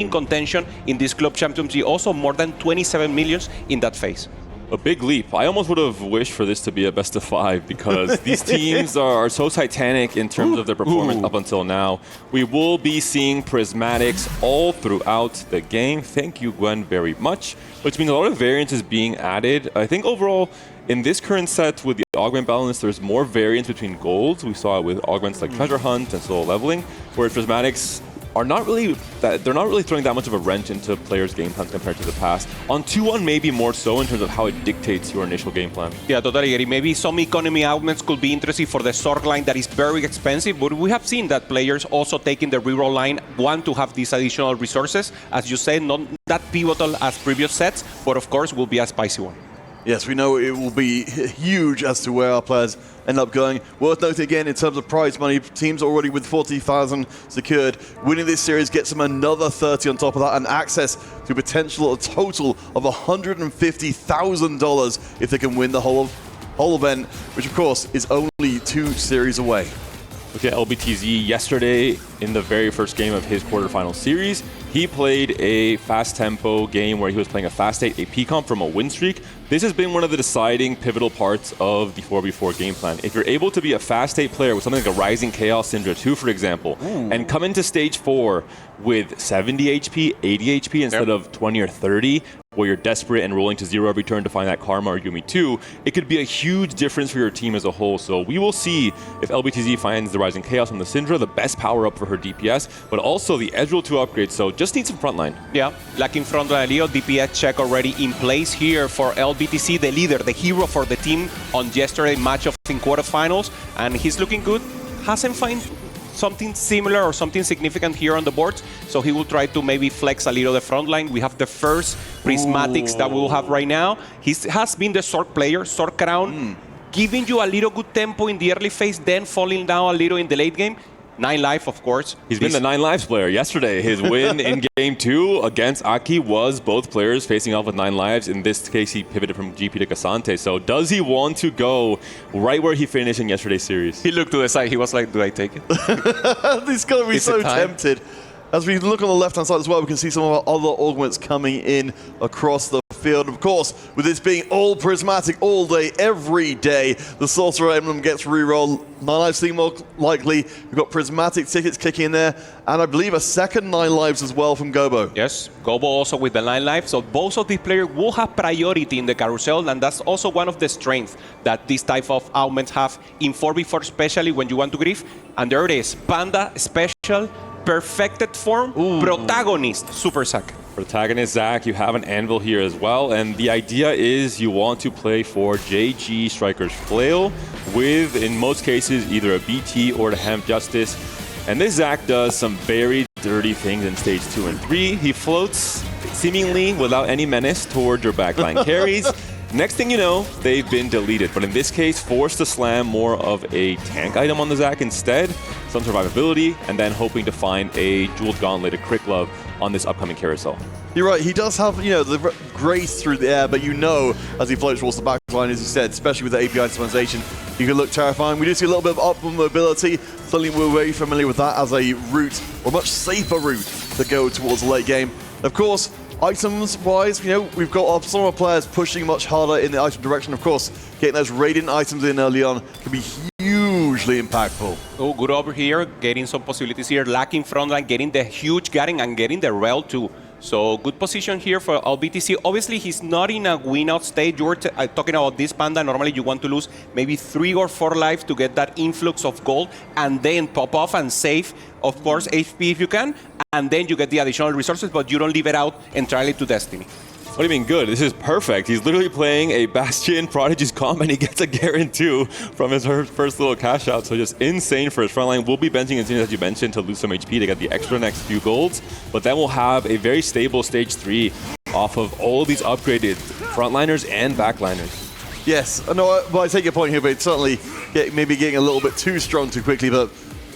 contention in this club championship. Also more than 27 millions in that phase. A big leap. I almost would have wished for this to be a best of 5 because these teams are so titanic in terms of their performance up until now. We will be seeing prismatics all throughout the game. Thank you, Gwen, very much. Which means a lot of variance is being added. I think overall, in this current set with the augment balance, there's more variance between golds. We saw it with augments like Treasure Hunt and solo leveling, whereas prismatics are not really they're not really throwing that much of a wrench into players' game plans compared to the past. On 2-1, maybe more so in terms of how it dictates your initial game plan. Yeah, totally agree. Maybe some economy augments could be interesting for the sword line that is very expensive, but we have seen that players also taking the reroll line want to have these additional resources. As you said, not that pivotal as previous sets, but of course will be a spicy one. Yes, we know it will be huge as to where our players end up going. Worth noting again, in terms of prize money, teams already with 40,000 secured. Winning this series gets them another 30 on top of that and access to potential a total of $150,000 if they can win the whole event, which of course is only 2 series away. Look at LBTZ yesterday in the very first game of his quarterfinal series. He played a fast tempo game where he was playing a fast 8 AP comp from a win streak. This has been one of the deciding pivotal parts of the 4v4 game plan. If you're able to be a fast 8 player with something like a Rising Chaos Syndra 2, for example, and come into stage 4 with 70 HP, 80 HP instead of 20 or 30, where you're desperate and rolling to 0 every turn to find that Karma or Yumi 2, it could be a huge difference for your team as a whole. So we will see if LBTZ finds the Rising Chaos from the Syndra, the best power up for her DPS, but also the edge roll 2 upgrade, so just need some frontline. Yeah, lacking frontline Leo, DPS check already in place here for LBTZ, the leader, the hero for the team on yesterday's matchup in quarterfinals, and he's looking good. Hasn't found something similar or something significant here on the board, so he will try to maybe flex a little the front line. We have the first prismatics that we will have right now. He has been the sword player, sword crown, giving you a little good tempo in the early phase, then falling down a little in the late game. 9 life, of course. He's been the 9 lives player. Yesterday, his win in game 2 against Aki was both players facing off with 9 lives. In this case, he pivoted from GP to Cassante. So does he want to go right where he finished in yesterday's series? He looked to the side. He was like, do I take it? He's going to be so tempted. As we look on the left-hand side as well, we can see some of our other augments coming in across the field. Of course, with this being all prismatic all day, every day, the Sorcerer Emblem gets rerolled. 9 lives seem more likely. We've got prismatic tickets kicking in there, and I believe a second 9 lives as well from Gobo. Yes, Gobo also with the 9 lives. So both of these players will have priority in the carousel, and that's also one of the strengths that this type of augments have in 4v4, especially when you want to grief. And there it is, Panda Special, perfected form, protagonist, Super Sack. Protagonist Zac, you have an anvil here as well, and the idea is you want to play for JG Striker's Flail with, in most cases, either a BT or the Hemp Justice. And this Zac does some very dirty things in stage 2 and 3. He floats seemingly without any menace towards your backline carries. Next thing you know, they've been deleted, but in this case, forced to slam more of a tank item on the Zac instead, some survivability, and then hoping to find a Jeweled Gauntlet, a Crick Love on this upcoming carousel. You're right, he does have, the grace through the air, but as he floats towards the back line, as you said, especially with the API optimization, he can look terrifying. We do see a little bit of upward mobility. Certainly we're very familiar with that as a route, or much safer route to go towards the late game. Of course, items-wise, we've got some of our players pushing much harder in the item direction. Of course, getting those Radiant items in early on can be hugely impactful. Oh, good over here, getting some possibilities here, lacking frontline, getting the huge Garen and getting the Rel too. So good position here for LBTZ. Obviously, he's not in a win-out state. You were talking about this Panda. Normally, you want to lose maybe 3 or 4 lives to get that influx of gold and then pop off and save, of course, HP if you can. And then you get the additional resources, but you don't leave it out entirely to Destiny. What do you mean good? This is perfect. He's literally playing a Bastion Prodigy's comp and he gets a Garen too from his first little cash out. So just insane for his frontline. We'll be benching as you mentioned to lose some HP to get the extra next few golds. But then we'll have a very stable stage 3 off of all of these upgraded frontliners and backliners. Yes, no, I take your point here, but it's certainly maybe getting a little bit too strong too quickly. But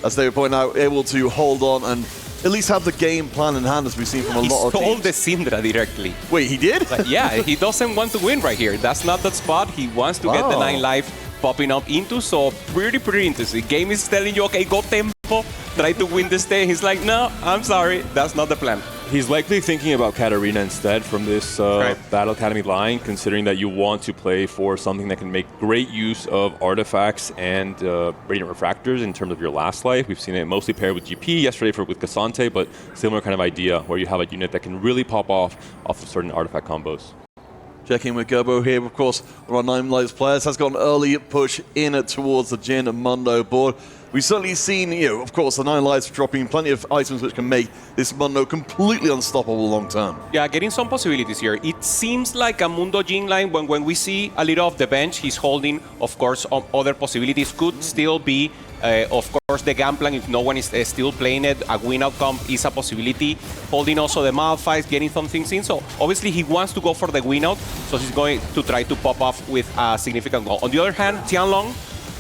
as they were pointing out, able to hold on and at least have the game plan in hand, as we've seen from a lot of teams. He stole the Syndra directly. Wait, he did? But yeah, he doesn't want to win right here. That's not the spot. He wants to get the 9 life popping up into, so pretty interesting. Game is telling you, okay, go tempo, try to win this day. He's like, no, I'm sorry, that's not the plan. He's likely thinking about Katarina instead from this Battle Academy line, considering that you want to play for something that can make great use of artifacts and radiant refractors in terms of your last life. We've seen it mostly paired with GP yesterday with Cassante, but similar kind of idea where you have a unit that can really pop off of certain artifact combos. Checking with Gerbo here, of course, one of our 9 Lives players has got an early push in towards the Jin and Mundo board. We've certainly seen, of course, the 9 Lives dropping plenty of items which can make this Mundo completely unstoppable long term. Yeah, getting some possibilities here. It seems like a Mundo Jin line when we see a little of the bench, he's holding, of course, other possibilities. Could still be, of course, the Gangplank if no one is still playing it. A win outcome is a possibility. Holding also the Malphite, getting some things in. So obviously he wants to go for the win out, so he's going to try to pop off with a significant goal. On the other hand, Tianlong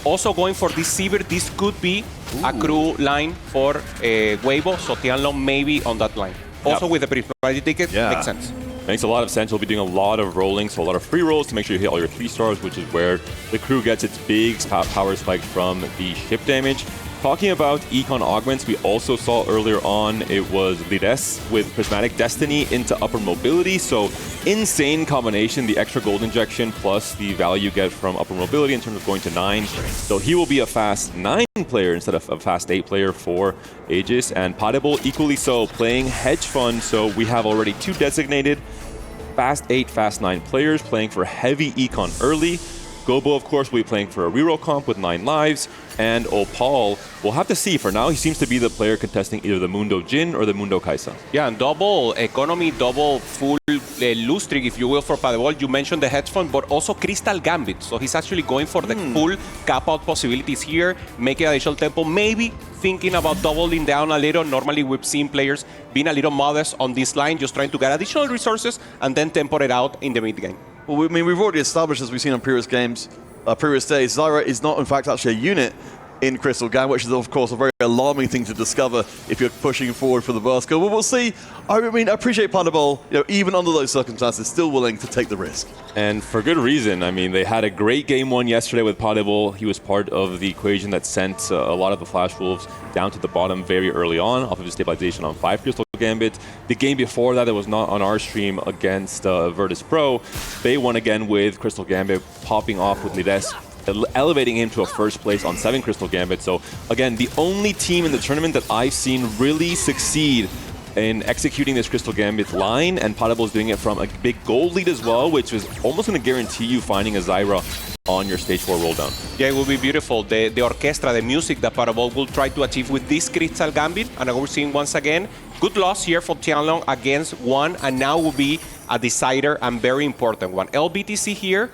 also going for this Sivir. This could be a crew line for Weibo, so Tianlong maybe on that line. Also with the priority ticket, makes sense. Makes a lot of sense. You'll be doing a lot of rolling, so a lot of free rolls to make sure you hit all your 3 stars, which is where the crew gets its big power spike from the ship damage. Talking about Econ Augments, we also saw earlier on it was Lires with Prismatic Destiny into Upper Mobility. So insane combination, the extra gold injection plus the value you get from Upper Mobility in terms of going to 9. So he will be a fast 9 player instead of a fast 8 player for Aegis. And Potable equally so, playing Hedge Fund. So we have already 2 designated fast 8, fast 9 players playing for heavy Econ early. Gobo, of course, will be playing for a reroll comp with 9 lives, and Opal, we'll have to see. For now, he seems to be the player contesting either the Mundo Jin or the Mundo Kaisa. Yeah, and double economy, double full loose streak, if you will, for Padebol. You mentioned the hedge fund, but also Crystal Gambit. So he's actually going for the full cap-out possibilities here, making additional tempo, maybe thinking about doubling down a little. Normally, we've seen players being a little modest on this line, just trying to get additional resources and then tempo it out in the mid-game. Well, I mean, we've already established, as we've seen on previous games, previous days, Zyra is not, in fact, actually a unit in Crystal Gang, which is, of course, a very alarming thing to discover if you're pushing forward for the vertical. But we'll see. I mean, I appreciate Padebol, even under those circumstances, still willing to take the risk. And for good reason. I mean, they had a great game 1 yesterday with Padebol. He was part of the equation that sent a lot of the Flash Wolves down to the bottom very early on, off of the stabilization on 5 Crystal Gambit. The game before that was not on our stream against Virtus.pro. They won again with Crystal Gambit popping off with Lides, elevating him to a first place on 7 Crystal Gambit. So again, the only team in the tournament that I've seen really succeed in executing this Crystal Gambit line, and Padebol is doing it from a big gold lead as well, which was almost going to guarantee you finding a Zyra on your stage 4 roll down. Yeah, it will be beautiful. The orchestra, the music that Padebol will try to achieve with this Crystal Gambit, and we're seeing once again, good loss here for Tianlong against 1, and now will be a decider and very important one. LBTC here,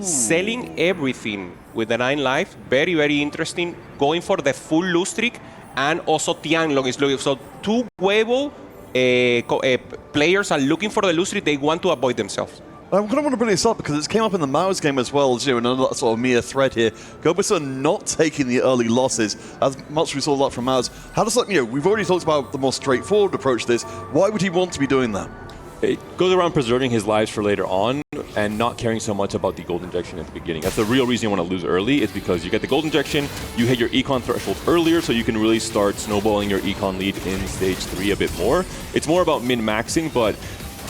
selling everything with the 9 life. Very, very interesting. Going for the full loose streak, and also Tianlong is looking. So 2 Weibo players are looking for the loose streak. They want to avoid themselves. I kind of want to bring this up because it came up in the Mao's game as well, another sort of mere thread here. Gobus are not taking the early losses, as much as we saw that from Mao's. How does that, we've already talked about the more straightforward approach to this. Why would he want to be doing that? It goes around preserving his lives for later on and not caring so much about the gold injection at the beginning. That's the real reason you want to lose early. It's because you get the gold injection, you hit your econ threshold earlier, so you can really start snowballing your econ lead in stage 3 a bit more. It's more about min-maxing, but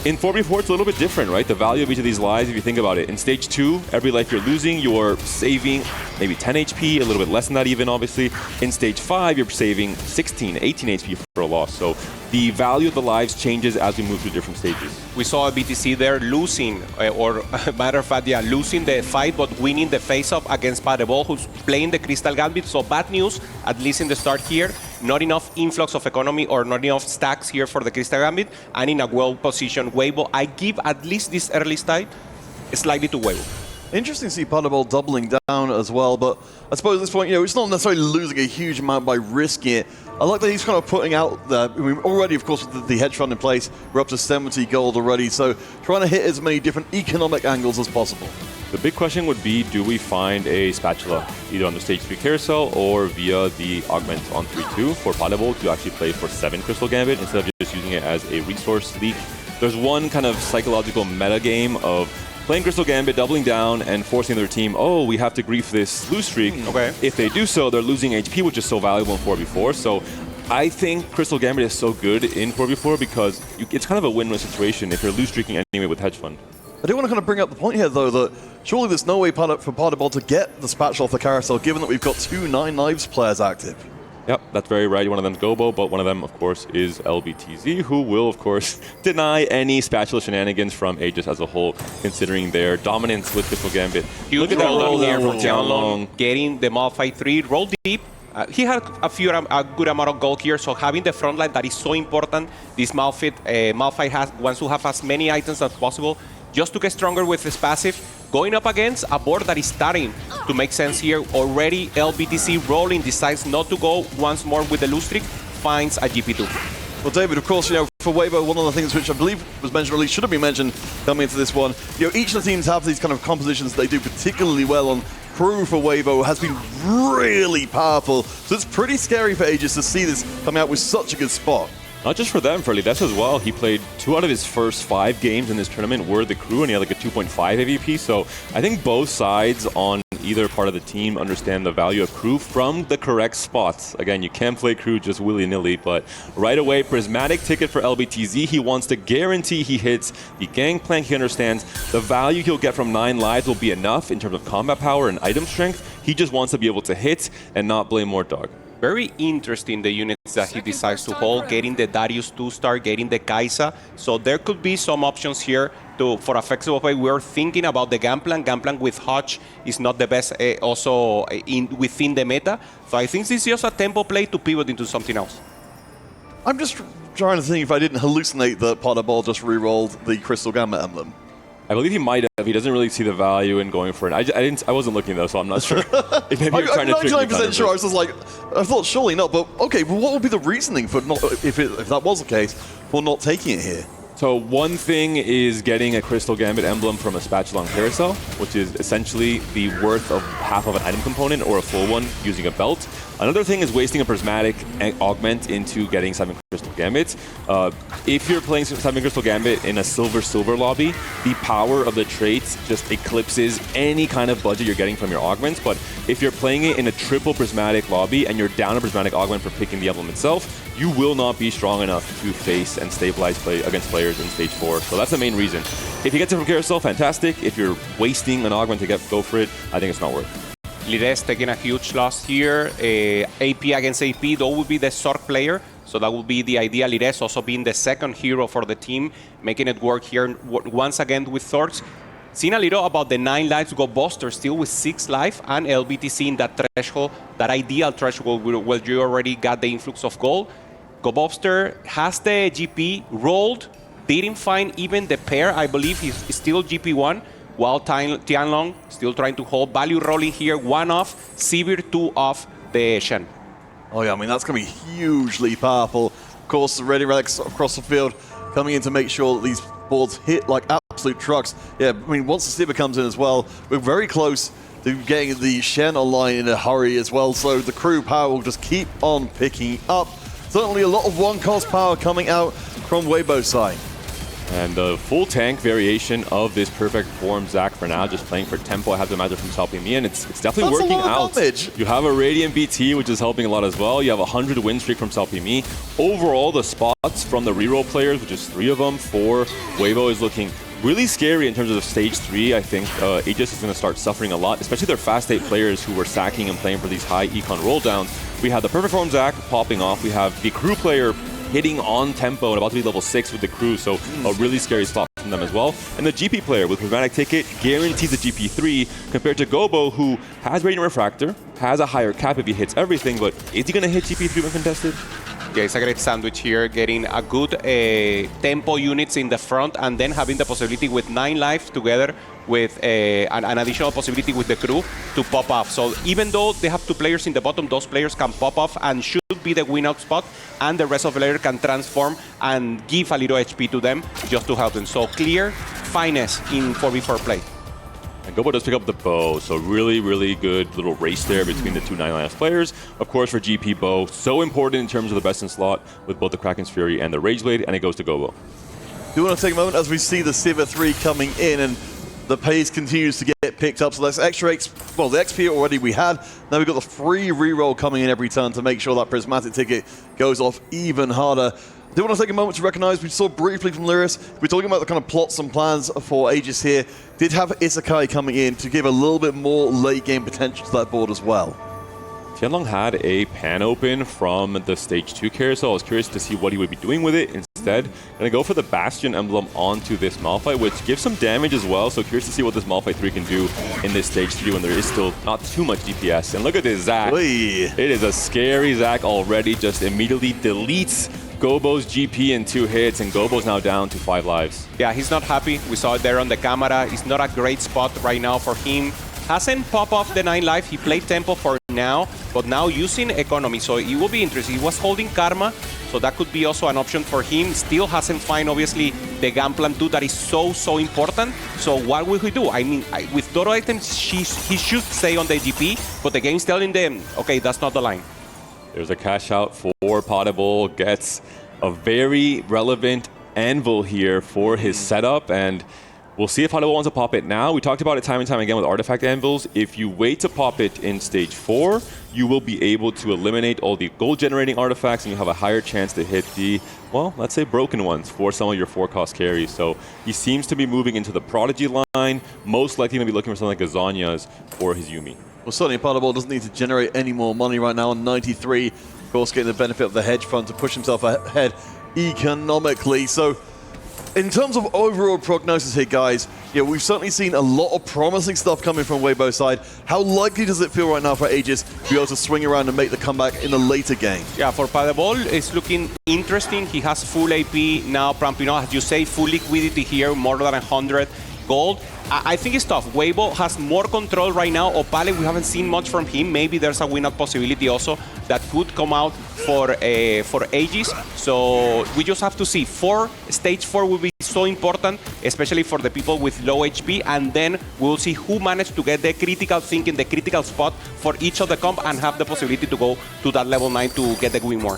in 4v4, it's a little bit different, right? The value of each of these lives, if you think about it. In stage 2, every life you're losing, you're saving maybe 10 HP, a little bit less than that even, obviously. In stage 5, you're saving 16, 18 HP for a loss. So the value of the lives changes as we move through different stages. We saw a BTC there losing, or matter of fact, losing the fight, but winning the face-off against Padebol, who's playing the Crystal Gambit. So bad news, at least in the start here. Not enough influx of economy or not enough stacks here for the Crystal Gambit, and in a well-positioned Weibo. I give at least this early start slightly to Weibo. Interesting to see Padebol doubling down as well, but I suppose at this point, it's not necessarily losing a huge amount by risking it. I like that he's kind of putting out the, already, of course, with the hedge fund in place, we're up to 70 gold already, so trying to hit as many different economic angles as possible. The big question would be, do we find a spatula either on the stage 3 carousel or via the augment on 3-2 for Padebol to actually play for 7 Crystal Gambit instead of just using it as a resource leak? There's one kind of psychological meta game of playing Crystal Gambit, doubling down, and forcing their team, we have to grief this loose streak. Okay. If they do so, they're losing HP, which is so valuable in 4v4. So I think Crystal Gambit is so good in 4v4 because it's kind of a win-win situation if you're lose streaking anyway with Hedge Fund. I do want to kind of bring up the point here, though, that surely there's no way for Paderball to get the spatula off the carousel, given that we've got 2 9 Lives players active. Yep, that's very right. One of them's Gobo, but one of them, of course, is LBTZ, who will, of course, deny any spatula shenanigans from Aegis as a whole, considering their dominance with Crystal Gambit. Huge Look at that roll here roll from Tianlong, getting the Malphite 3, roll deep. He had a good amount of gold here, so having the front line that is so important. This Malphite wants to have as many items as possible just to get stronger with his passive. Going up against a board that is starting to make sense here. Already LBTC rolling, decides not to go once more with the loose streak, finds a GP2. Well, David, of course, for Weibo, one of the things which I believe was mentioned, or at least should have been mentioned coming into this one, each of the teams have these kind of compositions that they do particularly well on. Crew for Weibo has been really powerful, so it's pretty scary for Aegis to see this come out with such a good spot. Not just for them, for Lides as well. He played 2 out of his first 5 games in this tournament were the crew, and he had like a 2.5 AVP. So I think both sides on either part of the team understand the value of crew from the correct spots. Again, you can't play crew just willy-nilly, but right away, prismatic ticket for LBTZ. He wants to guarantee he hits the gangplank. He understands the value he'll get from 9 lives will be enough in terms of combat power and item strength. He just wants to be able to hit and not blame Mortdog. Very interesting, the units that he decides to hold, getting the Darius 2-star, getting the Kaisa. So there could be some options here for a flexible play. We're thinking about the Gangplank. Gangplank with Hodge is not the best also within the meta. So I think this is just a tempo play to pivot into something else. I'm just trying to think if I didn't hallucinate that Paderball just re-rolled the Crystal Gambit emblem. I believe he might have. He doesn't really see the value in going for it. I wasn't looking though, so I'm not sure. Maybe you're trying I'm to 99% sure. I was just like, I thought surely not. But okay, well, what would be the reasoning for not, if that was the case, for not taking it here? So one thing is getting a Crystal Gambit emblem from a spatula on carousel, which is essentially the worth of half of an item component or a full one using a belt. Another thing is wasting a prismatic augment into getting 7 Crystal Gambits. If you're playing 7 Crystal Gambit in a silver lobby, the power of the traits just eclipses any kind of budget you're getting from your augments. But if you're playing it in a triple prismatic lobby and you're down a prismatic augment for picking the emblem itself, you will not be strong enough to face and stabilize play against players in stage 4. So that's the main reason. If you get it from carousel, fantastic. If you're wasting an augment to go for it, I think it's not worth it. Lides taking a huge loss here. AP against AP, though, would be the Sork player. So that would be the idea. Lides also being the second hero for the team, making it work here once again with Thorks. Seeing a little about the 9 lives, Go Buster still with 6 life, and LBTC in that threshold, that ideal threshold where you already got the influx of gold. Go Buster has the GP rolled, didn't find even the pair. I believe he's still GP1. While Tianlong still trying to hold. Value rolling here, 1 off, Sivir 2 off the Shen. Oh yeah, I mean, that's going to be hugely powerful. Of course, the Ready Relics across the field coming in to make sure that these boards hit like absolute trucks. Yeah, I mean, once the Sivir comes in as well, we're very close to getting the Shen online in a hurry as well, so the crew power will just keep on picking up. Certainly a lot of one-cost power coming out from Weibo's side. And the full tank variation of this perfect form, Zach, for now, just playing for tempo. I have the magic from Salpimi, and it's definitely That's working a lot out. of damage. You have a Radiant BT, which is helping a lot as well. You have a 100 win streak from Salpimi. Overall, the spots from the reroll players, which is 3 of them for Weibo, is looking really scary in terms of stage 3. I think Aegis is going to start suffering a lot, especially their fast 8 players who were sacking and playing for these high econ roll downs. We have the perfect form Zach popping off. We have the crew player hitting on tempo and about to be level 6 with the crew, so a really scary spot from them as well. And the GP player with Prismatic Ticket guarantees a GP3 compared to Gobo, who has Radiant Refractor, has a higher cap if he hits everything, but is he going to hit GP3 when contested? Yeah, it's a great sandwich here, getting a good tempo units in the front and then having the possibility with 9 lives together with an additional possibility with the crew to pop off. So even though they have 2 players in the bottom, those players can pop off and should be the win-out spot, and the rest of the player can transform and give a little HP to them just to help them. So clear finesse in 4v4 play. And Gobo does pick up the bow, so really, really good little race there between the 2 9-life players. Of course, for GP bow, so important in terms of the best in slot with both the Kraken's Fury and the Rage Blade, and it goes to Gobo. Do you want to take a moment as we see the Sivir 3 coming in, and the pace continues to get get picked up. So that's extra well, the XP already we had. Now we've got the free reroll coming in every turn to make sure that prismatic ticket goes off even harder. I do want to take a moment to recognize, we saw briefly from Lyris, we're talking about the kind of plots and plans for Aegis here. Did have Isekai coming in to give a little bit more late game potential to that board as well. Tianlong had a pan open from the stage 2 carousel. I was curious to see what he would be doing with it. Instead, gonna go for the Bastion emblem onto this Malphite, which gives some damage as well. So curious to see what this Malphite 3 can do in this stage 3 when there is still not too much DPS. And look at this Zac. Oy. It is a scary Zac already. Just immediately deletes Gobo's GP in 2 hits, and Gobo's now down to 5 lives. Yeah, he's not happy. We saw it there on the camera. It's not a great spot right now for him. Hasn't popped off the 9 life. He played tempo for now, but now using economy. So it will be interesting. He was holding Karma, so that could be also an option for him. Still hasn't found, obviously, the game plan 2 that is so important. So what will he do? I mean, with Toro items, he should stay on the GP, but the game's telling them, okay, that's not the line. There's a cash out for Potable. Gets a very relevant anvil here for his setup, and we'll see if Potable wants to pop it now. We talked about it time and time again with artifact anvils. If you wait to pop it in stage 4, you will be able to eliminate all the gold generating artifacts, and you have a higher chance to hit the, well, let's say broken ones for some of your 4-cost carries. So he seems to be moving into the Prodigy line, most likely going to be looking for something like Gazanias for his Yuumi. Well, certainly Potable doesn't need to generate any more money right now on 93. Of course, getting the benefit of the hedge fund to push himself ahead economically. So in terms of overall prognosis here, guys, yeah, we've certainly seen a lot of promising stuff coming from Weibo's side. How likely does it feel right now for Aegis to be able to swing around and make the comeback in a later game? Yeah, for Potable, it's looking interesting. He has full AP now, pumping out, as you say, full liquidity here, more than 100 gold. I think it's tough. Weibo has more control right now. Opale, we haven't seen much from him. Maybe there's a win-out possibility also that could come out for Aegis. So we just have to see. Stage 4 will be so important, especially for the people with low HP. And then we'll see who managed to get the critical thinking, the critical spot for each of the comp and have the possibility to go to that level 9 to get the win more.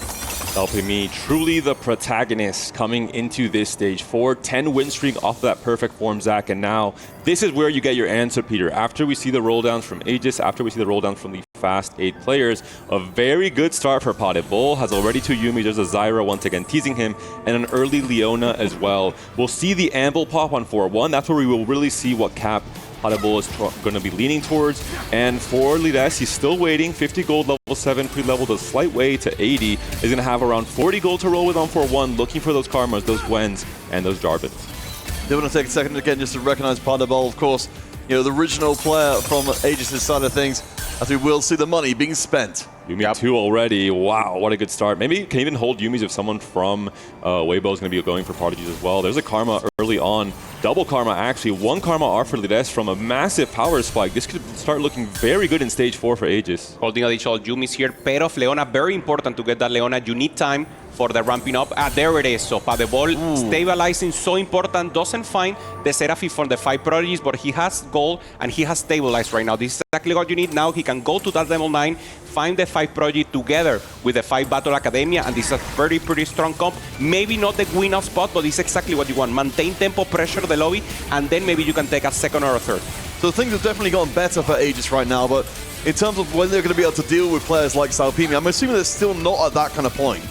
Helping me, truly the protagonist coming into this stage 4. 10 win streak off of that perfect form, Zac, and now this is where you get your answer, Peter. After we see the roll downs from Aegis, after we see the roll downs from the fast 8 players, a very good start for Potable. Has already 2 Yuumi, there's a Zyra once again teasing him, and an early Leona as well. We'll see the Anvil pop on 4-1. That's where we will really see what cap Potable is going to be leaning towards. And for Lides, he's still waiting. 50 gold, level 7, pre-leveled a slight way to 80. Is going to have around 40 gold to roll with on 4-1, looking for those Karmas, those Gwens, and those Jarvans. I want to take a second again just to recognize Potable, of course, you know, the original player from Aegis' side of things, as we will see the money being spent. Yuumi 2 already. Wow, what a good start. Maybe can even hold Yuumis if someone from Weibo is going to be going for Prodigies as well. There's a Karma early on. Double Karma, actually. 1 Karma off for Lides from a massive power spike. This could start looking very good in stage 4 for Aegis. Holding additional Yuumis here. Pair of Leona. Very important to get that Leona. You need time for the ramping up. There it is. So Potable stabilizing, so important. Doesn't find the Seraphim for the 5 Prodigies, but he has gold and he has stabilized right now. This is exactly what you need. Now he can go to that level 9, find the 5 Prodigy together with the 5 Battle Academia, and this is a pretty strong comp. Maybe not the win-out spot, but it's exactly what you want. Maintain tempo, pressure the lobby, and then maybe you can take a second or a third. So things have definitely gotten better for Aegis right now, but in terms of when they're going to be able to deal with players like Salpimi, I'm assuming they're still not at that kind of point.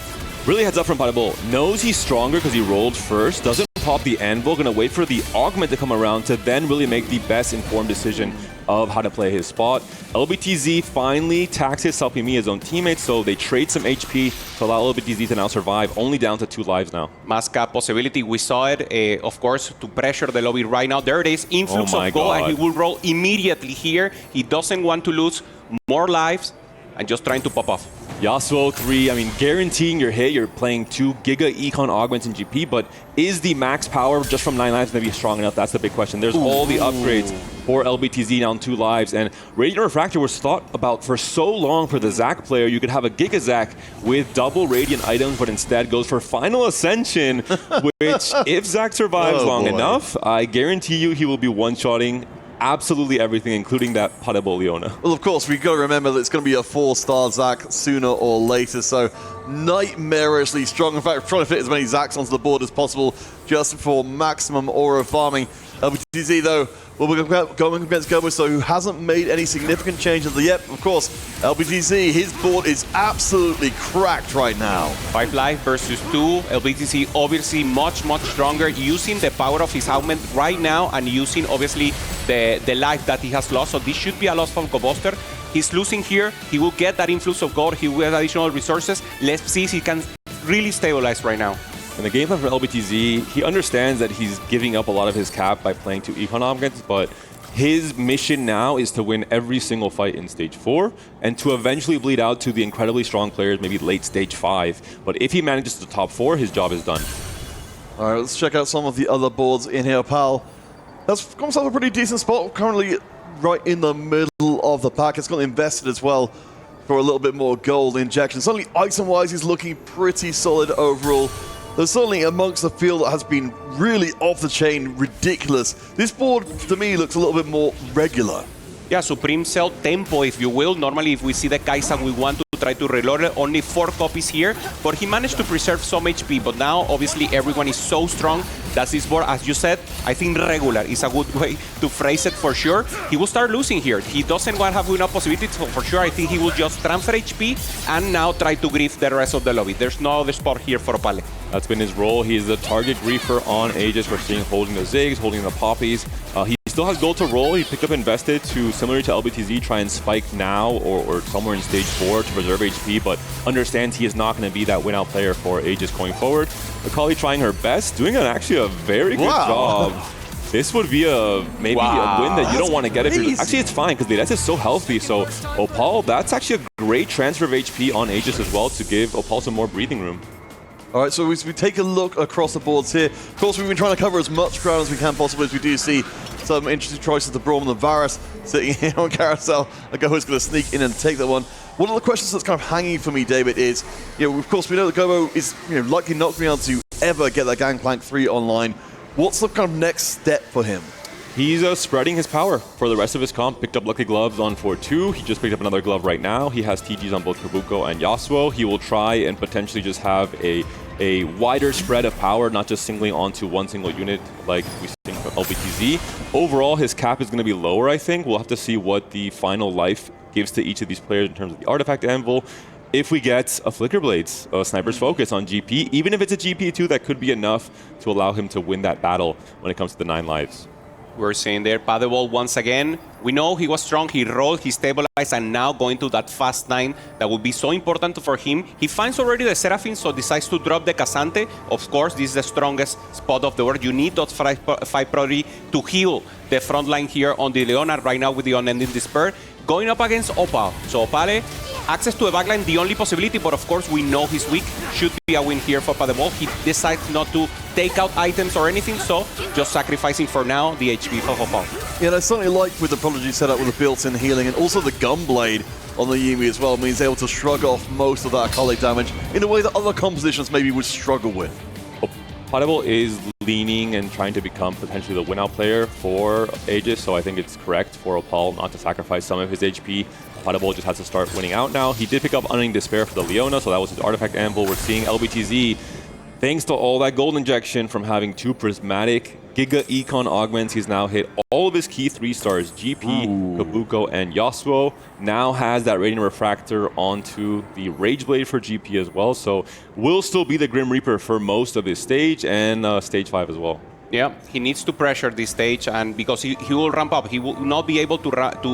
Really heads up from Potable. Knows he's stronger because he rolled first. Doesn't pop the Anvil. Going to wait for the Augment to come around to then really make the best informed decision of how to play his spot. LBTZ finally taxes Salpimi, his own teammate, so they trade some HP to allow LBTZ to now survive, only down to 2 lives now. Mascap possibility, we saw it, of course, to pressure the lobby right now. There it is, influx of gold, and he will roll immediately here. He doesn't want to lose more lives and just trying to pop off. Yasuo 3, I mean, guaranteeing your hit, you're playing 2 Giga Econ Augments in GP, but is the max power just from 9 lives maybe strong enough? That's the big question. There's all the upgrades for LBTZ down 2 lives, and Radiant Refractor was thought about for so long for the Zac player. You could have a Giga Zac with double Radiant items, but instead goes for Final Ascension, which if Zac survives long enough, I guarantee you he will be one-shotting absolutely everything, including that Potable Leona. Well, of course, we've got to remember that it's going to be a 4-star Zac sooner or later, so nightmarishly strong. In fact, trying to fit as many Zacs onto the board as possible just for maximum aura farming. LBTZ, though, Well, we're going against Gambit, so who hasn't made any significant changes yet. Of course, LBTC, his board is absolutely cracked right now. 5 life versus 2. LBTC obviously much stronger, using the power of his helmet right now and using obviously the life that he has lost. So this should be a loss for GoBuster. He's losing here. He will get that influx of gold. He will get additional resources. Let's see if he can really stabilize right now. In the game plan for LBTZ, he understands that he's giving up a lot of his cap by playing 2 econ objects, but his mission now is to win every single fight in Stage 4 and to eventually bleed out to the incredibly strong players, maybe late Stage 5. But if he manages the top 4, his job is done. All right, let's check out some of the other boards in here, pal. That's got himself a pretty decent spot, currently right in the middle of the pack. It's got invested as well for a little bit more gold injection. Certainly, item-wise, he's looking pretty solid overall. There's certainly amongst the field that has been really off the chain, ridiculous. This board, to me, looks a little bit more regular. Yeah, Supreme Cell tempo, if you will. Normally, if we see the Kai'Sa, we want to try to reload it. Only 4 copies here, but he managed to preserve some HP. But now, obviously, everyone is so strong that this board, as you said, I think regular is a good way to phrase it for sure. He will start losing here. He doesn't want to have enough possibilities, so for sure, I think he will just transfer HP and now try to grief the rest of the lobby. There's no other spot here for Opale. That's been his role. He's the target griefer on Aegis. We're seeing holding the Zigs, holding the Poppies. He still has gold to roll. He picked up Invested to, similar to LBTZ, try and spike now or somewhere in Stage 4 to preserve HP, but understands he is not going to be that win-out player for Aegis going forward. Akali trying her best, doing actually a very good job. This would be maybe a win that you don't want to get if you're... Actually, it's fine, because Lides is so healthy, so Opal, that's actually a great transfer of HP on Aegis as well to give Opal some more breathing room. All right, so as we take a look across the boards here, of course, we've been trying to cover as much ground as we can possibly, as we do see some interesting choices. The Braum and the Varus sitting here on Carousel. A Gobo's going to sneak in and take that one. One of the questions that's kind of hanging for me, David, is, of course, we know that Gobo is likely not going to be able to ever get that Gangplank 3 online. What's the kind of next step for him? He's spreading his power for the rest of his comp. Picked up Lucky Gloves on 4-2. He just picked up another glove right now. He has TGs on both Kabuko and Yasuo. He will try and potentially just have a wider spread of power, not just singling onto one single unit like we see from LBTZ. Overall, his cap is going to be lower, I think. We'll have to see what the final life gives to each of these players in terms of the Artifact Anvil. If we get a Flicker Blades, a Sniper's Focus on GP, even if it's a GP2, that could be enough to allow him to win that battle when it comes to the 9 lives. We're seeing there Paddeball once again. We know he was strong, he rolled, he stabilized, and now going to that fast 9 that will be so important for him. He finds already the Seraphine, so decides to drop the Casante. Of course, this is the strongest spot of the world. You need those 5 priority to heal the front line here on the Leonard right now with the Unending Despair. Going up against Opal. So Opale, access to a backline, the only possibility, but of course we know he's weak. Should be a win here for Paddeball. He decides not to take out items or anything, so just sacrificing for now the HP for Opal. Yeah, and I certainly like with the Prodigy setup with the built-in healing and also the Gunblade on the Yuumi as well, means able to shrug off most of that Akali damage in a way that other compositions maybe would struggle with. Paddeball is leaning and trying to become potentially the win-out player for Aegis, so I think it's correct for Opal not to sacrifice some of his HP. Paddeball just has to start winning out now. He did pick up Unending Despair for the Leona, so that was his Artifact Anvil. We're seeing LBTZ, thanks to all that gold injection from having 2 prismatic Giga Econ augments, he's now hit all of his key 3 stars, GP, Kabuko, and Yasuo. Now has that Radiant Refractor onto the Rage Blade for GP as well, so will still be the Grim Reaper for most of this stage and stage 5 as well. Yeah, he needs to pressure this stage, and because he will ramp up, he will not be able to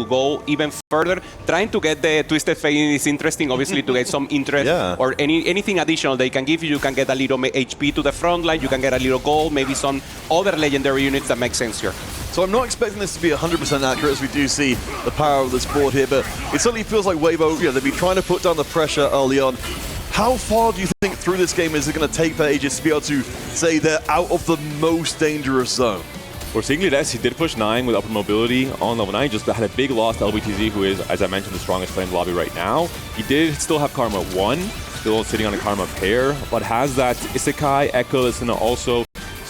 go even further. Trying to get the Twisted Fate is interesting, obviously, to get some interest or anything additional they can give you. You can get a little HP to the front line, you can get a little gold, maybe some other legendary units that make sense here. So I'm not expecting this to be 100% accurate, as we do see the power of this board here, but it certainly feels like Weibo, they've been trying to put down the pressure early on. How far do you think through this game is it going to take for Aegis to be able to say they're out of the most dangerous zone? We're seeing Lides, he did push 9 with upper mobility on level 9, just had a big loss to LBTZ, who is, as I mentioned, the strongest player in the lobby right now. He did still have Karma 1, still sitting on a Karma pair, but has that Isekai, Echo that's going to also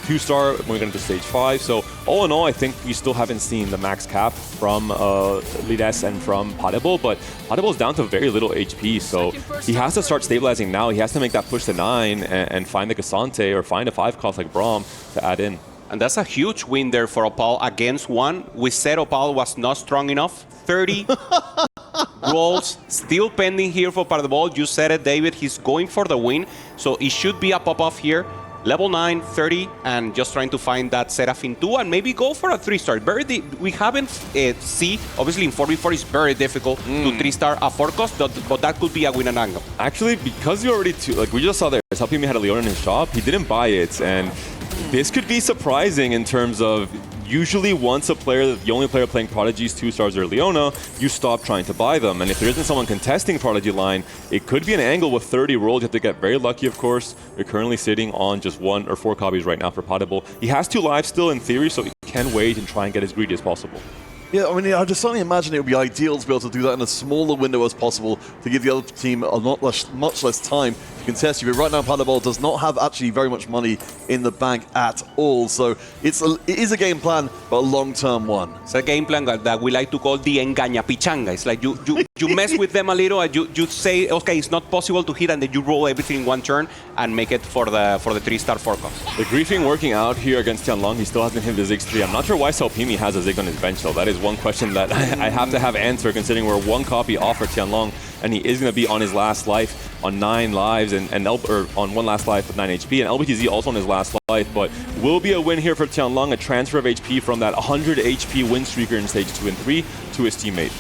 2-star when we get into stage 5. So all in all, I think we still haven't seen the max cap from Lides and from Paddeball, but Paddeball is down to very little HP, so he has to start stabilizing now. He has to make that push to 9 and find the Cassante or find a 5 cost like Braum to add in. And that's a huge win there for Opal against one. We said Opal was not strong enough. 30 rolls still pending here for Paradebol. You said it, David. He's going for the win. So it should be a pop-off here. Level 9, 30, and just trying to find that Seraphine 2 and maybe go for a 3-star. We haven't see, obviously in 4v4 it's very difficult to 3-star a 4-cost, but that could be a win and angle. Actually, because you already, like we just saw there, Salpimi had a Leona in his shop, he didn't buy it, and this could be surprising in terms of usually once a player, the only player playing Prodigies, 2-stars or Leona, you stop trying to buy them. And if there isn't someone contesting Prodigy line, it could be an angle with 30 rolls. You have to get very lucky, of course. You're currently sitting on just 1 or 4 copies right now for Paradebol. He has 2 lives still in theory, so he can wait and try and get as greedy as possible. Yeah, I mean, I just certainly imagine it would be ideal to be able to do that in a smaller window as possible to give the other team a much less time to contest you. But right now, Paradebol does not have actually very much money in the bank at all. So it is a game plan, but a long-term one. It's a game plan that we like to call the engaña pichanga. It's like you mess with them a little and you say, okay, it's not possible to hit, and then you roll everything in one turn and make it for the 3-star 4-cost. The griefing working out here against Tianlong. He still hasn't hit the Ziggs 3. I'm not sure why Salpimi has a Zig on his bench, though. That is one question that I have to have answered, considering we're 1 copy off for Tianlong, and he is going to be on his last life on 9 lives or on 1 last life with 9 HP, and LBTZ also on his last life, but will be a win here for Tianlong, a transfer of HP from that 100 HP win streaker in stage 2 and 3 to his teammate.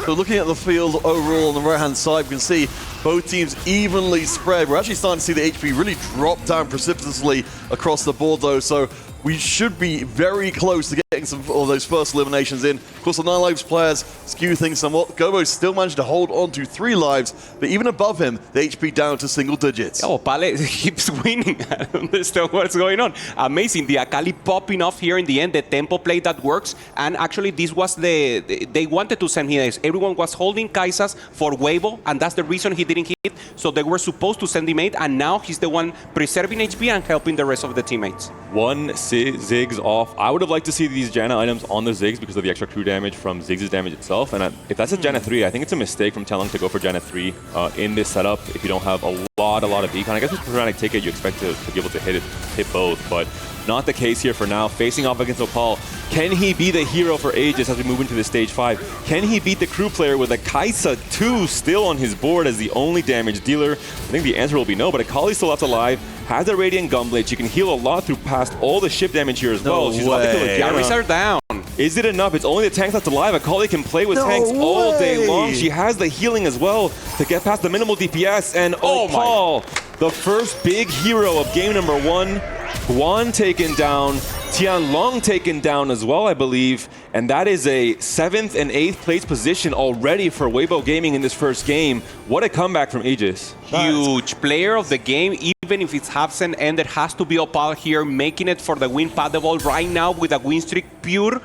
So looking at the field overall on the right-hand side, we can see both teams evenly spread. We're actually starting to see the HP really drop down precipitously across the board, though, so we should be very close to getting some of those first eliminations in. Of course, the 9 lives players skew things somewhat. Gobo still managed to hold on to 3 lives, but even above him, the HP down to single digits. Oh, Pale keeps winning. I don't understand what's going on. Amazing. The Akali popping off here in the end, the tempo play that works. And actually, this was they wanted to send him. Everyone was holding Kaisas for Weibo, and that's the reason he didn't hit. So they were supposed to send him 8, and now he's the one preserving HP and helping the rest of the teammates. 1 Ziggs off. I would have liked to see these Janna items on the Ziggs because of the extra crew damage from Ziggs' damage itself. And if that's a Janna 3, I think it's a mistake from Tianlong to go for Janna 3 in this setup. If you don't have a lot of econ, I guess with Chromatic Ticket, you expect to be able to hit both, but not the case here for now. Facing off against Opal, can he be the hero for Aegis as we move into the stage 5? Can he beat the crew player with a Kaisa 2 still on his board as the only damage dealer? I think the answer will be no, but Akali's still left alive, has a Radiant Gunblade. She can heal a lot through past all the ship damage here as well. She's about to kill a Carries her down. Is it enough? It's only the tanks that's alive. Akali can play with tanks all day long. She has the healing as well to get past the minimal DPS. And Opal, the first big hero of game number 1. Guan taken down, Tianlong taken down as well, I believe. And that is a 7th and 8th place position already for Weibo Gaming in this first game. What a comeback from Aegis. Huge player of the game, even if it's absent, and there has to be Opal here making it for the win. Paradebol right now with a win streak, pure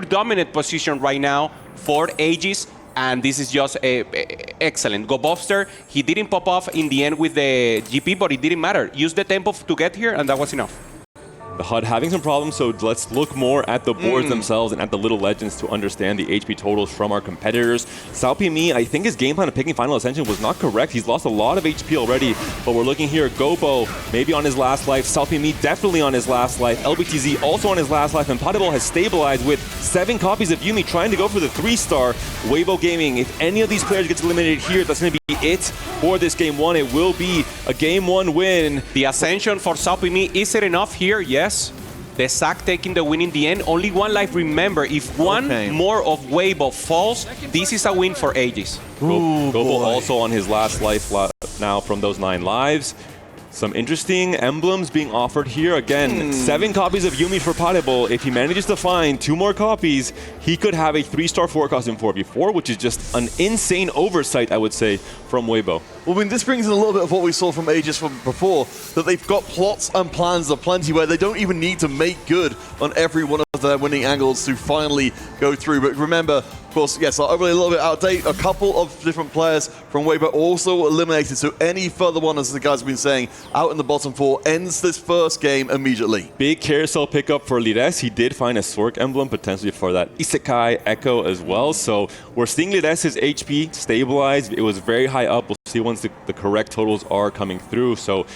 dominant position right now for Aegis. And this is just excellent. Go Bobster, he didn't pop off in the end with the GP, but it didn't matter. Use the tempo to get here, and that was enough. The HUD having some problems, so let's look more at the boards themselves and at the little legends to understand the HP totals from our competitors. Salpimi, I think his game plan of picking Final Ascension was not correct. He's lost a lot of HP already, but we're looking here. Gobo, maybe on his last life. Salpimi, definitely on his last life. LBTZ, also on his last life. And Paradebol has stabilized with 7 copies of Yumi, trying to go for the 3-star. Weibo Gaming, if any of these players gets eliminated here, that's going to be it for this Game 1. It will be a Game 1 win. The Ascension for Salpimi, is it enough here? Yes. The Zac taking the win in the end. Only 1 life. Remember, if one more of Weibo falls, this is a win for Aegis. Gobo also on his last life now from those 9 lives. Some interesting emblems being offered here. Again, 7 copies of Yumi for Paradebol. If he manages to find 2 more copies, he could have a 3-star 4-cost in 4v4, which is just an insane oversight, I would say, from Weibo. Well, I mean, this brings in a little bit of what we saw from Aegis from before, that they've got plots and plans aplenty where they don't even need to make good on every one of their winning angles to finally go through. But remember, of course, yes, overly a little bit out of date. A couple of different players from Weibo also eliminated, so any further one, as the guys have been saying, out in the bottom 4 ends this first game immediately. Big carousel pickup for Lires. He did find a Sork emblem, potentially for that Isekai Echo as well. So we're seeing Lires' HP stabilize. It was very high up. We'll see once the correct totals are coming through. So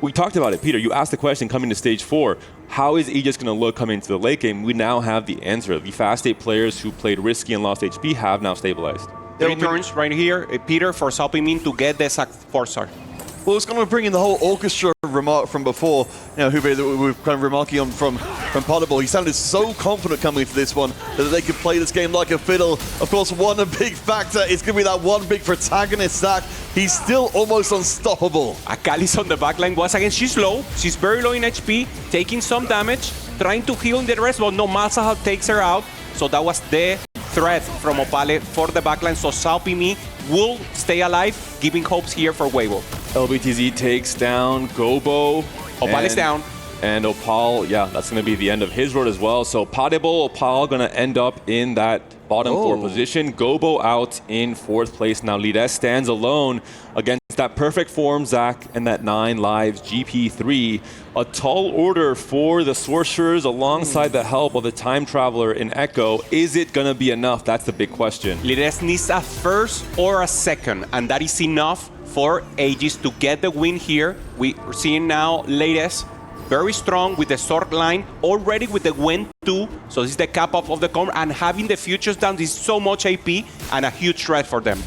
We talked about it, Peter. You asked the question coming to stage 4. How is Aegis going to look coming into the late game? We now have the answer. The fast 8 players who played risky and lost HP have now stabilized. 3 turns right here, Peter, for Salpimin to get the 4-star. Well, it's going to bring in the whole orchestra remark from before, Hube, that we were kind of remarking on from Potable. He sounded so confident coming into this one that they could play this game like a fiddle. Of course, one big factor is going to be that one big protagonist, Zach. He's still almost unstoppable. Akali's on the backline. Once again, she's low. She's very low in HP, taking some damage, trying to heal in the rest, but no, Malzahal takes her out. So that was the threat from Opale for the backline. So Salpimi will stay alive, giving hopes here for Weibo. LBTZ takes down Gobo. Opal is down. And Opal, yeah, that's going to be the end of his road as well. So Potable, Opal going to end up in that bottom 4 position. Gobo out in 4th place. Now Lides stands alone against that perfect form, Zach, and that 9 lives GP3. A tall order for the Sorcerers alongside the help of the Time Traveler in Echo. Is it going to be enough? That's the big question. Lides needs a first or a second, and that is enough for Aegis to get the win here. We're seeing now Lides very strong with the sword line, already with the Gwen 2, so this is the cap off of the combo, and having the futures down is so much AP and a huge threat for them.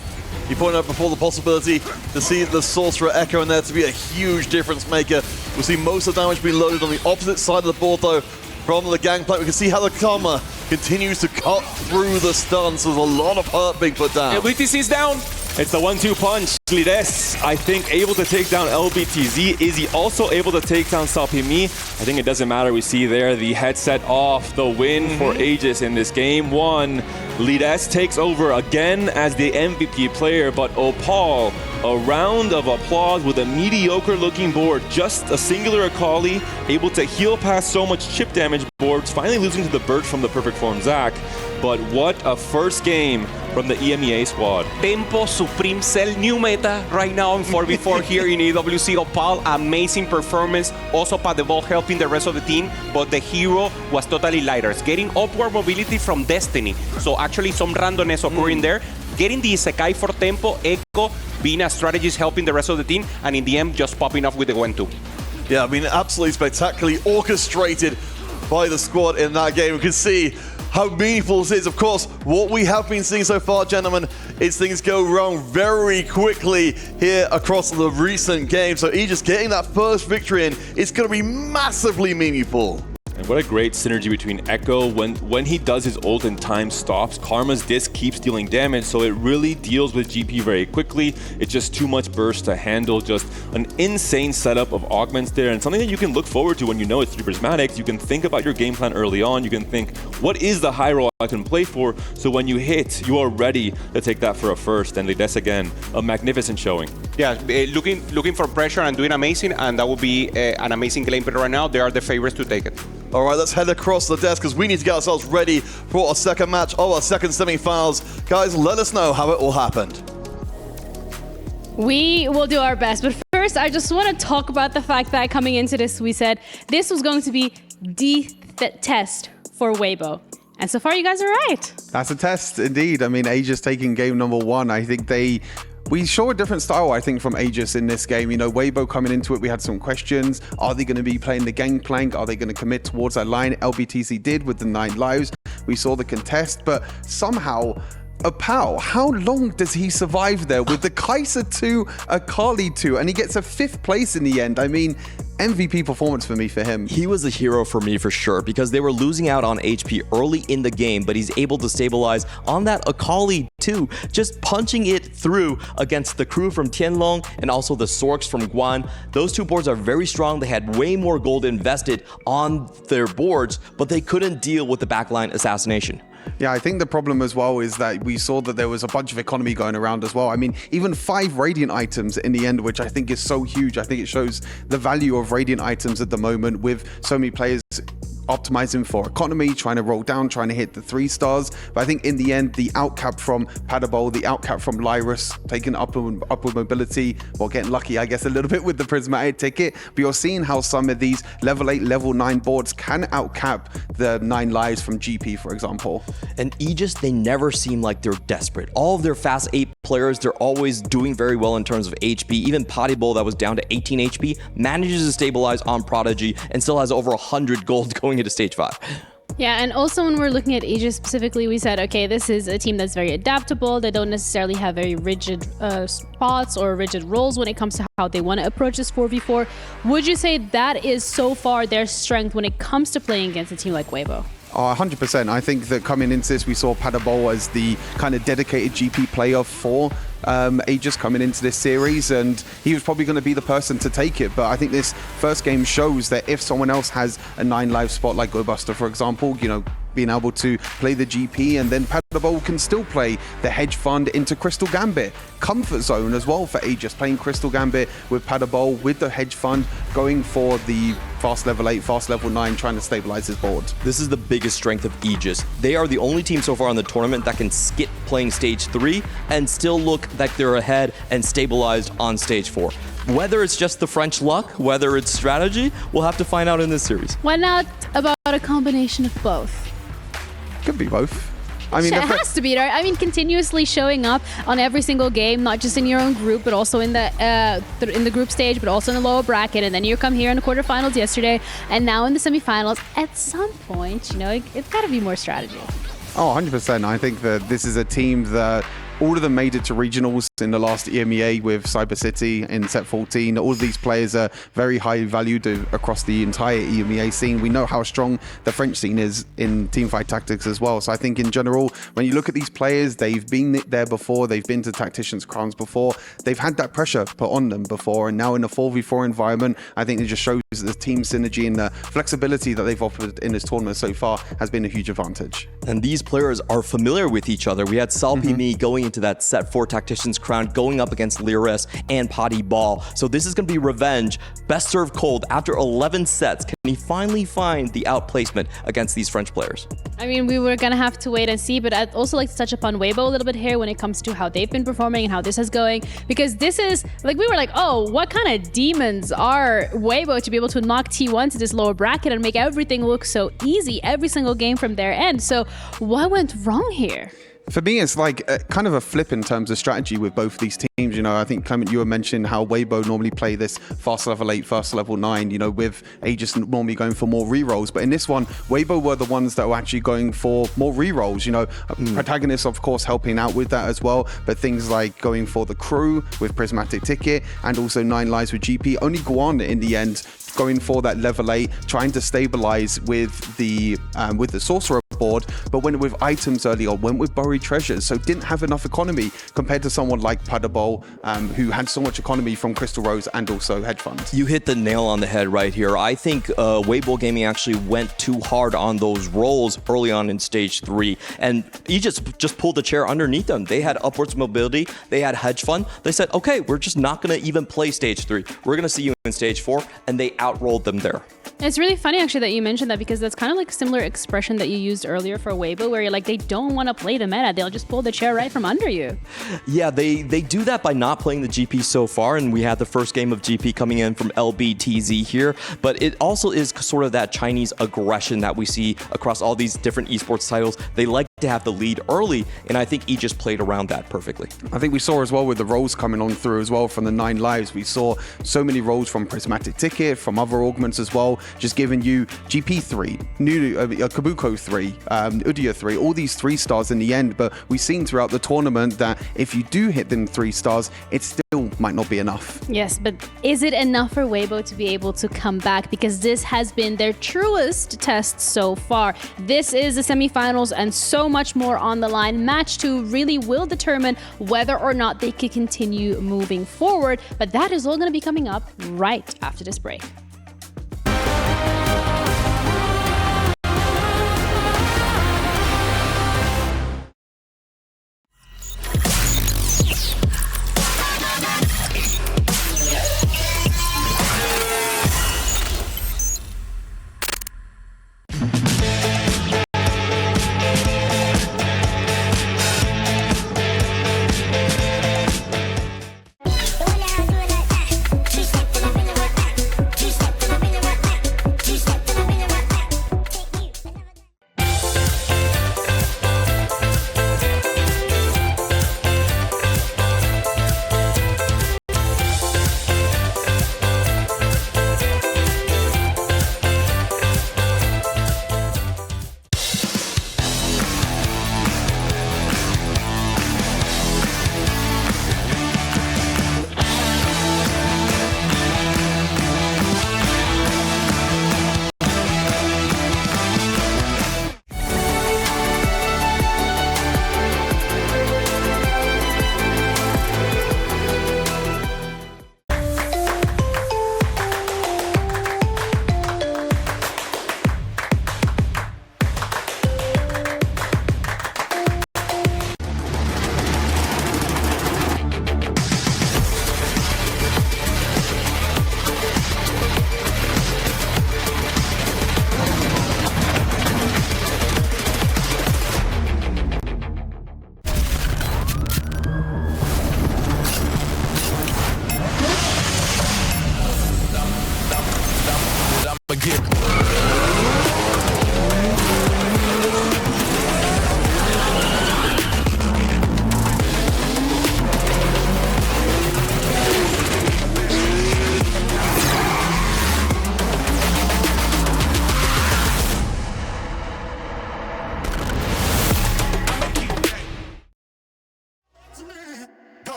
You pointed out before the possibility to see the Sorcerer Echo in there to be a huge difference maker. We'll see most of the damage being loaded on the opposite side of the board though from the Gangplank. We can see how the Karma continues to cut through the stuns, so there's a lot of hurt being put down. LBTC is down. It's the 1-2 punch. Lides, I think, able to take down LBTZ. Is he also able to take down Salpimi? I think it doesn't matter. We see there the headset off. The win for Aegis in this game. 1. Lides takes over again as the MVP player, but Opal, a round of applause with a mediocre-looking board. Just a singular Akali, able to heal past so much chip damage boards, finally losing to the Birch from the perfect form Zach. But what a first game from the EMEA squad. Tempo Supreme Cell, new meta right now in 4v4 here in EWC. Opal, amazing performance. Also Padebol helping the rest of the team, but the hero was totally lighter. Getting upward mobility from Destiny. So actually some randomness occurring there. Getting the Isekai for Tempo, Echo being a strategist helping the rest of the team, and in the end just popping off with the Gwen 2. Yeah, I mean, absolutely spectacularly orchestrated by the squad in that game. We can see how meaningful this is. Of course, what we have been seeing so far, gentlemen, is things go wrong very quickly here across the recent games. So Aegis getting that first victory in is going to be massively meaningful. And what a great synergy between Echo. When he does his ult and time stops, Karma's disc keeps dealing damage, so it really deals with GP very quickly. It's just too much burst to handle. Just an insane setup of augments there, and something that you can look forward to when you know it's 3 prismatics. You can think about your game plan early on. You can think, what is the high roll I can play for? So when you hit, you are ready to take that for a first. And Lides again, a magnificent showing. Yeah, looking for pressure and doing amazing, and that would be an amazing gameplay right now. They are the favorites to take it. All right, let's head across the desk because we need to get ourselves ready for our second match of our second semi-finals. Guys, let us know how it all happened. We will do our best, but first I just want to talk about the fact that coming into this, we said this was going to be the test for Weibo. And so far, you guys are right. That's a test, indeed. I mean, Aegis taking game number 1. I think we saw a different style, I think, from Aegis in this game. You know, Weibo coming into it, we had some questions. Are they going to be playing the gangplank? Are they going to commit towards that line? LBTC did with the 9 lives. We saw the contest, but somehow Opal, how long does he survive there with the Kaiser 2, Akali 2, and he gets a 5th place in the end? I mean, MVP performance for me for him. He was a hero for me for sure because they were losing out on HP early in the game, but he's able to stabilize on that Akali too, just punching it through against the crew from Tianlong and also the Sorks from Guan. Those 2 boards are very strong. They had way more gold invested on their boards, but they couldn't deal with the backline assassination. Yeah, I think the problem as well is that we saw that there was a bunch of economy going around as well. I mean, even 5 Radiant items in the end, which I think is so huge. I think it shows the value of Radiant items at the moment with so many players optimizing for economy, trying to roll down, trying to hit the 3 stars. But I think in the end, the outcap from Padabol, the outcap from Lyrus, taking upward mobility, well, getting lucky, I guess, a little bit with the prismatic ticket. But you're seeing how some of these level 8, level 9 boards can outcap the 9 lives from GP, for example. And Aegis, they never seem like they're desperate. All of their fast 8 players, they're always doing very well in terms of HP. Even Boulevard, that was down to 18 HP, manages to stabilize on Prodigy and still has over 100 gold going into stage 5. Yeah, and also when we're looking at Aegis specifically, we said, okay, this is a team that's very adaptable. They don't necessarily have very rigid spots or rigid roles when it comes to how they want to approach this 4v4. Would you say that is so far their strength when it comes to playing against a team like Weibo? Oh, 100%. I think that coming into this, we saw Boulevard as the kind of dedicated GP player for Aegis coming into this series, and he was probably going to be the person to take it. But I think this first game shows that if someone else has a 9 live spot like GoBuster, for example, you know, being able to play the GP, and then Boulevard can still play the hedge fund into Crystal Gambit. Comfort zone as well for Aegis, playing Crystal Gambit with Boulevard, with the hedge fund, going for the fast level 8, fast level 9, trying to stabilize his board. This is the biggest strength of Aegis. They are the only team so far in the tournament that can skip playing stage 3 and still look like they're ahead and stabilized on stage 4. Whether it's just the French luck, whether it's strategy, we'll have to find out in this series. Why not about a combination of both? Could be both. I mean, It has to be, right? I mean, continuously showing up on every single game, not just in your own group, but also in the group stage, but also in the lower bracket. And then you come here in the quarterfinals yesterday, and now in the semifinals. At some point, you know, it's got to be more strategy. Oh, 100%. I think that this is a team that all of them made it to regionals in the last EMEA with Cyber City in set 14. All of these players are very highly valued across the entire EMEA scene. We know how strong the French scene is in teamfight tactics as well. So I think in general, when you look at these players, they've been there before, they've been to Tacticians Crowns before, they've had that pressure put on them before, and now in a 4v4 environment, I think it just shows the team synergy and the flexibility that they've offered in this tournament so far has been a huge advantage. And these players are familiar with each other. We had Salpimi going into that set 4 Tacticians Crown, going up against Lyris and Potty Ball. So this is going to be revenge. Best served cold. After 11 sets, can he finally find the outplacement against these French players? I mean, we were going to have to wait and see, but I'd also like to touch upon Weibo a little bit here when it comes to how they've been performing and how this is going. Because this is, like, we were like, oh, what kind of demons are Weibo to be able to knock T1 to this lower bracket and make everything look so easy every single game from their end? So what went wrong here? For me, it's like kind of a flip in terms of strategy with both these teams. You know, I think, Clement, you were mentioning how Weibo normally play this fast level 8, fast level 9, you know, with Aegis normally going for more rerolls. But in this one, Weibo were the ones that were actually going for more rerolls. You know, protagonists, of course, helping out with that as well. But things like going for the crew with Prismatic Ticket and also 9 lives with GP. Only Guan in the end going for that level 8, trying to stabilize with the sorcerer board, but went with items early on, went with buried treasures, so didn't have enough economy compared to someone like Boulevard, who had so much economy from Crystal Rose and also hedge funds. You hit the nail on the head right here. I think Weibo Gaming actually went too hard on those rolls early on in stage 3, and Aegis just pulled the chair underneath them. They had upwards mobility, they had hedge fund. They said, okay, we're just not going to even play stage 3. We're going to see you in stage 4, and they outrolled them there. It's really funny actually that you mentioned that, because that's kind of like a similar expression that you used earlier for Weibo, where you're like, they don't want to play the meta, they'll just pull the chair right from under you. Yeah, they do that by not playing the GP so far, and we had the first game of GP coming in from LBTZ here, but it also is sort of that Chinese aggression that we see across all these different esports titles. They like to have the lead early, and I think Aegis played around that perfectly. I think we saw as well with the rolls coming on through as well from the 9 lives, we saw so many rolls from Prismatic Ticket, from other augments as well, just giving you GP 3, Kabuko 3, Udia 3, all these 3 stars in the end. But we've seen throughout the tournament that if you do hit them 3 stars, it still might not be enough. Yes, but is it enough for Weibo to be able to come back? Because this has been their truest test so far. This is the semifinals and so much more on the line. Match 2 really will determine whether or not they can continue moving forward. But that is all going to be coming up right after this break.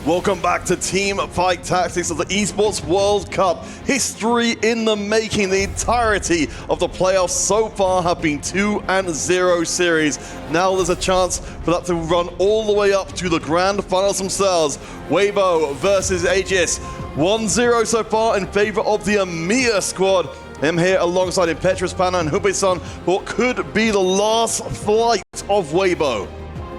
Welcome back to Teamfight Tactics of the Esports World Cup. History in the making. The entirety of the playoffs so far have been 2-0 series. Now there's a chance for that to run all the way up to the grand finals themselves. Weibo versus AEGIS. 1-0 so far in favor of the EMEA squad. Him here alongside Impetuous Pana and Hubei-san, what could be the last flight of Weibo.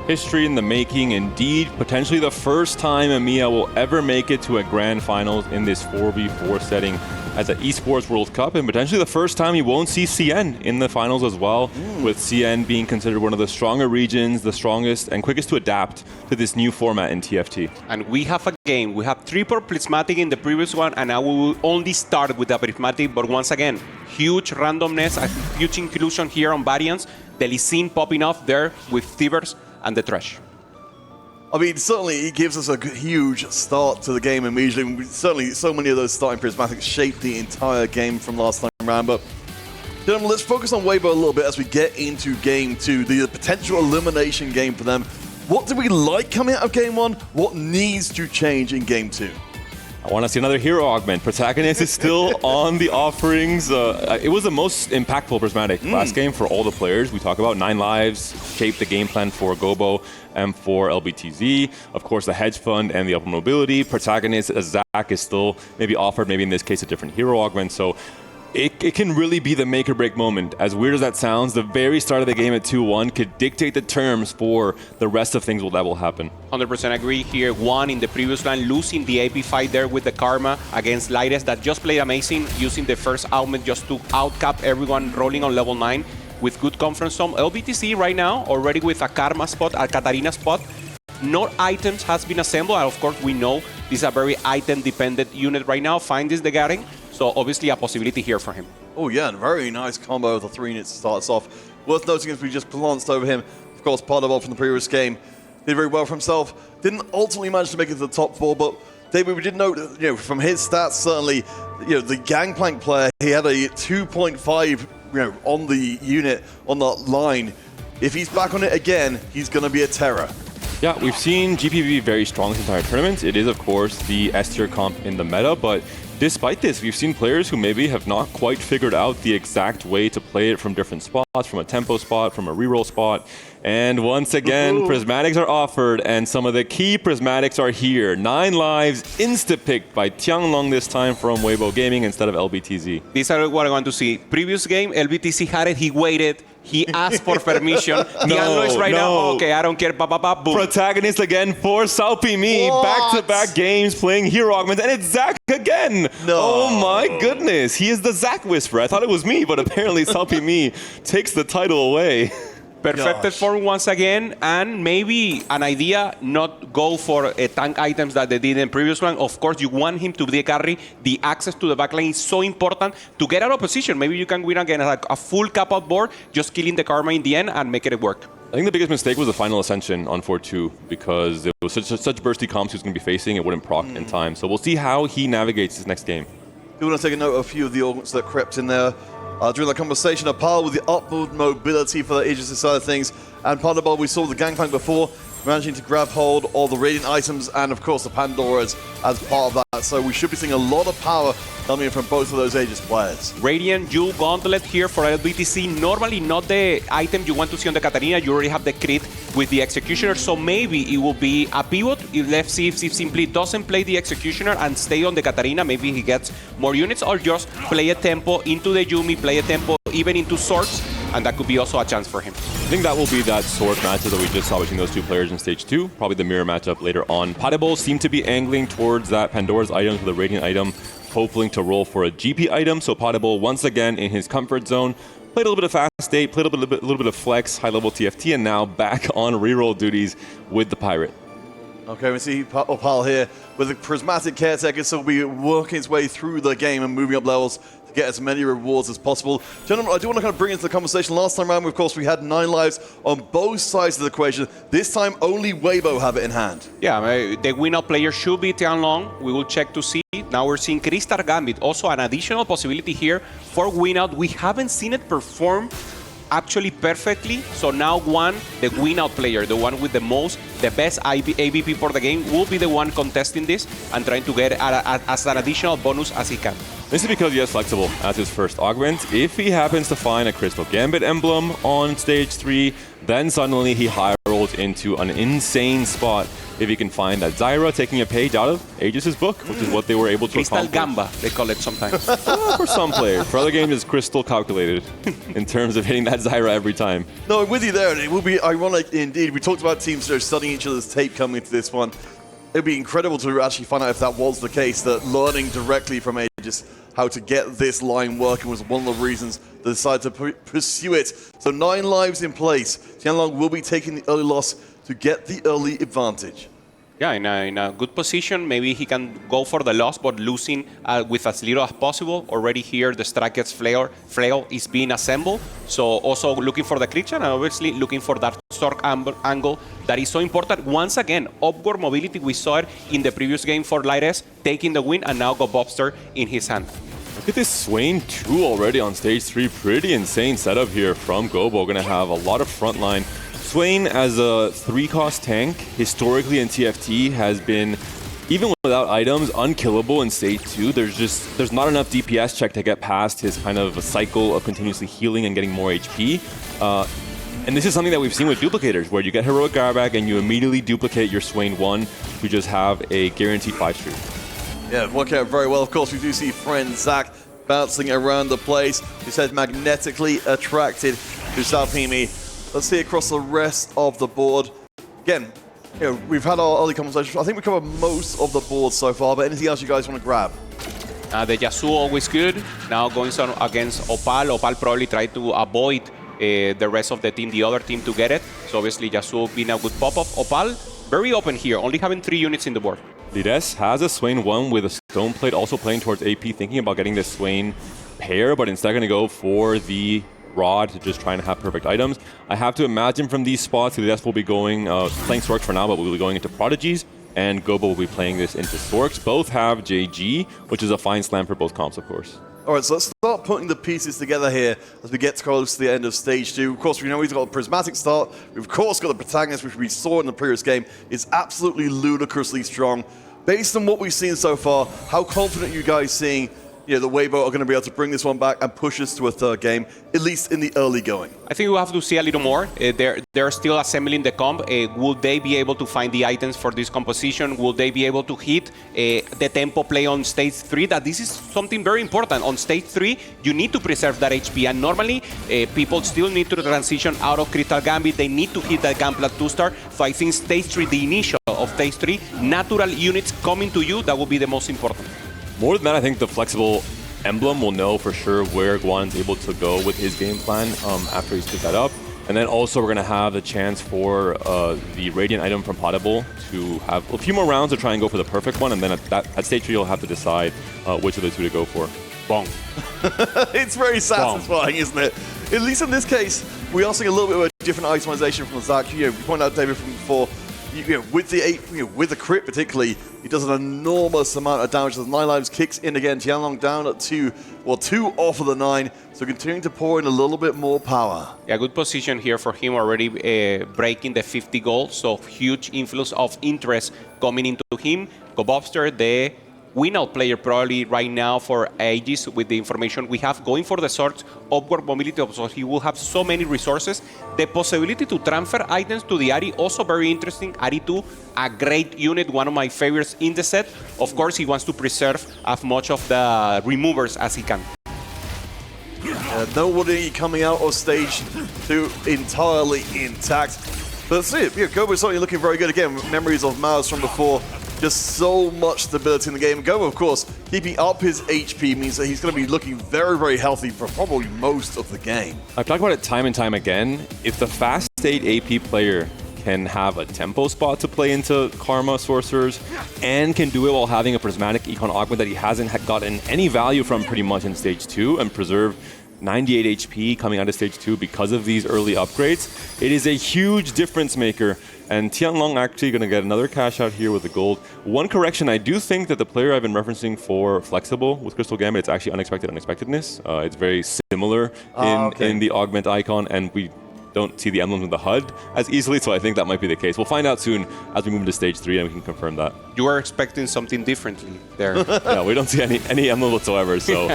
History in the making, indeed. Potentially the first time EMEA will ever make it to a grand finals in this 4v4 setting as the Esports World Cup, and potentially the first time you won't see CN in the finals as well, with CN being considered one of the stronger regions, the strongest and quickest to adapt to this new format in TFT. And we have a game. We have triple prismatic in the previous one, and now we will only start with the prismatic, but once again, huge randomness, a huge inclusion here on variants. The Lee Sin popping off there with Thivers and the Trash. I mean, certainly it gives us a huge start to the game immediately. Certainly, so many of those starting prismatics shaped the entire game from last time around. But, gentlemen, let's focus on Weibo a little bit as we get into Game 2, the potential elimination game for them. What do we like coming out of Game 1? What needs to change in Game 2? I want to see another hero augment. Protagonist is still on the offerings. It was the most impactful prismatic last game for all the players. We talk about 9 lives, shaped the game plan for Gobo and for LBTZ. Of course, the hedge fund and the upper mobility. Protagonist, Zach is still maybe offered, maybe in this case, a different hero augment. So it can really be the make or break moment. As weird as that sounds, the very start of the game at 2-1 could dictate the terms for the rest of things that will happen. 100% agree here. One in the previous line, losing the AP fight there with the Karma against Lyres that just played amazing, using the first augment just to outcap everyone rolling on level 9 with good conference zone. LBTC right now, already with a Karma spot, a Katarina spot. No items has been assembled, and of course we know this is a very item-dependent unit right now. Find this the Garen. So obviously a possibility here for him. Oh yeah, and very nice combo of the 3 units to start us off. Worth noting as we just glanced over him, of course, Paderbol from the previous game did very well for himself. Didn't ultimately manage to make it to the top 4, but David, we did note, from his stats, certainly, the Gangplank player, he had a 2.5, on the unit, on the line. If he's back on it again, he's going to be a terror. Yeah, we've seen GPV very strong this entire tournament. It is, of course, the S tier comp in the meta, but despite this, we've seen players who maybe have not quite figured out the exact way to play it from different spots, from a tempo spot, from a reroll spot. And once again, prismatics are offered, and some of the key prismatics are here. 9 lives, insta-picked by Tianglong this time from Weibo Gaming instead of LBTZ. These are what I want to see. Previous game, LBTC had it, he waited, he asked for permission. Tianglong is right now, okay, I don't care, boom. Protagonist again for Salpimi, back-to-back games playing hero augment, and it's Zach again. No. Oh my goodness, he is the Zach Whisperer. I thought it was me, but apparently Salpimi takes the title away. Perfected form once again, and maybe an idea, not go for tank items that they did in previous one. Of course, you want him to be the carry. The access to the backline is so important to get out of position. Maybe you can win again like a full cap out board, just killing the Karma in the end and make it work. I think the biggest mistake was the final ascension on 4-2 because it was such bursty comps he was going to be facing, it wouldn't proc in time. So we'll see how he navigates his next game. Do want to take a note of a few of the augments that crept in there during the conversation. A par with the upward mobility for the Aegis side of things, and Paderbol, we saw the Gangplank before, managing to grab hold of the Radiant items and of course the Pandoras as part of that. So we should be seeing a lot of power coming in from both of those Aegis players. Radiant Jewel Gauntlet here for LBTC. Normally not the item you want to see on the Katarina. You already have the crit with the Executioner, so maybe it will be a pivot. Let's see if he simply doesn't play the Executioner and stay on the Katarina. Maybe he gets more units, or just play a tempo into the Yumi, play a tempo even into Swords, and that could be also a chance for him. I think that will be that sword matchup that we just saw between those two players in Stage 2. Probably the mirror matchup later on. Paderbol seem to be angling towards that Pandora's item with a Radiant item, hoping to roll for a GP item. So Paderbol, once again, in his comfort zone, played a little bit of fast state, played a little bit of flex, high-level TFT, and now back on reroll duties with the Pirate. Okay, we see Opal here with the Prismatic Caretaker, so we'll be working his way through the game and moving up levels to get as many rewards as possible. Gentlemen, I do want to kind of bring into the conversation. Last time around, of course, we had 9 lives on both sides of the equation. This time, only Weibo have it in hand. Yeah, the win-out player should be Tianglong. We will check to see. Now we're seeing Crystal Gambit, also an additional possibility here for win-out. We haven't seen it perform actually perfectly. So now the win-out player, the one with the best AVP for the game, will be the one contesting this and trying to get as an additional bonus as he can. This is because he has Flexible as his first augment. If he happens to find a Crystal Gambit emblem on stage 3, then suddenly he high rolls into an insane spot. If he can find that Zyra taking a page out of AEGIS' book, which is what they were able to Crystal accomplish. Gamba, they call it sometimes. For some players. For other games, it's crystal calculated in terms of hitting that Zyra every time. No, I'm with you there. It will be ironic indeed. We talked about teams that are studying each other's tape coming into this one. It would be incredible to actually find out if that was the case, that learning directly from AEGIS how to get this line working was one of the reasons they decided to pursue it. So 9 lives in place. Tianlong will be taking the early loss to get the early advantage. Yeah, in a good position. Maybe he can go for the loss, but losing with as little as possible. Already here, the Strikers flail is being assembled. So also looking for the Clinching and obviously looking for that Stork angle that is so important. Once again, upward mobility, we saw it in the previous game for Lightes, taking the win, and now got Bobster in his hand. Look at this Swain 2 already on stage 3. Pretty insane setup here from Gobo. Going to have a lot of frontline. Swain as a 3-cost tank, historically in TFT, has been, even without items, unkillable in stage 2. There's not enough DPS check to get past his kind of a cycle of continuously healing and getting more HP. And this is something that we've seen with duplicators, where you get Heroic Garbag and you immediately duplicate your Swain 1 to just have a guaranteed 5 streak. Yeah, working out very well. Of course, we do see friend Zach bouncing around the place. He says magnetically attracted to Salpimi. Let's see across the rest of the board. Again, we've had our early conversations. I think we covered most of the board so far, but anything else you guys want to grab? The Yasuo always good. Now going on against Opal. Opal probably tried to avoid the rest of the team, the other team, to get it. So obviously Yasuo being a good pop-up. Opal, very open here, only having 3 units in the board. Lides has a Swain 1 with a Stone Plate, also playing towards AP, thinking about getting this Swain pair, but instead going to go for the Rod to just try and have perfect items. I have to imagine from these spots, Lides will be going, playing Storks for now, but we'll be going into Prodigies, and Gobo will be playing this into Storks. Both have JG, which is a fine slam for both comps, of course. All right, so let's start putting the pieces together here as we get close to the end of stage 2. Of course, we know he's got a prismatic start. We've, of course, got the protagonist, which we saw in the previous game, is absolutely ludicrously strong. Based on what we've seen so far, how confident are you guys seeing the Weibo are going to be able to bring this one back and push us to a 3rd game, at least in the early going? I think we'll have to see a little more. They're still assembling the comp. Will they be able to find the items for this composition? Will they be able to hit the tempo play on stage 3? That this is something very important. On stage 3, you need to preserve that HP. And normally, people still need to transition out of Crystal Gambit. They need to hit that Gambit 2-star. So I think stage 3, the initial of stage 3, natural units coming to you, that will be the most important. More than that, I think the Flexible emblem will know for sure where Guan's able to go with his game plan after he's picked that up. And then also we're going to have the chance for the Radiant item from Potable to have a few more rounds to try and go for the perfect one. And then at stage 3, you'll have to decide which of the 2 to go for. Bong. It's very satisfying, isn't it? At least in this case, we are seeing a little bit of a different itemization from Zach. You pointed out, David, from before. With the crit particularly, he does an enormous amount of damage. The 9 lives kicks in again. Tianlong down at 2. Well, 2 off of the 9. So continuing to pour in a little bit more power. Yeah, good position here for him, already breaking the 50 gold. So huge influx of interest coming into him. Go Bobster, the win-out player probably right now for AEGIS with the information we have, going for the swords, upward mobility, so he will have so many resources. The possibility to transfer items to the Ari, also very interesting. Ari 2, a great unit, one of my favorites in the set. Of course, he wants to preserve as much of the removers as he can. Nobody coming out of stage 2 entirely intact. But that's it. Gobo is certainly looking very good. Again, memories of Mars from before. Just so much stability in the game. Gobo, of course, keeping up his HP means that he's going to be looking very, very healthy for probably most of the game. I've talked about it time and time again. If the fast state AP player can have a tempo spot to play into Karma Sorcerers and can do it while having a prismatic econ augment that he hasn't gotten any value from pretty much in stage 2 and preserve 98 HP coming out of stage 2 because of these early upgrades, it is a huge difference maker And Tianlong actually going to get another cash out here with the gold. One correction, I do think that the player I've been referencing for Flexible with Crystal Gambit, it's actually Unexpected Unexpectedness. It's very similar in the augment icon, and we don't see the emblems in the HUD as easily, so I think that might be the case. We'll find out soon as we move into stage 3 and we can confirm that. You are expecting something differently there. Yeah, we don't see any emblem whatsoever, so...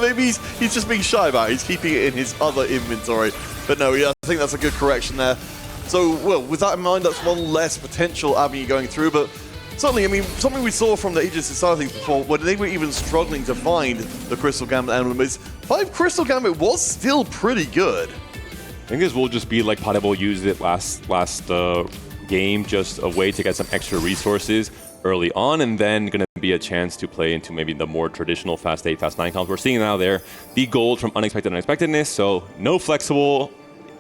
Maybe he's just being shy about it. He's keeping it in his other inventory. But no, yeah, I think that's a good correction there. So, well, with that in mind, that's one less potential avenue going through, but certainly, I mean, something we saw from the Aegis side of things before, when they were even struggling to find the Crystal Gambit emblem, is 5 Crystal Gambit was still pretty good. I think this will just be like Potable used it last game, just a way to get some extra resources early on, and then going to be a chance to play into maybe the more traditional Fast 8, Fast 9 comps. We're seeing now there the gold from Unexpected Unexpectedness, so no flexible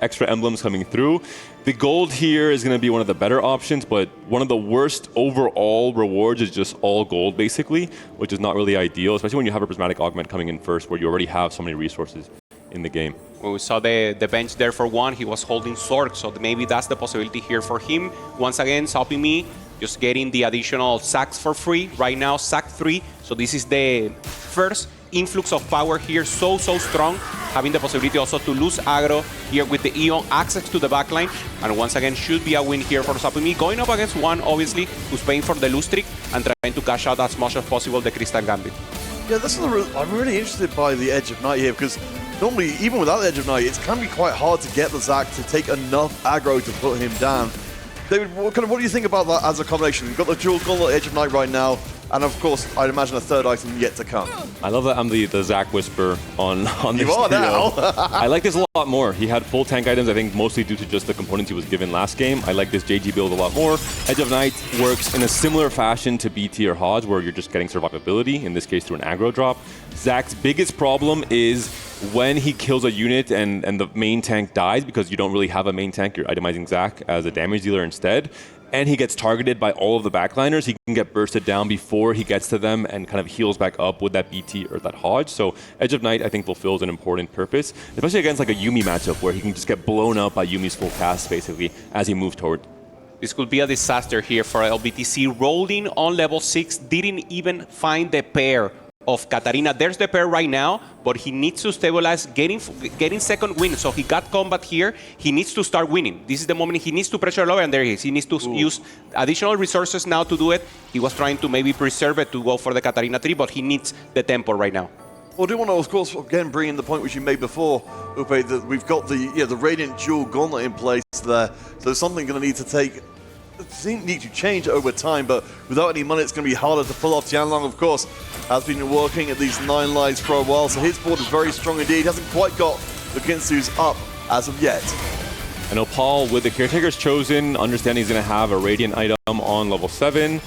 extra emblems coming through. The gold here is going to be one of the better options, but one of the worst overall rewards is just all gold, basically, which is not really ideal, especially when you have a Prismatic Augment coming in first, where you already have so many resources in the game. Well, we saw the bench there for one. He was holding Sorg, so maybe that's the possibility here for him. Once again, Sapimi just getting the additional sacks for free. Right now, sack 3. So this is the first influx of power here, so strong, having the possibility also to lose aggro here with the Eon, access to the backline, and once again should be a win here for Sapimi, going up against one, obviously, who's paying for the lose streak and trying to cash out as much as possible the Crystal Gambit. Yeah, this is I'm really interested by the Edge of Night here, because normally, even without the Edge of Night, it can be quite hard to get the Zac to take enough aggro to put him down. David, what do you think about that as a combination? You've got the dual gauntlet Edge of Night right now, and of course, I'd imagine a third item yet to come. I love that I'm the Zac Whisper on this You are now! I like this a lot more. He had full tank items, I think mostly due to just the components he was given last game. I like this JG build a lot more. Edge of Night works in a similar fashion to BT or Hodge, where you're just getting survivability, in this case through an aggro drop. Zac's biggest problem is when he kills a unit and the main tank dies, because you don't really have a main tank, you're itemizing Zac as a damage dealer instead, and he gets targeted by all of the backliners, he can get bursted down before he gets to them and kind of heals back up with that BT or that Hodge. So Edge of Night, I think, fulfills an important purpose, especially against like a Yuumi matchup where he can just get blown up by Yuumi's full cast, basically, as he moves toward. This could be a disaster here for LBTC. Rolling on level 6, didn't even find the pair of Katarina. There's the pair right now, but he needs to stabilize, getting second win. So he got combat here. He needs to start winning. This is the moment he needs to pressure lower, and there he is. He needs to use additional resources now to do it. He was trying to maybe preserve it to go for the Katarina 3, but he needs the tempo right now. Well, I do want to, of course, again bring in the point which you made before, Upe, that we've got the Radiant Dual Gauntlet in place there. So something going to need to change over time, but without any money, it's going to be harder to pull off. Tianlong, of course, has been working at these 9 lives for a while, so his board is very strong indeed. He hasn't quite got the Ginsu's up as of yet. I know Paul, with the Caretaker's chosen, understanding he's going to have a Radiant item on level 7.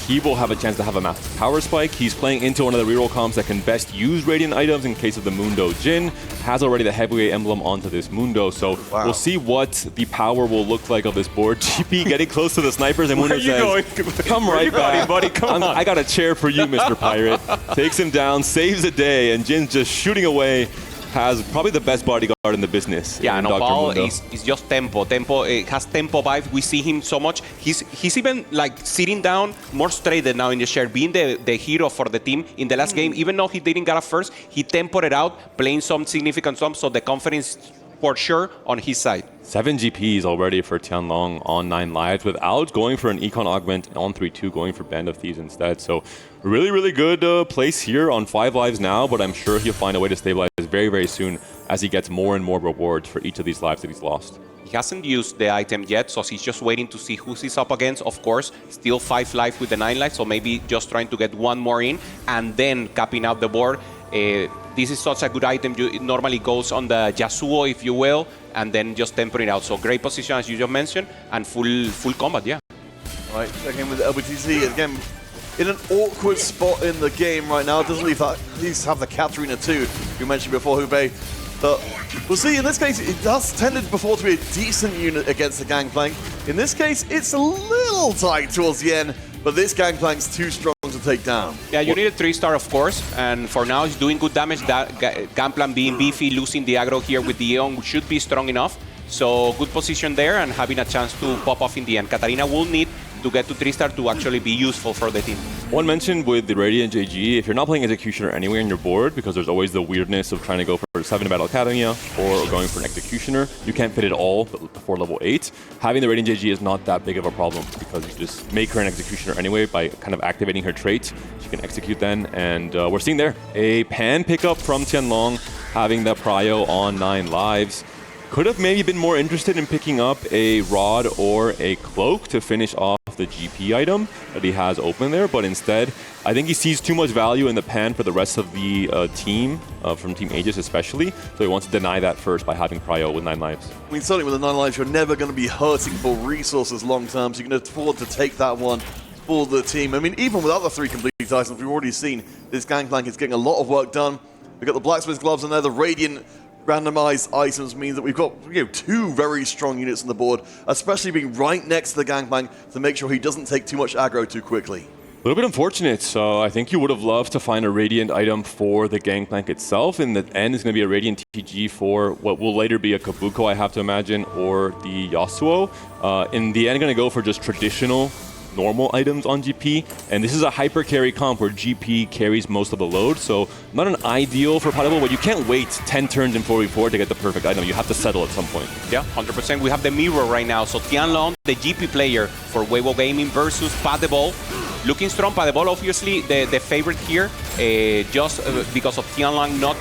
He will have a chance to have a massive power spike. He's playing into one of the reroll comps that can best use Radiant items in case of the Mundo Jin. Has already the heavyweight emblem onto this Mundo, so we'll see what the power will look like of this board. GP getting close to the snipers, and Mundo says, come right back. Buddy? Come on. I got a chair for you, Mr. Pirate. Takes him down, saves the day, and Jin's just shooting away. Has probably the best bodyguard in the business. Yeah, and Paul is just tempo. Tempo has tempo vibe. We see him so much. He's even like sitting down more straight now in the share, being the hero for the team in the last game. Even though he didn't get a first, he tempoed it out, playing some significant sums, so the confidence for sure on his side. 7 GPs already for Tianlong on 9 lives without going for an Econ Augment on 3-2, going for Band of Thieves instead. So really good place here on 5 lives now, but I'm sure he'll find a way to stabilize very soon as he gets more and more rewards for each of these lives that he's lost. He hasn't used the item yet, so he's just waiting to see who he's up against. Of course, still 5 lives with the 9 lives, so maybe just trying to get one more in and then capping out the board. This is such a good item. It normally goes on the Yasuo, if you will, and then just tempering out. So great position, as you just mentioned, and full combat, yeah. All right, again with LBTC, again, in an awkward spot in the game right now. Doesn't leave that, at least have the Katarina 2, you mentioned before, Hubei. But we'll see, in this case, it has tended before to be a decent unit against the Gangplank. In this case, it's a little tight towards the end, but this Gangplank's too strong to take down. Yeah, you need a 3-star, of course, and for now, he's doing good damage. That Gangplank being beefy, losing the aggro here with the Eon should be strong enough. So good position there and having a chance to pop off in the end. Katarina will need to get to 3-star to actually be useful for the team. One mention with the Radiant JG, if you're not playing Executioner anywhere on your board, because there's always the weirdness of trying to go for 7 Battle Academia or going for an Executioner, you can't fit it all before level 8. Having the Radiant JG is not that big of a problem because you just make her an Executioner anyway by kind of activating her trait. She can execute then, and we're seeing there a pan pickup from Tianlong, having the Prio on 9 lives. Could have maybe been more interested in picking up a Rod or a Cloak to finish off the GP item that he has open there, but instead, I think he sees too much value in the pan for the rest of the team, from Team Aegis especially, so he wants to deny that first by having Prio with 9 lives. I mean, certainly with the 9 lives, you're never going to be hurting for resources long term, so you can afford to take that one for the team. I mean, even without the 3 complete items, we've already seen this Gangplank is getting a lot of work done. We've got the Blacksmith gloves in there, the Radiant randomized items means that we've got 2 very strong units on the board, especially being right next to the Gangplank to make sure he doesn't take too much aggro too quickly. A little bit unfortunate. So I think you would have loved to find a Radiant item for the Gangplank itself. In the end, it's going to be a Radiant TG for what will later be a Kabuko, I have to imagine, or the Yasuo. In the end, going to go for just traditional normal items on GP, and this is a hyper carry comp where GP carries most of the load, so not an ideal for Potable, but you can't wait 10 turns in 4v4 to get the perfect item. You have to settle at some point. Yeah, 100%. We have the mirror right now. So Tianlong, the GP player for Weibo Gaming versus Potable. Looking strong. Potable, obviously, the favorite here, just because of Tianlong not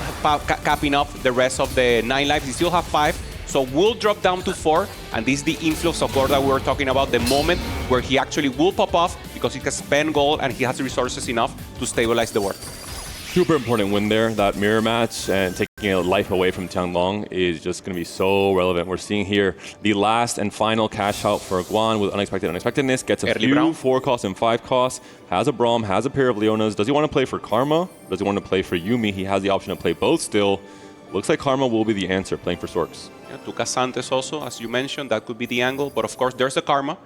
capping up the rest of the 9 lives. He still have 5. So we'll drop down to 4, and this is the influx of gold that we were talking about, the moment where he actually will pop off because he can spend gold and he has resources enough to stabilize the war. Super important win there. That mirror match and taking a life away from Tianlong is just going to be so relevant. We're seeing here the last and final cash out for Guan with unexpectedness. Gets a few 4 costs and 5 costs. Has a Braum, has a pair of Leonas. Does he want to play for Karma? Does he want to play for Yuumi? He has the option to play both still. Looks like Karma will be the answer, playing for Sorks. Yeah, to Casantes also, as you mentioned, that could be the angle. But of course, there's the Karma.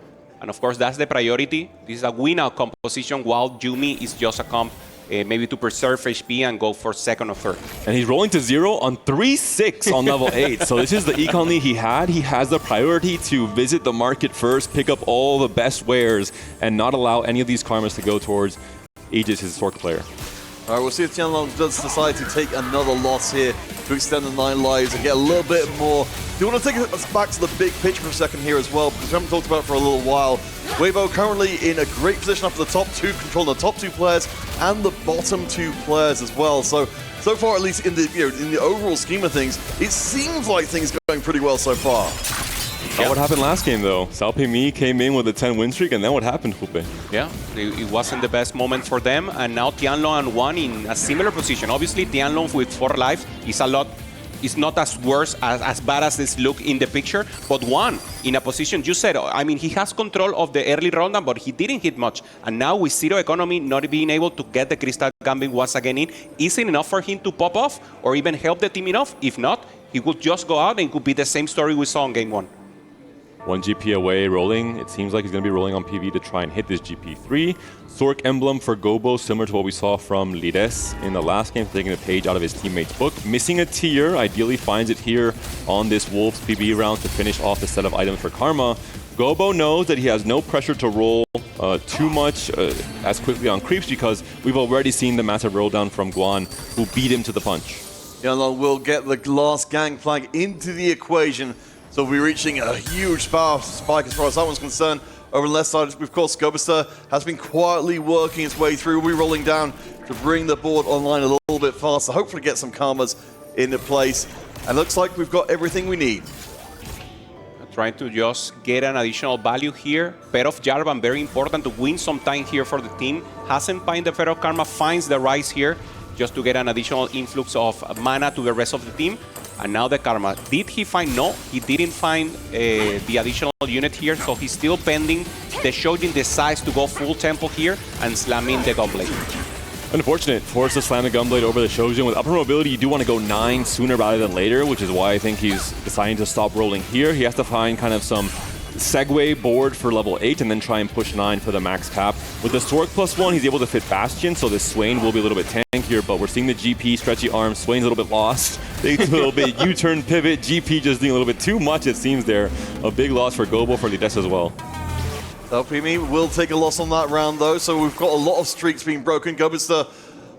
And of course, that's the priority. This is a win-out composition, while Yuumi is just a comp maybe to preserve HP and go for 2nd or 3rd. And he's rolling to 0 on 3-6 on level 8. So this is the econ lead he had. He has the priority to visit the market first, pick up all the best wares, and not allow any of these Karmas to go towards Aegis, his Sork player. All right, we'll see if Tianlong does decide to take another loss here to extend the 9 lives and get a little bit more. Do you want to take us back to the big picture for a second here as well, because we haven't talked about it for a little while. Weibo currently in a great position after the top 2, controlling the top 2 players and the bottom 2 players as well. So far, at least in the in the overall scheme of things, it seems like things are going pretty well so far. Yeah. What happened last game, though? Salpimi came in with a 10-win streak, and then what happened, Jupe? Yeah, it wasn't the best moment for them, and now Tianlong and Guan in a similar position. Obviously, Tianlong with 4 lives is a lot. It's not as worse, as bad as this look in the picture, but Guan in a position, you said, I mean, he has control of the early round, but he didn't hit much. And now with 0 economy, not being able to get the Crystal Gambit once again in, isn't enough for him to pop off or even help the team enough. If not, he would just go out and it could be the same story we saw in game 1. 1 GP away, rolling. It seems like he's going to be rolling on PV to try and hit this GP3. Sork emblem for Gobo, similar to what we saw from Lires in the last game, taking a page out of his teammate's book. Missing a tier, ideally finds it here on this Wolves PV round to finish off the set of items for Karma. Gobo knows that he has no pressure to roll too much as quickly on creeps, because we've already seen the massive roll down from Guan, who beat him to the punch. Tianlong will get the last Gangplank into the equation. So we'll be reaching a huge power spike as far as that one's concerned. Over on the left side, of course, Scobuster has been quietly working its way through. We'll be rolling down to bring the board online a little bit faster, hopefully get some Karmas into place. And looks like we've got everything we need. Trying to just get an additional value here. Pair of Jarvan, very important to win some time here for the team. Hasn't found the Pair of Karma, finds the Rise here just to get an additional influx of mana to the rest of the team. And now the Karma. Did he find? No, he didn't find the additional unit here, so he's still pending. The Shojin decides to go full tempo here and slamming the Gunblade. Unfortunate, forced to slam the Gunblade over the Shojin. With upper mobility, you do want to go 9 sooner rather than later, which is why I think he's deciding to stop rolling here. He has to find kind of some segue board for level 8 and then try and push 9 for the max cap. With the Stork +1, he's able to fit Bastion, so this Swain will be a little bit tankier, but we're seeing the GP, stretchy arms, Swain's a little bit lost. Takes a little bit U-turn pivot, GP just doing a little bit too much, it seems there. A big loss for Gobo, for Lides as well. LPME will take a loss on that round though, so we've got a lot of streaks being broken. Gambit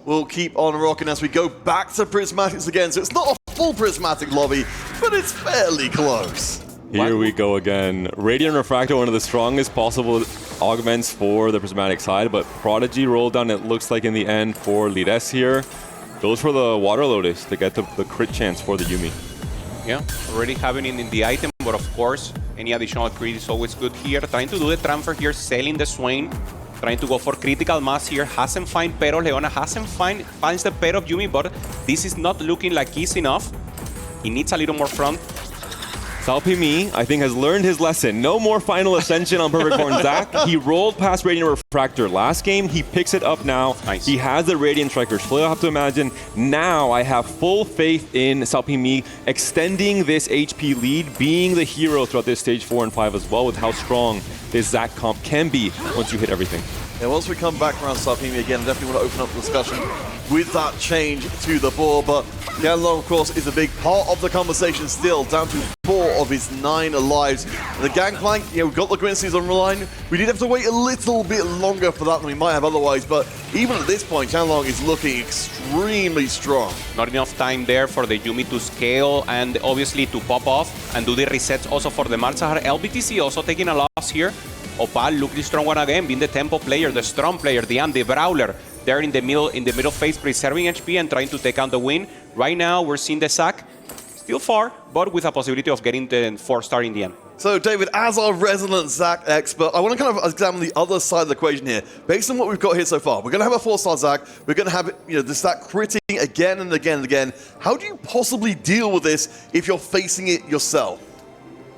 will keep on rocking as we go back to Prismatics again, so it's not a full Prismatic lobby, but it's fairly close. Here we go again. Radiant Refractor, one of the strongest possible augments for the Prismatic side, but Prodigy rolled down, it looks like in the end for Lides here. Goes for the Water Lotus to get the crit chance for the Yuumi. Yeah, already having it in the item, but of course, any additional crit is always good here. Trying to do the transfer here, selling the Swain. Trying to go for critical mass here. Hasn't find Pero. Leona hasn't finds the Pero of Yuumi, but this is not looking like easy enough. He needs a little more front. SalPME, I think, has learned his lesson. No more final ascension on Perfect Corn Zach. He rolled past Radiant Refractor last game. He picks it up now. Nice. He has the Radiant Strikers. So you'll have to imagine, now I have full faith in SalPME extending this HP lead, being the hero throughout this stage 4 and 5 as well, with how strong this Zach comp can be once you hit everything. Yeah, once we come back around SalPME again, I definitely want to open up the discussion with that change to the board, but Tianlong, of course, is a big part of the conversation still, down to 4 of his 9 lives. And the Gangplank, we've got the Quincy's on the line. We did have to wait a little bit longer for that than we might have otherwise, but even at this point, Tianlong is looking extremely strong. Not enough time there for the Yuumi to scale and obviously to pop off and do the resets also for the Malzahar. LBTC also taking a loss here. Opal looking strong one again, being the tempo player, the strong player, the Brawler. There in the middle phase, preserving HP and trying to take out the win. Right now, we're seeing the Zac still far, but with a possibility of getting the 4-star in the end. So, David, as our resident Zac expert, I want to kind of examine the other side of the equation here. Based on what we've got here so far, we're going to have a 4-star Zac. We're going to have the Zac critting again and again and again. How do you possibly deal with this if you're facing it yourself?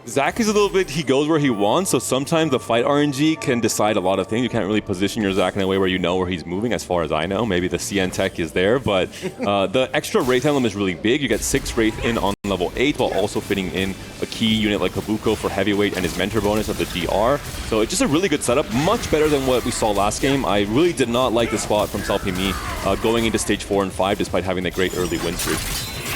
Zach is a little bit, he goes where he wants, so sometimes the fight RNG can decide a lot of things. You can't really position your Zach in a way where you know where he's moving, as far as I know. Maybe the CN tech is there, but the extra Wraith emblem is really big. You get 6 Wraith in on level 8, while also fitting in a key unit like Kabuko for heavyweight and his mentor bonus of the DR. So it's just a really good setup, much better than what we saw last game. I really did not like the spot from SalPME going into stage 4 and 5, despite having the great early win streak.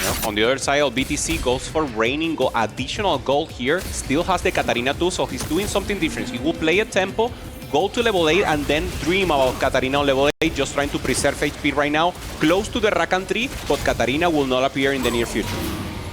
Yeah. On the other side, BTC goes for raining, additional gold here. Still has the Katarina too, so he's doing something different. He will play a tempo, go to level 8, and then dream about Katarina on level 8, just trying to preserve HP right now. Close to the Rakan tree, but Katarina will not appear in the near future.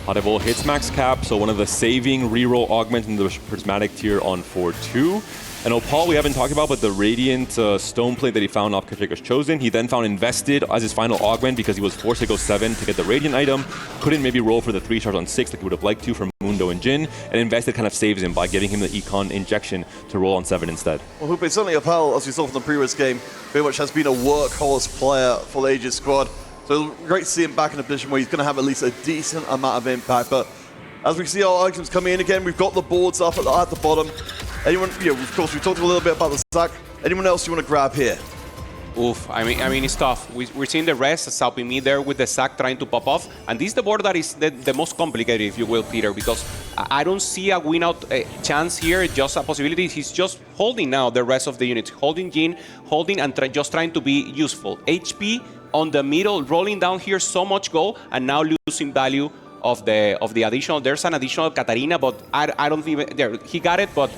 Audible hits max cap, so one of the saving reroll augments in the Prismatic tier on 4-2. And Opal we haven't talked about, but the Radiant stone plate that he found off Katrika's Chosen, he then found Invested as his final augment because he was forced to go 7 to get the Radiant item. Couldn't maybe roll for the 3 stars on 6 like he would have liked to from Mundo and Jin, and Invested kind of saves him by giving him the Econ injection to roll on 7 instead. Well, Hoope, certainly Opal, as we saw from the previous game, very much has been a workhorse player for the Aegis squad. So great to see him back in a position where he's going to have at least a decent amount of impact. But as we see our items coming in again, we've got the boards up at the bottom. Anyone, of course, we talked a little bit about the Zac. Anyone else you want to grab here? Oof, I mean, it's tough. We're seeing the rest, SalPME there with the Zac trying to pop off. And this is the board that is the most complicated, if you will, Peter, because I don't see a win-out chance here, just a possibility. He's just holding now the rest of the units. Holding Jin, holding and just trying to be useful. HP on the middle, rolling down here so much gold, and now losing value of the additional. There's an additional Katarina, but I don't think there. He got it, but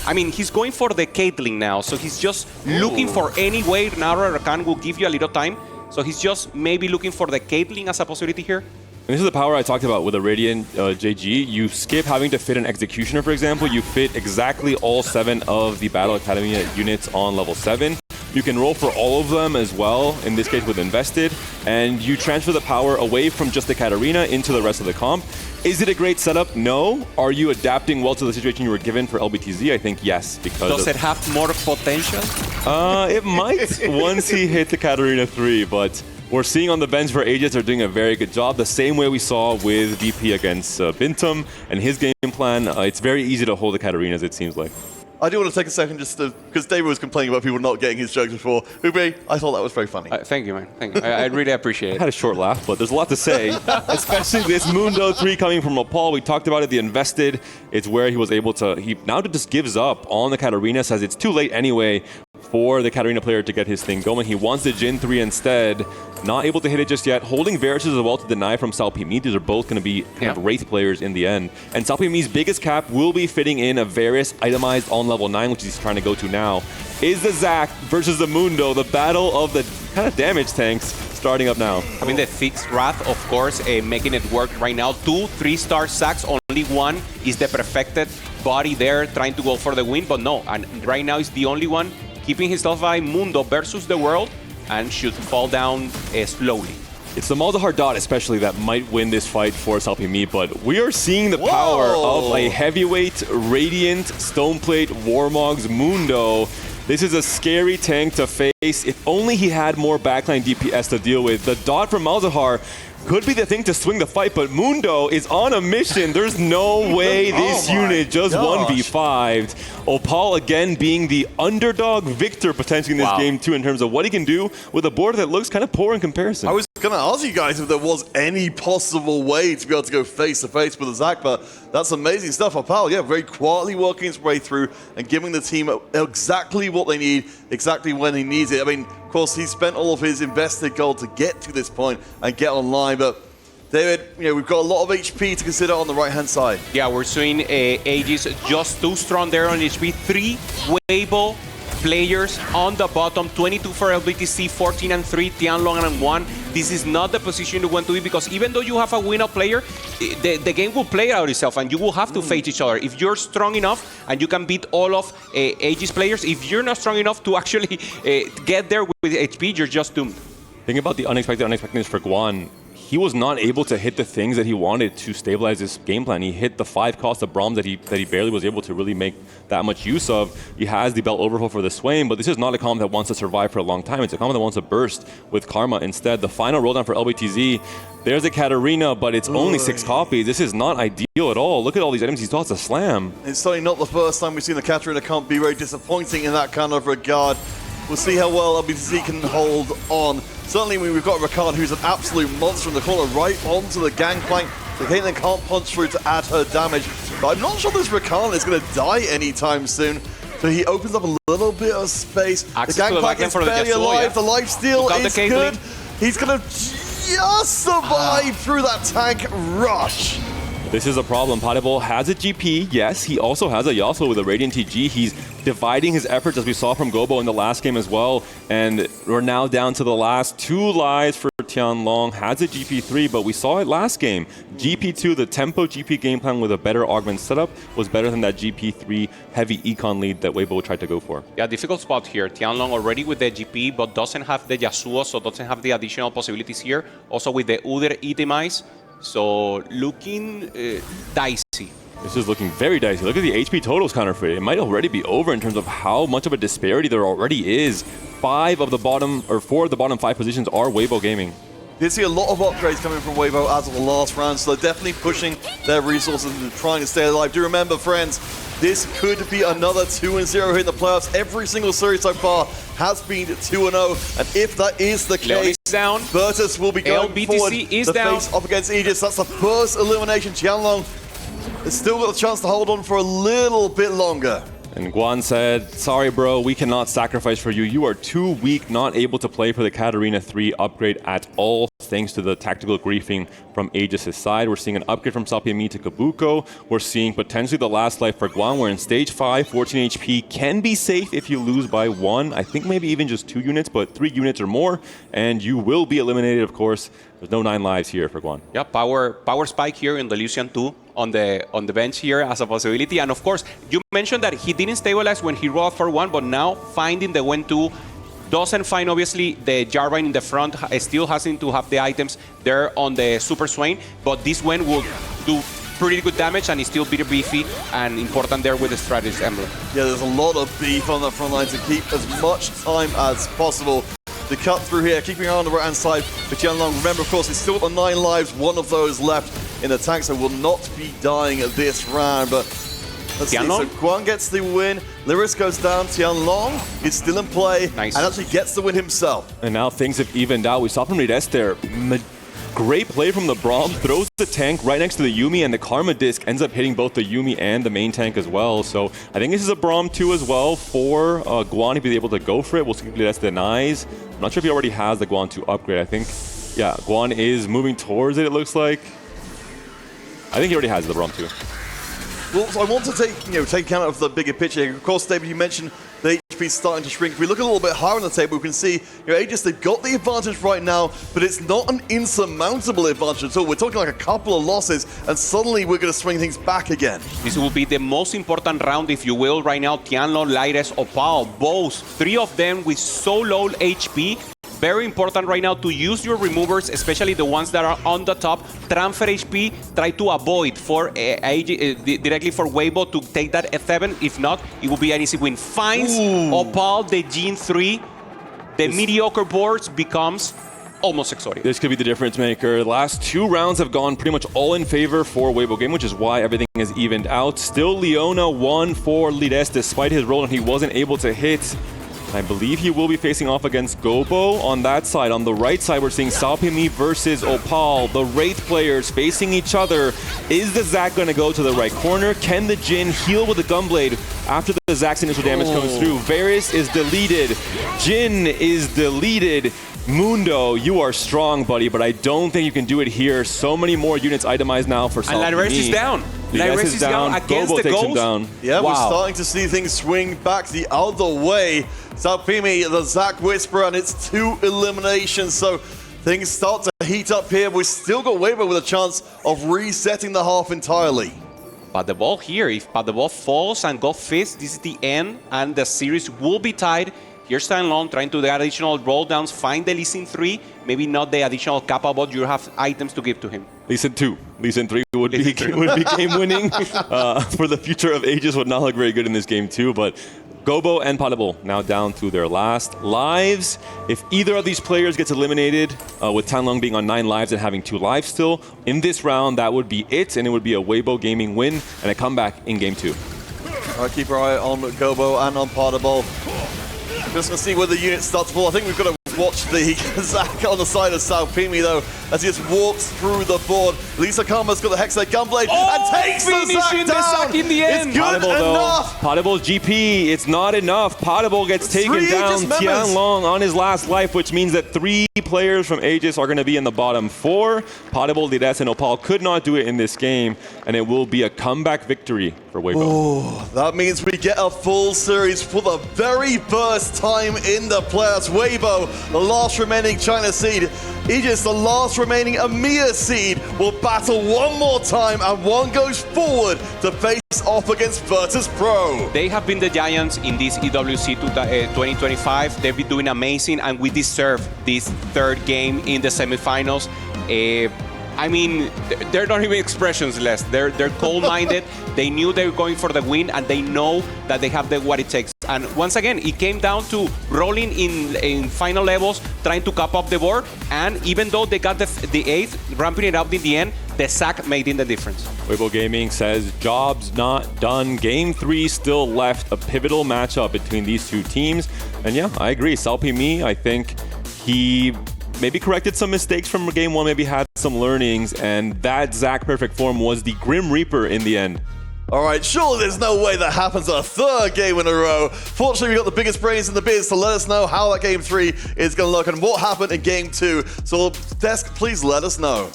I mean, he's going for the Caitlyn now, so he's just looking for any way. Nara Rakan will give you a little time, so he's just maybe looking for the Caitlyn as a possibility here. And this is the power I talked about with the Radiant JG. You skip having to fit an Executioner, for example. You fit exactly all 7 of the Battle Academy units on level 7. You can roll for all of them as well, in this case with Invested, and you transfer the power away from just the Katarina into the rest of the comp. Is it a great setup? No. Are you adapting well to the situation you were given for LBTZ? I think yes, because... Does it have more potential? It might once he hit the Katarina 3, but we're seeing on the bench for Aegis they're doing a very good job, the same way we saw with VP against Bintum and his game plan. It's very easy to hold the Katarinas, it seems like. I do want to take a second just to, because David was complaining about people not getting his jokes before. Ube, I thought that was very funny. Thank you, man. Thank you. I really appreciate I it. had a short laugh, but there's a lot to say, especially this Mundo 3 coming from Paul. We talked about it, the invested. It's where he was able to, he now just gives up on the Katarina, says it's too late anyway for the Katarina player to get his thing going. He wants the Jin 3 instead. Not able to hit it just yet. Holding Virtus as well to deny from Salpimi. These are both going to be kind of Wraith players in the end. And Salpimi's biggest cap will be fitting in a Varus itemized on level 9, which he's trying to go to now. Is the Zac versus the Mundo, the battle of the kind of damage tanks starting up now. I mean, the Fixed Wrath, of course, making it work right now. 2 3-star Zacs, only one is the perfected body there trying to go for the win, but no. And right now is the only one keeping himself by Mundo versus the world and should fall down slowly. It's the Malzahar dot especially that might win this fight for Salpimi, but we are seeing the power of a heavyweight, Radiant, Stoneplate, Warmog's Mundo. This is a scary tank to face. If only he had more backline DPS to deal with. The dot from Malzahar could be the thing to swing the fight, but Mundo is on a mission. There's no way this unit just 1v5'd. Opal again being the underdog victor potentially in this game too in terms of what he can do with a board that looks kind of poor in comparison. I was going to ask you guys if there was any possible way to be able to go face-to-face with the Zac, but that's amazing stuff. Opal, yeah, very quietly working his way through and giving the team exactly what they need, exactly when he needs it. I mean, of course, he spent all of his invested gold to get to this point and get online, but David, you know, we've got a lot of HP to consider on the right-hand side. Yeah, we're seeing AEGIS just too strong there on HP. 3 Weibo players on the bottom, 22 for LBTC, 14 and 3, Tianlong and 1. This is not the position you want to be, because even though you have a win-up player, the game will play out itself and you will have to face each other. If you're strong enough and you can beat all of AEGIS players, if you're not strong enough to actually get there with HP, you're just doomed. Think about the unexpectedness for Guan. He was not able to hit the things that he wanted to stabilize his game plan. He hit the 5 cost of Braums that he barely was able to really make that much use of. He has the belt overhaul for the Swain, but this is not a comp that wants to survive for a long time. It's a comp that wants to burst with Karma instead. The final rolldown for LBTZ, there's a Katarina, but it's only 6 copies. This is not ideal at all. Look at all these items he still has to slam. It's certainly not the first time we've seen the Katarina comp be very disappointing in that kind of regard. We'll see how well LBTZ can hold on. Certainly we've got Ricard, who's an absolute monster in the corner, right onto the gangplank. The Caitlyn can't punch through to add her damage. But I'm not sure this Ricard is going to die anytime soon. So he opens up a little bit of space. Access the gangplank is barely alive. The lifesteal is good. He's going to just survive through that tank rush. This is a problem. Potable has a GP, yes. He also has a Yasuo with a Radiant TG. He's dividing his efforts, as we saw from Gobo in the last game as well. And we're now down to the last 2 lives for Tianlong. Has a GP3, but we saw it last game. GP2, the tempo GP game plan with a better augment setup, was better than that GP3 heavy econ lead that Weibo tried to go for. Yeah, difficult spot here. Tianlong already with the GP, but doesn't have the Yasuo, so doesn't have the additional possibilities here. Also with the Udyr itemize. So looking dicey. This is looking very dicey. Look at the HP totals, Counterfeit. It might already be over in terms of how much of a disparity there already is. 4 of the bottom 5 positions are Weibo Gaming. Did see a lot of upgrades coming from Weibo as of the last round, so they're definitely pushing their resources and trying to stay alive. Do remember, friends, this could be another 2-0 here in the playoffs. Every single series so far has been 2-0, and if that is the case, down. Virtus will be going LBTC forward is to down. face up against Aegis. That's the first elimination. Tianlong has still got a chance to hold on for a little bit longer. And Guan said, sorry bro, we cannot sacrifice for you. You are too weak, not able to play for the Katarina 3 upgrade at all, thanks to the tactical griefing from Aegis' side. We're seeing an upgrade from Salpimi to Kabuko. We're seeing potentially the last life for Guan. We're in stage 5, 14 HP. Can be safe if you lose by 1. I think maybe even just 2 units, but 3 units or more. And you will be eliminated, of course. There's no 9 lives here for Guan. Yeah, power spike here in the Lucian 2 on the bench here as a possibility. And of course, you mentioned that he didn't stabilize when he rolled for 1, but now finding the Wen 2 doesn't find obviously the Jarvine in the front, still hasn't to have the items there on the Super Swain, but this Wen will do pretty good damage and is still pretty beefy and important there with the Strategist Emblem. Yeah, there's a lot of beef on the front line to keep as much time as possible to cut through here, keeping an eye on the right-hand side for Tianlong. Remember, of course, he's still got 9 lives, 1 of those left in the tank, so will not be dying at this round. But Let's see. Tianlong? So Guan gets the win. Lyris goes down. Tianlong is still in play. Nice. And actually gets the win himself. And now things have evened out. We saw from Riyadh there. Great play from the Braum. Throws the tank right next to the Yuumi, and the Karma Disc ends up hitting both the Yuumi and the main tank as well. So I think this is a Braum 2 as well for Guan if he's able to go for it. We'll see if Riyadh denies. I'm not sure if he already has the Guan 2 upgrade. I think, yeah, Guan is moving towards it, it looks like. I think he already has the Braum 2. Well, so I want to take account of the bigger picture. Of course, David, you mentioned the HP starting to shrink. If we look a little bit higher on the table, we can see Aegis, they've got the advantage right now, but it's not an insurmountable advantage at all. We're talking like a couple of losses, and suddenly we're going to swing things back again. This will be the most important round, if you will, right now. Tianlong, Lyres, Opal, both, 3 of them with so low HP. Very important right now to use your removers, especially the ones that are on the top. Transfer HP, try to avoid for directly for Weibo to take that F7. If not, it will be an easy win. Finds Opal, the Gene 3. The mediocre boards becomes almost exotic. This could be the difference maker. The last 2 rounds have gone pretty much all in favor for Weibo game, which is why everything is evened out. Still Leona won for Lides despite his role, and he wasn't able to hit. I believe he will be facing off against Gobo on that side. On the right side, we're seeing Salpimi versus Opal. The Wraith players facing each other. Is the Zac going to go to the right corner? Can the Jin heal with the Gunblade after the Zac's initial damage comes through? Varus is deleted. Jin is deleted. Mundo, you are strong, buddy, but I don't think you can do it here. So many more units itemized now for Salpimi. And Lyres is down. Lyres is down against Gobo the takes him Ghost. down. Yeah, Wow. we're starting to see things swing back the other way. Salpimi, the Zac Whisperer, and it's 2 eliminations. So things start to heat up here. We've still got Weibo with a chance of resetting the half entirely. But the ball here, if the ball falls and go fifth, this is the end, and the series will be tied. Here's Tianlong trying to do additional roll downs, find the Lee Sin 3, maybe not the additional Kappa, but you have items to give to him. Lee Sin 2. Lee Sin 3 would be game winning for the future of Aegis. Would not look very good in this game too, but Gobo and Potable now down to their last lives. If either of these players gets eliminated, with Tianlong being on 9 lives and having 2 lives still, in this round, that would be it, and it would be a Weibo gaming win and a comeback in game 2. All right, keep our eye on Gobo and on Potable. Just going to see where the units start to fall. I think we've got to watch the Zac on the side of Salpimi, though, as he just walks through the board. Lisa Karma's got the Hexblade Gunblade and takes the Zac down. In the end. It's good enough. Potable's GP, it's not enough. Potable gets taken down. Tianlong on his last life, which means that 3 players from Aegis are going to be in the bottom 4. Potable, Lides, and Opal could not do it in this game, and it will be a comeback victory for Weibo. Oh, that means we get a full series for the very first time in the playoffs. Weibo, the last remaining China seed. Aegis, the last remaining EMEA seed, will battle one more time, and one goes forward to face off against Virtus.pro. They have been the giants in this EWC 2025. They've been doing amazing, and we deserve this 3rd game in the semifinals. I mean, they're not even expressions less. They're cold-minded. They knew they were going for the win, and they know that they have what it takes. And once again, it came down to rolling in final levels, trying to cap up the board. And even though they got the 8th, ramping it up in the end, the Zac made in the difference. Weibo Gaming says, job's not done. Game 3 still left, a pivotal matchup between these 2 teams. And yeah, I agree. Salpimi, I think he maybe corrected some mistakes from game 1, maybe had some learnings, and that Zac perfect form was the Grim Reaper in the end. All right, surely there's no way that happens a 3rd game in a row. Fortunately, we've got the biggest brains in the biz to let us know how that game 3 is going to look and what happened in game 2. So, Desk, please let us know.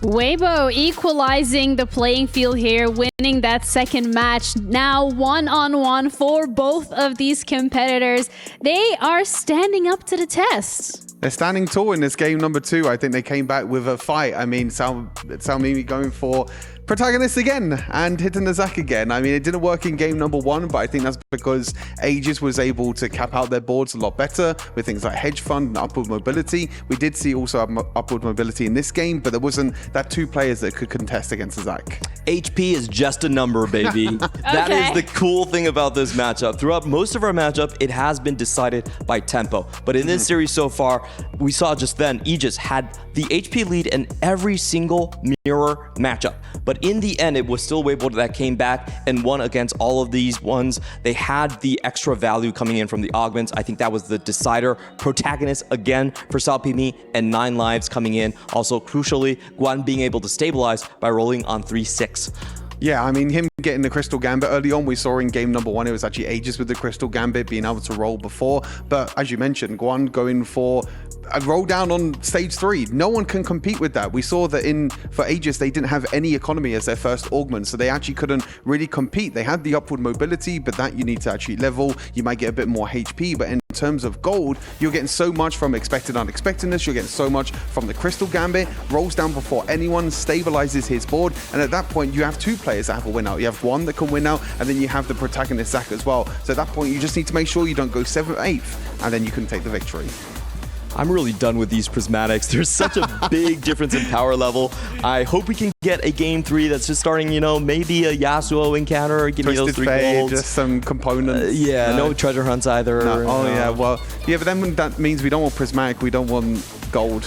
Weibo equalizing the playing field here, winning that 2nd match. Now 1-on-1 for both of these competitors. They are standing up to the test. They're standing tall in this game number 2. I think they came back with a fight. I mean, Salpimi going for protagonist again and hitting the Zac again. I mean, it didn't work in game number 1, but I think that's because Aegis was able to cap out their boards a lot better with things like hedge fund and upward mobility. We did see also upward mobility in this game, but there wasn't that 2 players that could contest against the Zac. HP is just a number, baby. That is the cool thing about this matchup. Throughout most of our matchup, it has been decided by tempo. But in this series so far, we saw just then, Aegis had the HP lead in every single mirror matchup. But But in the end, it was still Weibo that came back and won against all of these ones. They had the extra value coming in from the augments. I think that was the decider. Protagonist again for Salpimi and 9 lives coming in. Also, crucially, Guan being able to stabilize by rolling on 3-6. Yeah, I mean, him getting the Crystal Gambit early on, we saw in game number 1, it was actually AEGIS with the Crystal Gambit being able to roll before. But as you mentioned, Guan going for a roll down on stage 3. No one can compete with that. We saw that for AEGIS, they didn't have any economy as their first augment, so they actually couldn't really compete. They had the upward mobility, but that you need to actually level. You might get a bit more HP, but in terms of gold, you're getting so much from expected unexpectedness. You're getting so much from the Crystal Gambit. Rolls down before anyone, stabilizes his board, and at that point, you have 2 players that have a win out. You have one that can win out, and then you have the protagonist Zac as well. So at that point, you just need to make sure you don't go 7th, 8th, and then you can take the victory. I'm really done with these prismatics. There's such a big difference in power level. I hope we can get a game 3 that's just starting, maybe a Yasuo encounter, give me those 3 golds. Just some components. No treasure hunts either. No. Oh, yeah, well, yeah, but then that means we don't want prismatic, we don't want gold.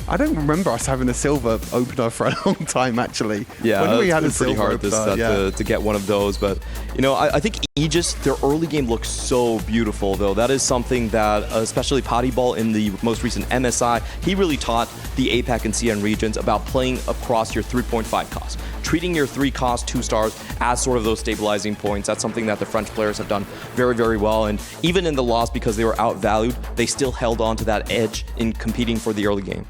I don't remember us having a silver opener for a long time, actually. Yeah, when we had it's a pretty silver hard to get one of those. But, I think Aegis, their early game looks so beautiful, though. That is something that, especially Potty Ball in the most recent MSI, he really taught the APAC and CN regions about playing across your 3.5 cost. Treating your 3 cost 2 stars as sort of those stabilizing points. That's something that the French players have done very, very well. And even in the loss, because they were outvalued, they still held on to that edge in competing for the early game.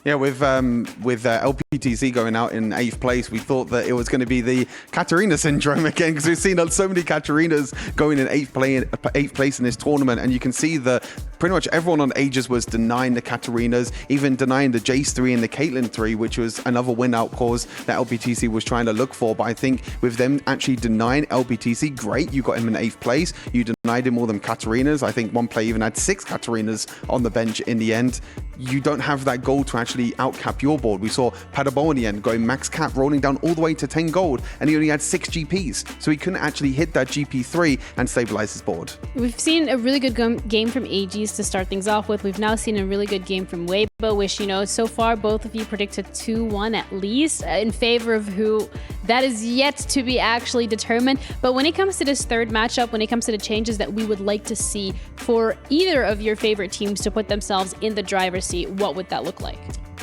Yeah, with LPTC going out in 8th place, we thought that it was going to be the Katarina syndrome again, because we've seen so many Katarinas going in 8th place in this tournament, and you can see that pretty much everyone on Aegis was denying the Katarinas, even denying the Jace 3 and the Caitlyn 3, which was another win-out cause that LPTC was trying to look for. But I think with them actually denying LPTC, great, you got him in 8th place. You denied him all them Katarinas. I think one player even had 6 Katarinas on the bench in the end. You don't have that gold to actually outcap your board. We saw Padabo in the end going max cap, rolling down all the way to 10 gold, and he only had 6 GPs. So he couldn't actually hit that GP3 and stabilize his board. We've seen a really good game from AEGIS to start things off with. We've now seen a really good game from Weibo, which, so far both of you predicted 2-1 at least in favor of who. That is yet to be actually determined. But when it comes to this third matchup, when it comes to the changes that we would like to see for either of your favorite teams to put themselves in the driver's seat, what would that look like?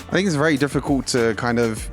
I think it's very difficult to kind of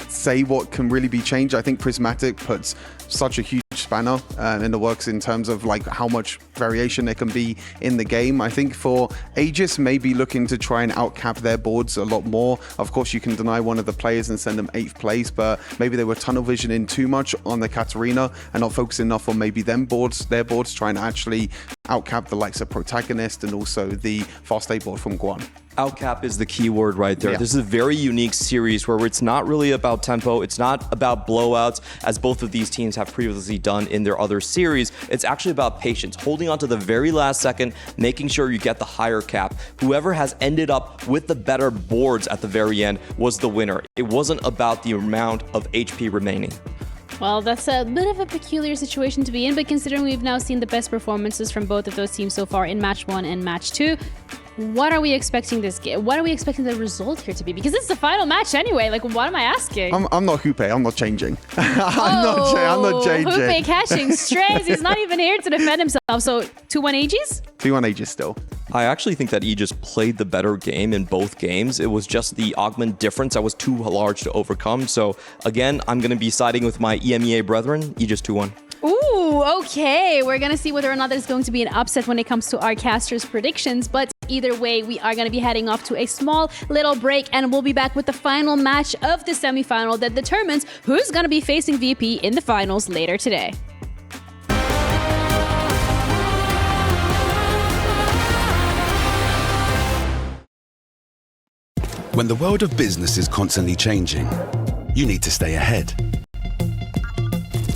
say what can really be changed. I think Prismatic puts such a huge spanner in the works in terms of how much variation there can be in the game. I think for Aegis, maybe looking to try and outcap their boards a lot more. Of course, you can deny one of the players and send them 8th place, but maybe they were tunnel visioning too much on the Katarina and not focusing enough on maybe their boards, trying to actually outcap the likes of Protagonist and also the Fast 8 board from Guan. Outcap is the key word right there. Yeah. This is a very unique series where it's not really about tempo. It's not about blowouts, as both of these teams have previously done in their other series. It's actually about patience, holding on to the very last second, making sure you get the higher cap. Whoever has ended up with the better boards at the very end was the winner. It wasn't about the amount of HP remaining. Well, that's a bit of a peculiar situation to be in, but considering we've now seen the best performances from both of those teams so far in match 1 and match 2, what are we expecting this game? What are we expecting the result here to be? Because it's the final match anyway. What am I asking? I'm not Hoope. I'm not changing. I'm not changing. Hoope catching strays. He's not even here to defend himself. So 2-1 Aegis? 2-1 Aegis still. I actually think that Aegis played the better game in both games. It was just the augment difference that was too large to overcome. So again, I'm going to be siding with my EMEA brethren, Aegis 2-1. Ooh, okay. We're going to see whether or not there's going to be an upset when it comes to our casters' predictions. But either way, we are going to be heading off to a small little break, and we'll be back with the final match of the semifinal that determines who's going to be facing VP in the finals later today. When the world of business is constantly changing, you need to stay ahead.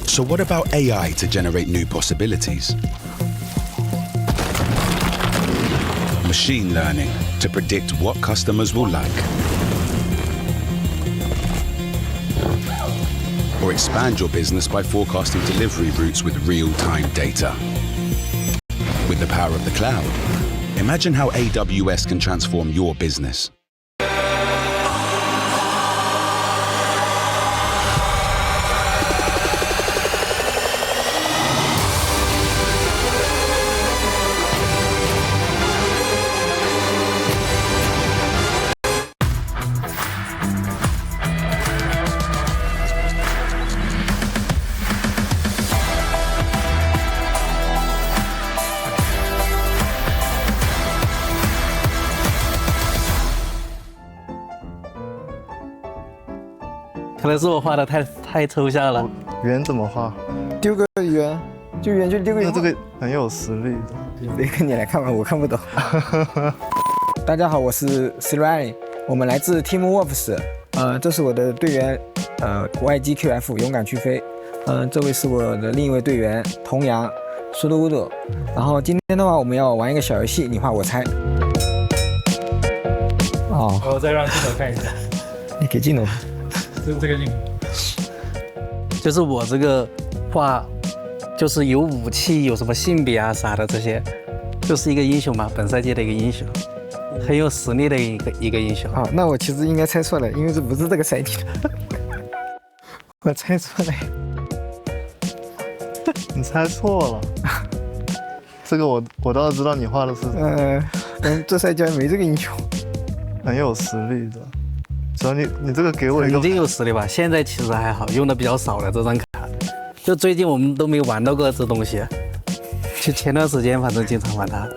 So what about AI to generate new possibilities? Machine learning to predict what customers will like. Or expand your business by forecasting delivery routes with real-time data. With the power of the cloud, imagine how AWS can transform your business. 能是我画的太抽象了。圆怎么画？丢个圆，就圆就丢个圆。那这个很有实力的。别跟你来看吧，我看不懂。大家好，我是 Siri， 我们来自 Team Wolves， 这是我的队员YGQF 勇敢去飞，这位是我的另一位队员童阳苏鲁乌鲁。然后今天的话，我们要玩一个小游戏，你画我猜。哦，我再让镜头看一下，你给镜头，这个镜头，就是我这个画，就是有武器，有什么性别啊啥的这些，就是一个英雄嘛，本赛季的一个英雄，很有实力的一个英雄。好，那我其实应该猜错了，因为这不是这个赛季的，我猜错了。你猜错了，这个我倒是知道你画的是。这赛季没这个英雄。很有实力的，只要你这个给我一个，肯定有实力吧？现在其实还好，用的比较少了这张卡，就最近我们都没玩到过这东西，就前段时间反正经常玩它，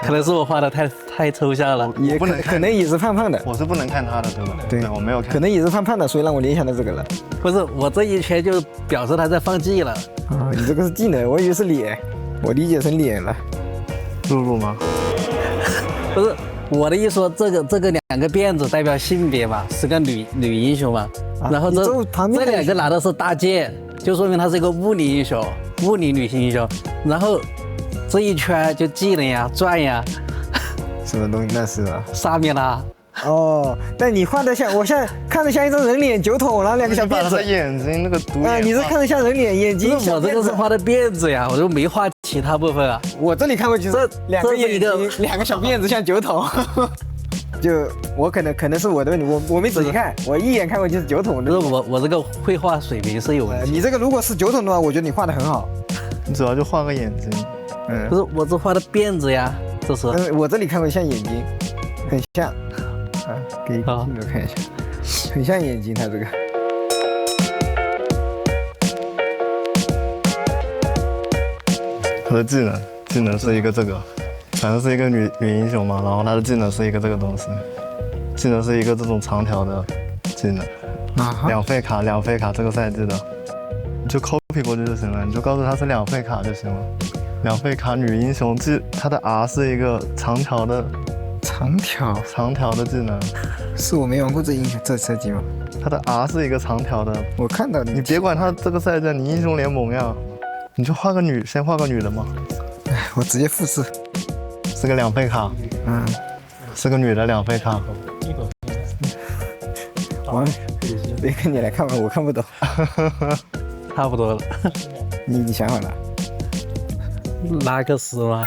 可能是我画的太抽象了，也可能也是胖胖的，我是不能看他的，对吧？对，我没有看，可能也是胖胖的，所以让我联想到这个了。不是，我这一圈就表示他在放技了。啊，你这个是技能，我以为是脸，我理解成脸了。露露吗？不是。我的意思说，这个两个辫子代表性别嘛，是个女英雄嘛。然后这两个拿的是大剑，就说明她是一个物理英雄，物理女性英雄。然后这一圈就技能呀、转呀，什么东西？那是啊，上面啦。哦，但你画的像，我现在看着像一张人脸酒桶，然后两个小辫子。眼睛那个独眼。你是看着像人脸，眼睛。我这个是画的辫子呀，我就没画其他部分啊。我这里看过去是两个眼睛，两个小辫子像酒桶。就我可能是我的问题，我没仔细看，我一眼看过去是酒桶的。不是我这个绘画水平是有问题。你这个如果是酒桶的话，我觉得你画的很好。你主要就画个眼睛。不是我这画的辫子呀，这是。我这里看过像眼睛，很像。给镜头看一下，很像眼睛，它这个。它的技能是一个这个，反正是一个女英雄嘛，然后她的技能是一个这个东西，技能是一个这种长条的技能，两费卡这个赛季的，你就 copy 过去就行了，你就告诉他是两费卡就行了。两费卡女英雄她的 R 是一个长条的。长条的技能，是我没玩过这赛季吗？他的 R 是一个长条的，我看到你别管他这个赛季，你英雄联盟呀，你就画个先画个女的嘛。我直接复制，是个两费卡，是个女的两费卡。别跟你来看吧，我看不懂。差不多了。你想好了？拉克斯吗？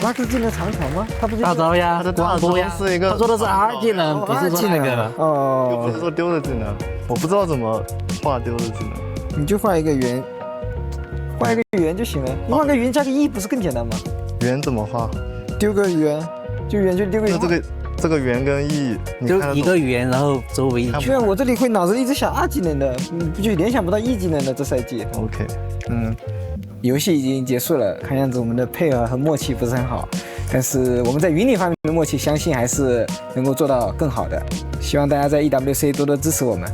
拉克技能长条吗？他不是大招呀，他的大招是一个，他说的是 R 技能，不是说那个。又不是说丢的技能，我不知道怎么画丢的技能。你就画一个圆，画一个圆就行了。你画个圆加个1不是更简单吗？圆怎么画？丢个圆，就圆就丢个圆。这个圆跟 E 就一个圆，然后周围一圈。虽然我这里会脑子里一直想 R 技能的，不就联想不到 E 技能的这赛季。OK，游戏已经结束了，看样子我们的配合和默契不是很好，但是我们在云里方面的默契，相信还是能够做到更好的。希望大家在 EWC 多多支持我们。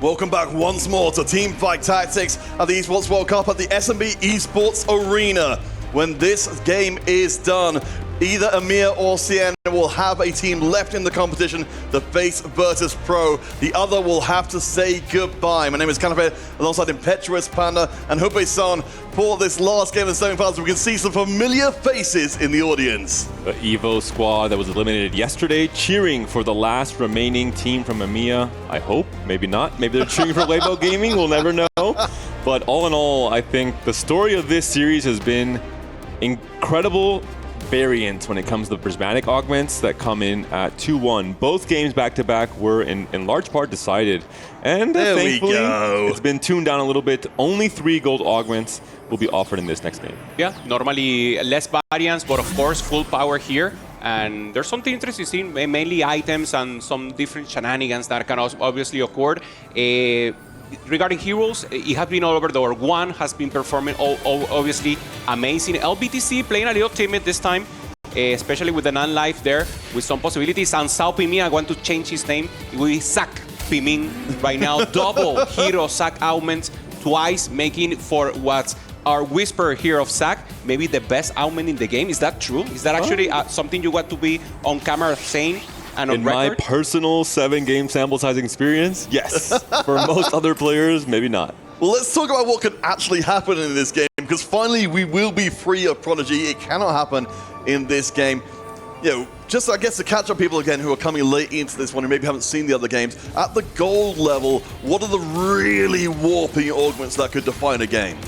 Welcome back once more to Teamfight Tactics at the Esports World Cup at the SMB Esports Arena. When this game is done, either Amir or Cien will have a team left in the competition to face Virtus.pro. The other will have to say goodbye. My name is Canapé, alongside Impetuous Panda and Hope-san for this last game of the semifinals. We can see some familiar faces in the audience. The Evo squad that was eliminated yesterday, cheering for the last remaining team from EMEA. I hope, maybe not. Maybe they're cheering for Weibo Gaming, we'll never know. But all in all, I think the story of this series has been incredible variant when it comes to the prismatic augments that come in at 2-1. Both games back-to-back were in large part decided. And there thankfully, we go. It's been tuned down a little bit. Only 3 gold augments will be offered in this next game. Yeah, normally less variance, but of course full power here. And there's something interesting, mainly items and some different shenanigans that can obviously occur. Regarding heroes, it has been all over the world. One has been performing obviously amazing. LBTC playing a little timid this time, especially with the non-life there, with some possibilities. And Sao Pimin, I want to change his name. It will be Sac Pimin right now. Double hero Sac augments twice, making for what's our whisper here of Sac, maybe the best augment in the game. Is that true? Is that actually something you want to be on camera saying? And on in record? my personal 7-game sample size experience, yes. For most other players, maybe not. Well, let's talk about what could actually happen in this game, because finally we will be free of Prodigy. It cannot happen in this game. You know, just I guess to catch up people again who are coming late into this one and maybe haven't seen the other games, at the gold level, what are the really warping augments that could define a game?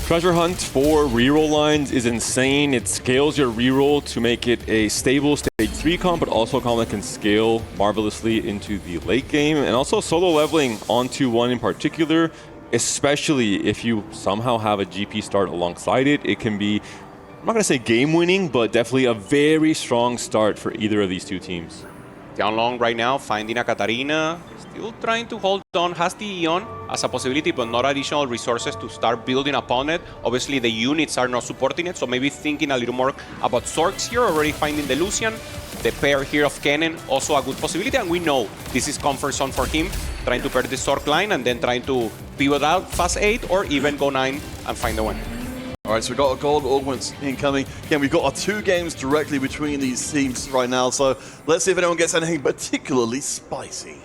Treasure Hunt for reroll lines is insane. It scales your reroll to make it a stable stage 3 comp, but also a comp that can scale marvelously into the late game. And also solo leveling on 2-1 in particular, especially if you somehow have a GP start alongside it. It can be, I'm not going to say game winning, but definitely a very strong start for either of these two teams. Down long right now, finding a Katarina, still trying to hold on, has the Eon as a possibility, but not additional resources to start building upon it. Obviously, the units are not supporting it, so maybe thinking a little more about Zorks here, already finding the Lucian. The pair here of Kennen, also a good possibility, and we know this is comfort zone for him, trying to pair the Zork line and then trying to pivot out fast 8 or even go 9 and find the win. All right, so we've got our gold augments incoming. Again, we've got our 2 games directly between these teams right now, so let's see if anyone gets anything particularly spicy.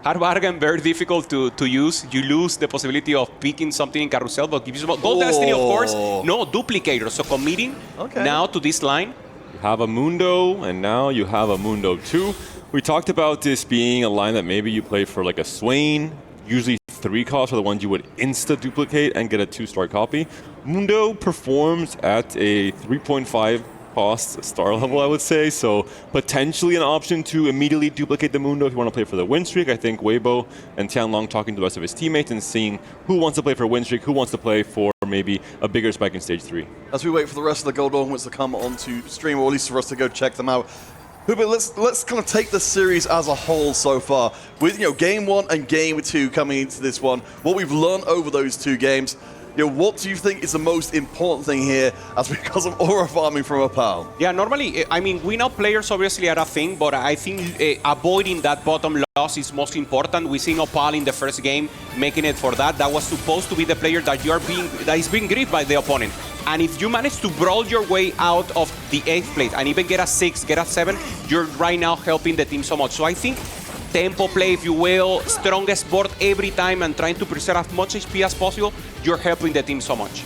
Hard bargain, very difficult to use. You lose the possibility of picking something in Carousel, but gives you Gold Destiny, of course. No duplicator, so committing now to this line. You have a Mundo, and now you have a Mundo 2. We talked about this being a line that maybe you play for like a Swain. Usually 3 costs are the ones you would insta-duplicate and get a 2-star copy. Mundo performs at a 3.5 cost star level, I would say, so potentially an option to immediately duplicate the Mundo if you want to play for the win streak. I think Weibo and Tianlong talking to the rest of his teammates and seeing who wants to play for a win streak, who wants to play for maybe a bigger spike in stage 3. As we wait for the rest of the gold augments to come onto stream, or at least for us to go check them out, Hubert, let's kind of take the series as a whole so far. With game 1 and game 2 coming into this one, what we've learned over those 2 games, what do you think is the most important thing here as we got some aura farming from Opal? Yeah, normally, I mean, we know players obviously are a thing, but I think avoiding that bottom loss is most important. We seen Opal in the first game making it for that. That was supposed to be the player that is being griefed by the opponent. And if you manage to brawl your way out of the 8th place and even get a 6, get a 7, you're right now helping the team so much. So I think tempo play, if you will, strongest board every time and trying to preserve as much HP as possible, you're helping the team so much.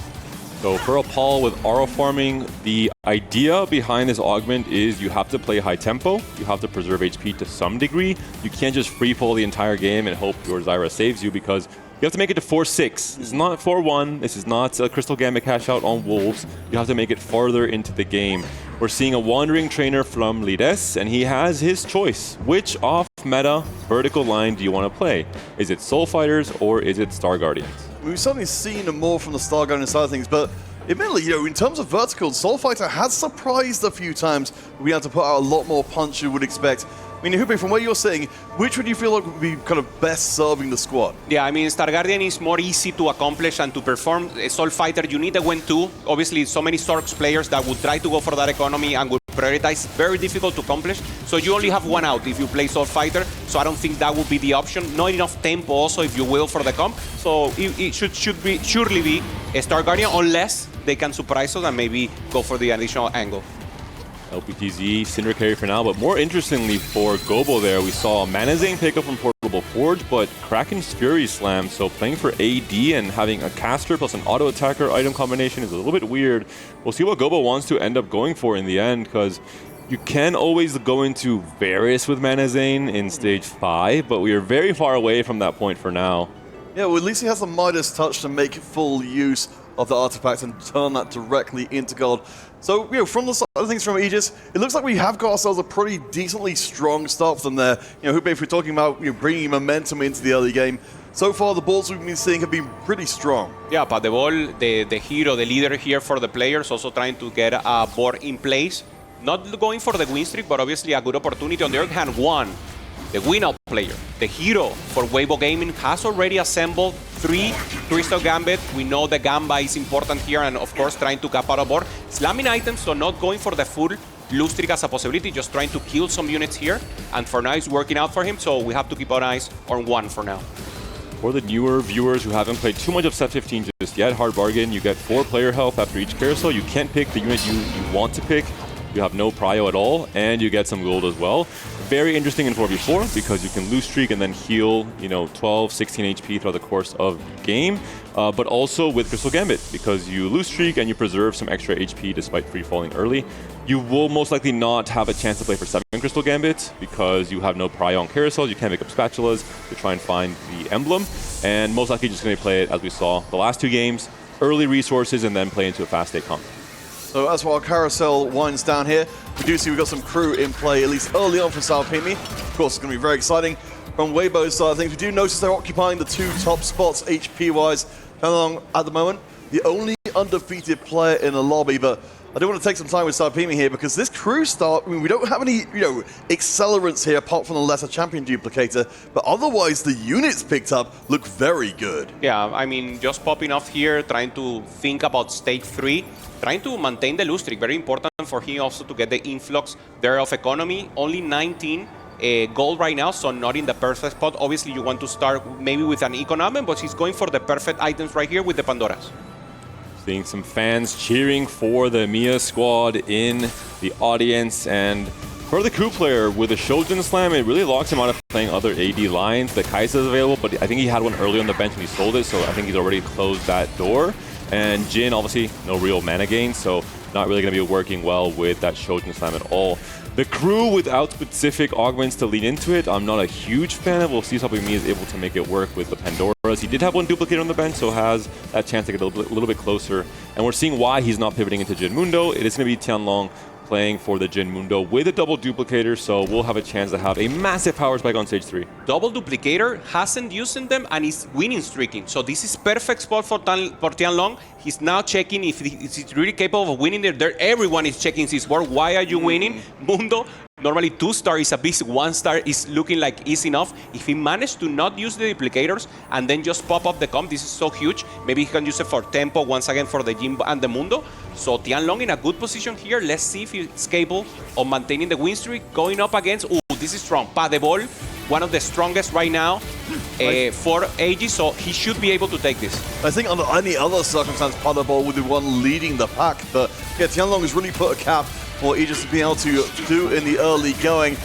So for Opal with aura farming, the idea behind this augment is you have to play high tempo, you have to preserve HP to some degree. You can't just free fall the entire game and hope your Zyra saves you, because you have to make it to 4-6. This is not 4-1. This is not a Crystal Gambit cash out on Wolves. You have to make it farther into the game. We're seeing a wandering trainer from Lides, and he has his choice. Which off-meta vertical line do you want to play? Is it Soul Fighters or is it Star Guardians? We've certainly seen more from the Star Guardian side of things, but admittedly, in terms of verticals, Soul Fighter has surprised a few times. We had to put out a lot more punch you would expect. I mean, Hubei, from what you're saying, which would you feel like would be kind of best serving the squad? Yeah, I mean, Star Guardian is more easy to accomplish and to perform. Soul Fighter, you need a win too. Obviously, so many Storks players that would try to go for that economy and would prioritize. Very difficult to accomplish. So you only have one out if you play Soul Fighter. So I don't think that would be the option. Not enough tempo also, if you will, for the comp. So it should surely be a Star Guardian, unless they can surprise us and maybe go for the additional angle. LPTZ, Cinder carry for now, but more interestingly for Gobo there, we saw Manazane pick up from Portable Forge, but Kraken's Fury Slam, so playing for AD and having a caster plus an auto attacker item combination is a little bit weird. We'll see what Gobo wants to end up going for in the end, because you can always go into Varus with Manazane in stage 5, but we are very far away from that point for now. Yeah, well, at least he has the Midas touch to make full use of the artifact and turn that directly into gold. So, from the side of things from Aegis, it looks like we have got ourselves a pretty decently strong start from there. Hubei, if we're talking about bringing momentum into the early game, so far the balls we've been seeing have been pretty strong. Yeah, but the ball, the hero, the leader here for the players, also trying to get a board in place. Not going for the win streak, but obviously a good opportunity. On the other hand, Juan, the win-out player, the hero for Weibo Gaming, has already assembled 3 Crystal Gambit. We know the Gamba is important here, and of course trying to cap out a board. Slamming items, so not going for the full lose streak as a possibility, just trying to kill some units here. And for now, it's working out for him, so we have to keep our eyes on Juan for now. For the newer viewers who haven't played too much of Set 15 just yet, hard bargain, you get 4 player health after each carousel. You can't pick the unit you want to pick. You have no prio at all, and you get some gold as well. Very interesting in 4v4 because you can lose streak and then heal, 12, 16 HP throughout the course of the game. But also with Crystal Gambit because you lose streak and you preserve some extra HP despite free falling early. You will most likely not have a chance to play for 7 Crystal Gambit because you have no prio on carousels. You can't pick up spatulas to try and find the emblem, and most likely just going to play it as we saw the last 2 games, early resources, and then play into a fast state comp. So as while carousel winds down here, we do see we've got some crew in play, at least early on for Salpimi. Of course, it's going to be very exciting. From Weibo's side of things, we do notice they're occupying the 2 top spots HP-wise along at the moment. The only undefeated player in the lobby, but I do want to take some time with Salpimi here because this crew start, we don't have any, accelerants here apart from the lesser champion duplicator, but otherwise the units picked up look very good. Yeah, just popping off here, trying to think about stage 3, trying to maintain the lose streak. Very important for him also to get the influx there of economy. Only 19 gold right now, so not in the perfect spot. Obviously, you want to start maybe with an economy, but he's going for the perfect items right here with the Pandoras. Seeing some fans cheering for the Mia squad in the audience, and for the crew player with a Shojin Slam, it really locks him out of playing other AD lines. The Kaisa is available, but I think he had one early on the bench and he sold it, so I think he's already closed that door. And Jin, obviously, no real mana gain, so not really going to be working well with that Shojin Slam at all. The crew without specific augments to lean into it, I'm not a huge fan of. We'll see if Salpimi is able to make it work with the Pandoras. He did have one duplicator on the bench, so has that chance to get a little bit closer. And we're seeing why he's not pivoting into Jin Mundo. It is going to be Tianlong playing for the Jin Mundo with a double duplicator, so we'll have a chance to have a massive power spike on stage 3. Double duplicator, hasn't used them, and is winning streaking. So this is perfect spot for Tianlong. He's now checking if he's really capable of winning there. Everyone is checking his board. Why are you winning? Mundo, normally 2-star is a beast, 1-star is looking like easy enough. If he managed to not use the duplicators and then just pop up the comp, this is so huge. Maybe he can use it for tempo once again for the Jin and the Mundo. So Tianlong in a good position here. Let's see if he's capable of maintaining the win streak. Going up against, this is strong. Padebol, one of the strongest right now for AEGIS, so he should be able to take this. I think under any other circumstance, Padebol would be the one leading the pack, but yeah, Tianlong has really put a cap for Aegis to be able to do in the early going.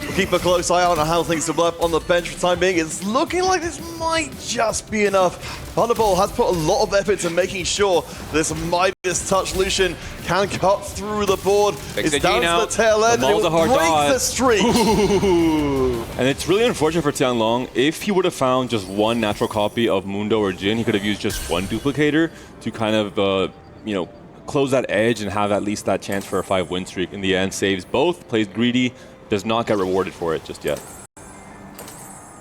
We'll keep a close eye on how things develop on the bench for the time being. It's looking like this might just be enough. Padebol has put a lot of effort into making sure this Midas Touch Lucian can cut through the board. It's down to the tail end, and it will break the streak. And it's really unfortunate for Tianlong. If he would have found just one natural copy of Mundo or Jin, he could have used just one duplicator to kind of, close that edge and have at least that chance for a 5-win streak. In the end, saves both, plays greedy, does not get rewarded for it just yet.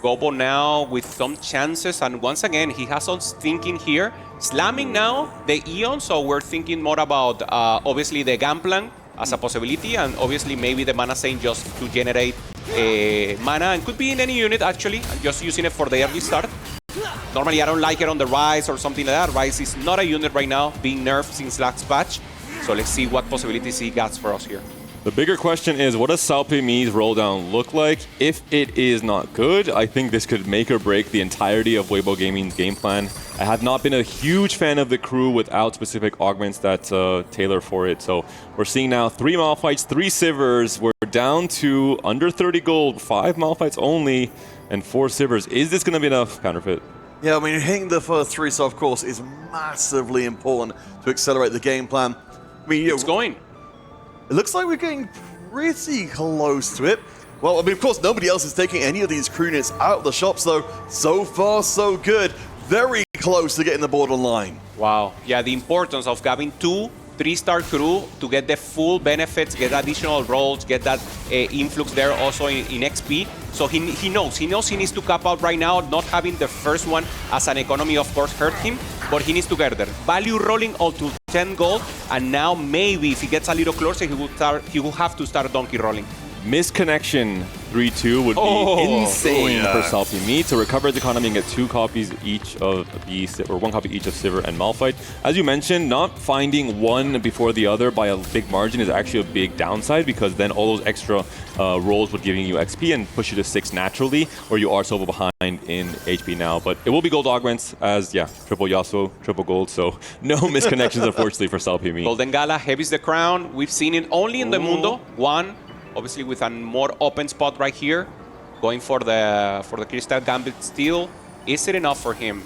Gobo now with some chances, and once again, he has us thinking here. Slamming now the Eon, so we're thinking more about, obviously, the Gangplank as a possibility, and obviously maybe the Mana Saint just to generate mana, and could be in any unit, actually, and just using it for the early start. Normally, I don't like it on the Rise or something like that. Rise is not a unit right now, being nerfed since last patch. So let's see what possibilities he gets for us here. The bigger question is, what does Salpimi's roll down look like? If it is not good, I think this could make or break the entirety of Weibo Gaming's game plan. I have not been a huge fan of the crew without specific augments that tailor for it. So we're seeing now 3 Malphites, 3 Sivers. We're down to under 30 gold, 5 Malphites only, and 4 Sivers. Is this going to be enough, Counterfeit? Yeah, hitting the first 3 star, of course, is massively important to accelerate the game plan. It's going. It looks like we're getting pretty close to it. Well, of course, nobody else is taking any of these crew units out of the shops, though. So far, so good. Very close. close to getting the board online. Wow. Yeah, the importance of having 2 3-star crew to get the full benefits, get additional rolls, get that influx there also in XP. So he knows he needs to cap out right now. Not having the first one as an economy, of course, hurt him, but he needs to get there. Value rolling all to 10 gold, and now maybe if he gets a little closer, he will have to start donkey rolling. Misconnection 3-2 would be insane for Salpimi to recover his economy and get 2 copies each of or 1 copy each of Sivir and Malphite. As you mentioned, not finding one before the other by a big margin is actually a big downside, because then all those extra rolls would giving you XP and push you to 6 naturally, or you are so behind in HP now. But it will be gold augments as, triple Yasuo, triple gold, so no misconnections unfortunately for Salpimi. Golden Gala, heavy's the crown. We've seen it only in the Mundo. One, obviously with a more open spot right here, going for the Crystal Gambit steal. Is it enough for him?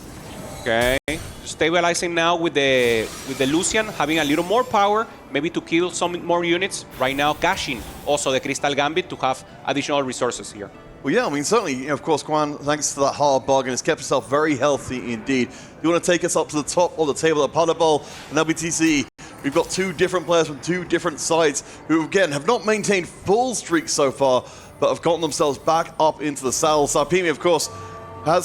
Okay, stabilizing now with the Lucian, having a little more power, maybe to kill some more units. Right now, cashing also the Crystal Gambit to have additional resources here. Well, yeah, I mean, certainly, of course, Quan, thanks to that hard bargain, has kept himself very healthy indeed. You want to take us up to the top of the table at Paddleball and LBTC. We've got 2 different players from 2 different sides who, again, have not maintained full streaks so far, but have gotten themselves back up into the saddle. Salpimi, of course,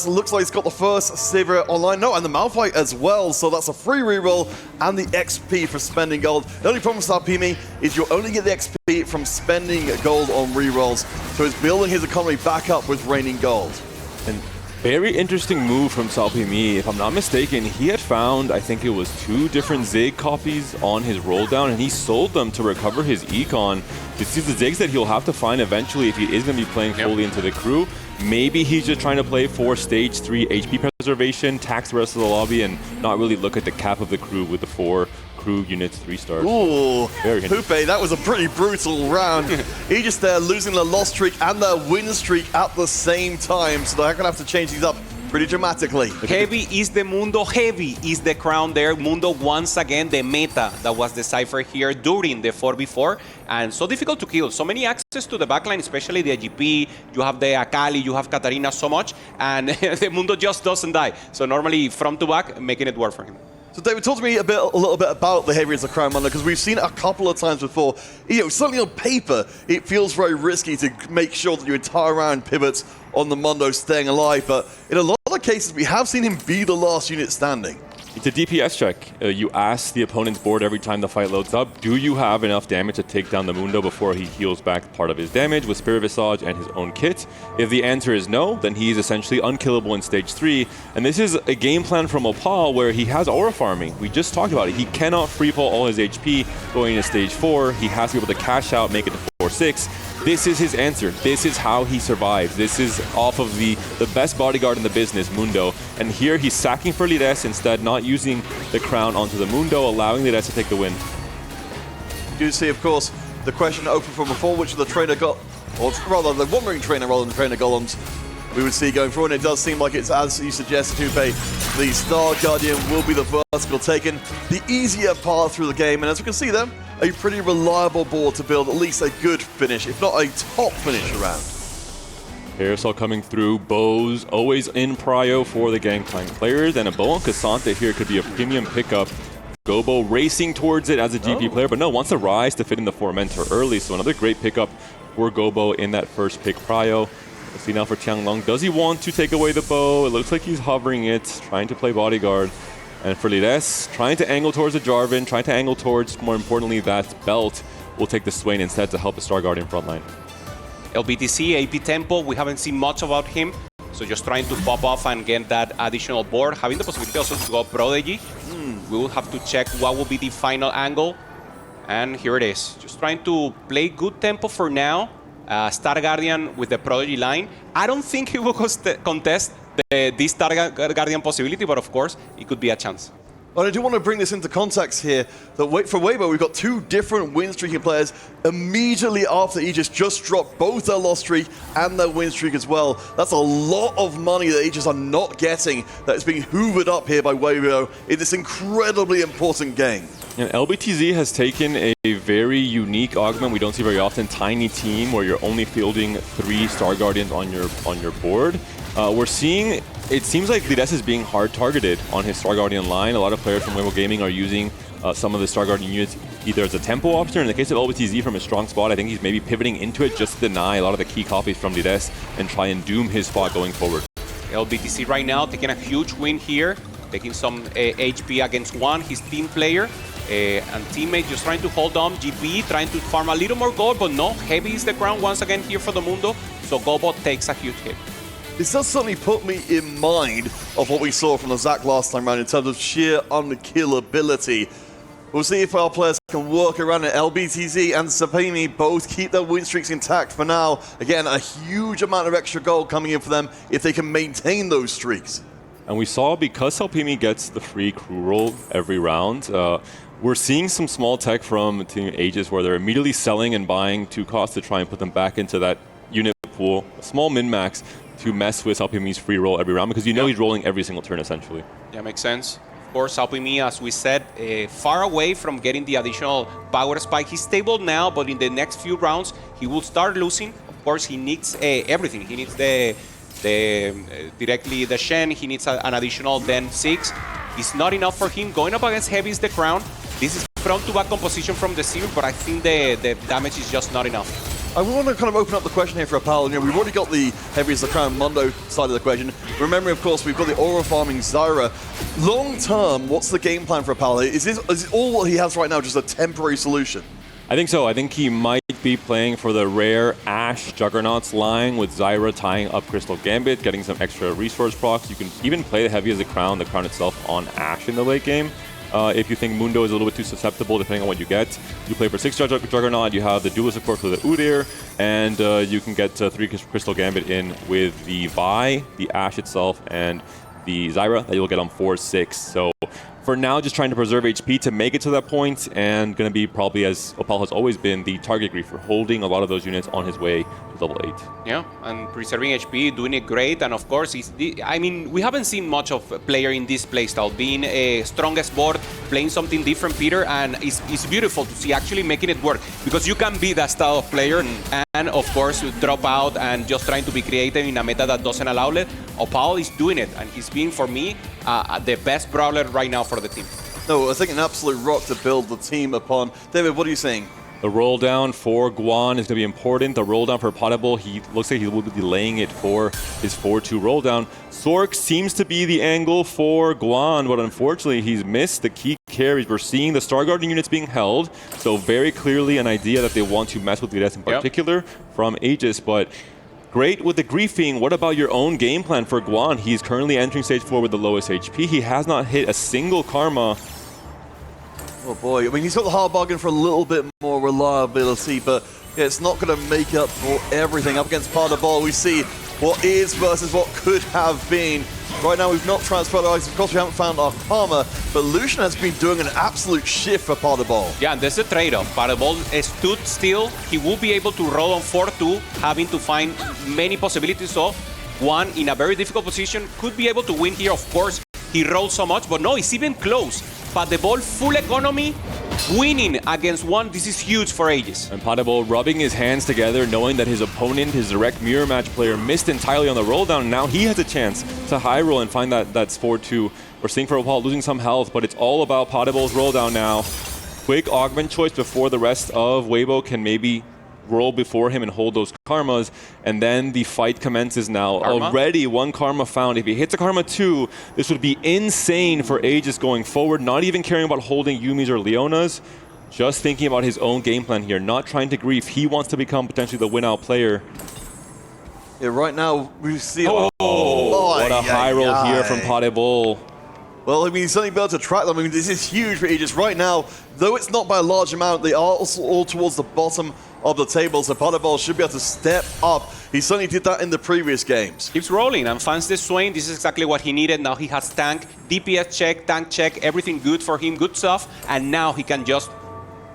looks like he's got the first Sivir online. No, and the Malphite as well, so that's a free reroll and the XP for spending gold. The only problem with Salpimi is you only get the XP from spending gold on rerolls, so he's building his economy back up with raining gold. And very interesting move from Salpimi. If I'm not mistaken, he had found, I think it was 2 different Zig copies on his roll down, and he sold them to recover his econ. This is the Zigs that he'll have to find eventually if he is going to be playing fully into the crew. Maybe he's just trying to play for stage 3 HP preservation, tax the rest of the lobby, and not really look at the cap of the crew with the 4 crew units, 3 stars. Ooh, Pupe, that was a pretty brutal round. Aegis there losing the loss streak and their win streak at the same time, so they're going to have to change these up pretty dramatically. Heavy is the Mundo, heavy is the crown there. Mundo once again, the meta that was deciphered here during the 4v4, and so difficult to kill. So many access to the backline, especially the IGP, you have the Akali, you have Katarina so much, and the Mundo just doesn't die. So normally front to back, making it work for him. So David, talk to me a little bit about the heavy as a crown Mundo, because we've seen it a couple of times before. You know, certainly on paper, it feels very risky to make sure that your entire round pivots on the Mundo staying alive, but in a lot of cases, we have seen him be the last unit standing. It's a DPS check. You ask the opponent's board every time the fight loads up, do you have enough damage to take down the Mundo before he heals back part of his damage with Spirit Visage and his own kit? If the answer is no, then he is essentially unkillable in stage 3. And this is a game plan from Opal where he has aura farming. We just talked about it. He cannot free fall all his HP going into stage 4. He has to be able to cash out, make it to 4-6. This is his answer. This is how he survives. This is off of the best bodyguard in the business, Mundo. And here he's sacking for Lides instead, not using the crown onto the Mundo, allowing Lides to take the win. You do see, of course, the question open from before, which the trainer got, or rather the wandering trainer rather than trainer golems, we would see going forward. And it does seem like it's, as you suggested, Tupe, the Star Guardian will be the vertical taken, the easier path through the game. And as we can see there, a pretty reliable board to build at least a good finish, if not a top finish around. Aerosol coming through, bows always in prio for the Gangplank players, and a bow on Cassante here could be a premium pickup. Gobo racing towards it as a GP player, but no, wants to rise to fit in the 4 mentor early, so another great pickup for Gobo in that first pick prio. Let's see now for Tianglong. Does he want to take away the bow? It looks like he's hovering it, trying to play bodyguard. And for Lides, trying to angle towards the Jarvan, trying to angle towards, more importantly, that belt, will take the Swain instead to help the Star Guardian frontline. LBTC, AP Tempo, we haven't seen much about him, so just trying to pop off and get that additional board, having the possibility also to go Prodigy. We will have to check what will be the final angle, and here it is. Just trying to play good tempo for now. Star Guardian with the Prodigy line. I don't think he will contest this Star Guardian possibility, but of course, it could be a chance. And I do want to bring this into context here, that for Weibo, we've got 2 different win streaking players immediately after Aegis just dropped both their loss streak and their win streak as well. That's a lot of money that Aegis are not getting, that is being hoovered up here by Weibo in this incredibly important game. And LBTZ has taken a very unique augment we don't see very often, tiny team where you're only fielding 3 Star Guardians on your board. We're seeing, it seems like Lides is being hard targeted on his Star Guardian line. A lot of players from Weibo Gaming are using some of the Star Guardian units either as a tempo option, or in the case of LBTZ from a strong spot, I think he's maybe pivoting into it just to deny a lot of the key copies from Lides and try and doom his spot going forward. LBTC right now taking a huge win here, taking some HP against one, his team player. And teammate just trying to hold on. GP trying to farm a little more gold, but no, heavy is the crown once again here for the Mundo. So Gobot takes a huge hit. This does certainly put me in mind of what we saw from the Zac last time around in terms of sheer unkillability. We'll see if our players can work around it. LBTZ and Sapemi both keep their win streaks intact for now. Again, a huge amount of extra gold coming in for them if they can maintain those streaks. And we saw because Sapemi gets the free crew roll every round, we're seeing some small tech from Team AEGIS where they're immediately selling and buying 2 costs to try and put them back into that unit pool, a small min-max, to mess with Alpimi's free roll every round, because he's rolling every single turn essentially. Yeah, makes sense. Of course, Alpimi, as we said, far away from getting the additional power spike. He's stable now, but in the next few rounds, he will start losing. Of course, he needs everything. He needs directly the Shen, he needs an additional then 6. It's not enough for him. Going up against Heavy is the crown. This is front-to-back composition from the Zero, but I think the damage is just not enough. I want to kind of open up the question here for Apal. You know, we've already got the Heavy is the crown Mundo side of the question. Remembering, of course, we've got the aura farming Zyra. Long term, what's the game plan for Apal? Is all what he has right now just a temporary solution? I think so. I think he might be playing for the rare Ashe Juggernauts line with Zyra tying up Crystal Gambit, getting some extra resource procs. You can even play the Heavy as the crown itself on Ashe in the late game. If you think Mundo is a little bit too susceptible, depending on what you get. You play for 6 Juggernaut, you have the Duelist, of course, with the Udyr, and you can get 3 Crystal Gambit in with the Vi, the Ashe itself, and the Zyra that you'll get on 4-6. So for now, just trying to preserve HP to make it to that point, and going to be probably, as Opal has always been, the target griefer, holding a lot of those units on his way to level 8. Yeah, and preserving HP, doing it great, and of course, I mean, we haven't seen much of a player in this playstyle, being a strongest board, playing something different, Peter, and it's beautiful to see actually making it work, because you can be that style of player, and of course, drop out and just trying to be creative in a meta that doesn't allow it. Opal is doing it, and he's being, for me, the best brawler right now for the team. No, I think an absolute rock to build the team upon. David, what are you saying? The roll down for Guan is going to be important. The roll down for Potable, he looks like he will be delaying it for his 4-2 roll down. Sork seems to be the angle for Guan, but unfortunately he's missed the key carries. We're seeing the Star Guardian units being held, so very clearly an idea that they want to mess with Lides in particular from AEGIS, but great with the griefing. What about your own game plan for Guan? He's currently entering stage 4 with the lowest HP. He has not hit a single karma. Oh boy, I mean, he's got the hard bargain for a little bit more reliability, but yeah, it's not going to make up for everything. Up against Potable, we see what is versus what could have been. Right now, we've not transferred our items. Of course, we haven't found our karma, but Lucian has been doing an absolute shift for Potable. Yeah, and there's a trade-off. Potable stood still. He will be able to roll on 4-2, having to find many possibilities. So, one in a very difficult position could be able to win here. Of course, he rolled so much, but no, it's even close. Potable, full economy, winning against one. This is huge for AEGIS. And Potable rubbing his hands together, knowing that his opponent, his direct mirror match player, missed entirely on the roll down. Now he has a chance to high roll and find that's 4-2. We're seeing for Opal losing some health, but it's all about Potable's roll down now. Quick augment choice before the rest of Weibo can maybe roll before him and hold those karmas, and then the fight commences now. Karma? Already 1 karma found. If he hits a karma 2, this would be insane for AEGIS going forward, not even caring about holding Yumi's or Leona's, just thinking about his own game plan here, not trying to grief. He wants to become potentially the win-out player. Yeah, right now we see... what a high roll here from Potable. Well, I mean, he's certainly been able to track them. I mean, this is huge for Aegis right now. Though it's not by a large amount, they are also all towards the bottom of the table, so Potable should be able to step up. He certainly did that in the previous games. Keeps rolling and finds the Swain. This is exactly what he needed. Now he has tank, DPS check, tank check, everything good for him, good stuff. And now he can just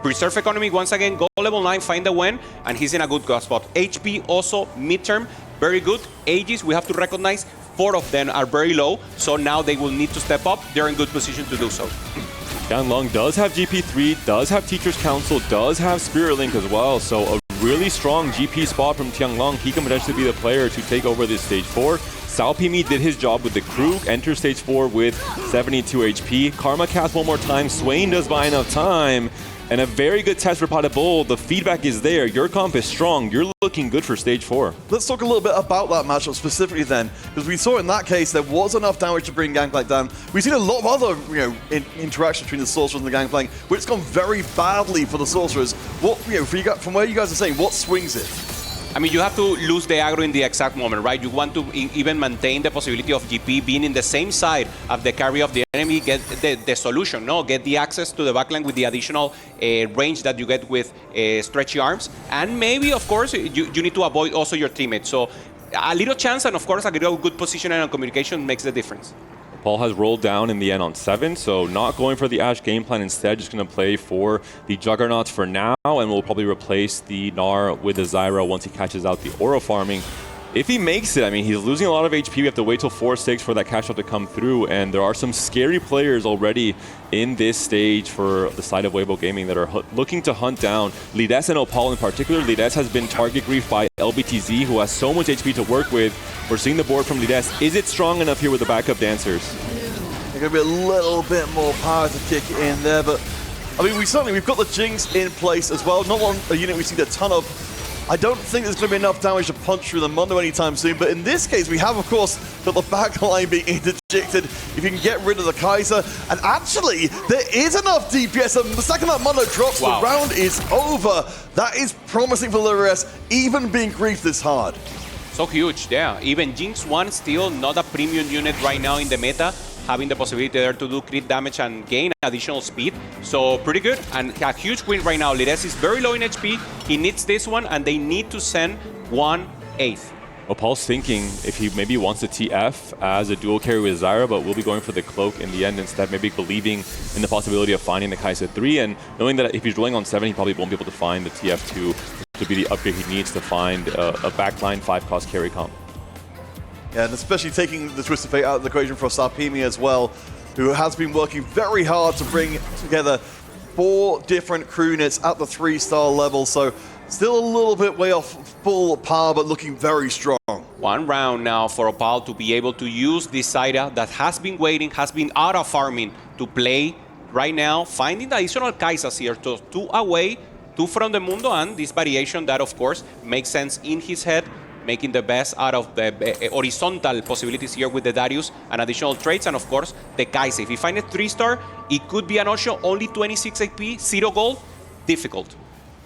preserve economy once again, go level 9, find the win, and he's in a good spot. HP also midterm, very good. Aegis, we have to recognize 4 of them are very low, so now they will need to step up. They're in good position to do so. Tianlong does have GP3, does have Teacher's Council, does have Spirit Link as well, so a really strong GP spot from Tianlong. He can potentially be the player to take over this stage 4. Salpimi did his job with the crew, enters stage 4 with 72 HP. Karma cast one more time, Swain does buy enough time, and a very good test for Pas de Boule. The feedback is there, your comp is strong, you're looking good for stage 4. Let's talk a little bit about that matchup specifically then, because we saw in that case there was enough damage to bring Gangplank down. We've seen a lot of other interaction between the Sorcerers and the Gangplank, where it's gone very badly for the Sorcerers. What, from where you guys are saying, what swings it? I mean, you have to lose the aggro in the exact moment, right? You want to even maintain the possibility of GP being in the same side of the carry of the enemy, get the solution, no? Get the access to the backline with the additional range that you get with stretchy arms. And maybe, of course, you need to avoid also your teammates. So a little chance and, of course, a little good positioning and communication makes the difference. Paul has rolled down in the end on 7, so not going for the Ashe game plan. Instead, just going to play for the Juggernauts for now, and we'll probably replace the Gnar with the Zyra once he catches out the aura farming. If he makes it, I mean, he's losing a lot of HP. We have to wait till 4-6 for that cash out to come through, and there are some scary players already in this stage for the side of Weibo Gaming that are looking to hunt down Lides and Opal in particular. Lides has been target griefed by LBTZ, who has so much HP to work with. We're seeing the board from Lides. Is it strong enough here with the backup dancers? There's going to be a little bit more power to kick it in there, but I mean, we've got the Jinx in place as well. Not one a unit we've seen a ton of. I don't think there's going to be enough damage to punch through the Mundo anytime soon, but in this case, we have, of course, got the backline being interjected. If you can get rid of the Kaiser, and actually, there is enough DPS, and the second that Mundo drops, the round is over. That is promising for Lides, even being griefed this hard. So huge, yeah. Even Jinx 1 still not a premium unit right now in the meta, having the possibility there to do crit damage and gain additional speed. So pretty good, and a huge win right now. Lides is very low in HP, he needs this one, and they need to send 1/8. Well, Paul's thinking if he maybe wants to TF as a dual carry with Zyra, but will be going for the cloak in the end instead, maybe believing in the possibility of finding the Kai'Sa 3, and knowing that if he's rolling on 7, he probably won't be able to find the TF2 to be the upgrade he needs to find a backline 5-cost carry comp. Yeah, and especially taking the Twisted Fate out of the equation for Salpimi as well, who has been working very hard to bring together 4 different crew units at the 3-star level, so still a little bit way off full power, but looking very strong. One round now for Opal to be able to use this Zyra that has been waiting, has been out of farming to play right now, finding the additional Kaisas here, so 2 away, 2 from the Mundo, and this variation that, of course, makes sense in his head, making the best out of the horizontal possibilities here with the Darius and additional traits, and of course the Kai'Sa. If he finds a 3-star, it could be an Osho, only 26 AP, 0 gold, difficult.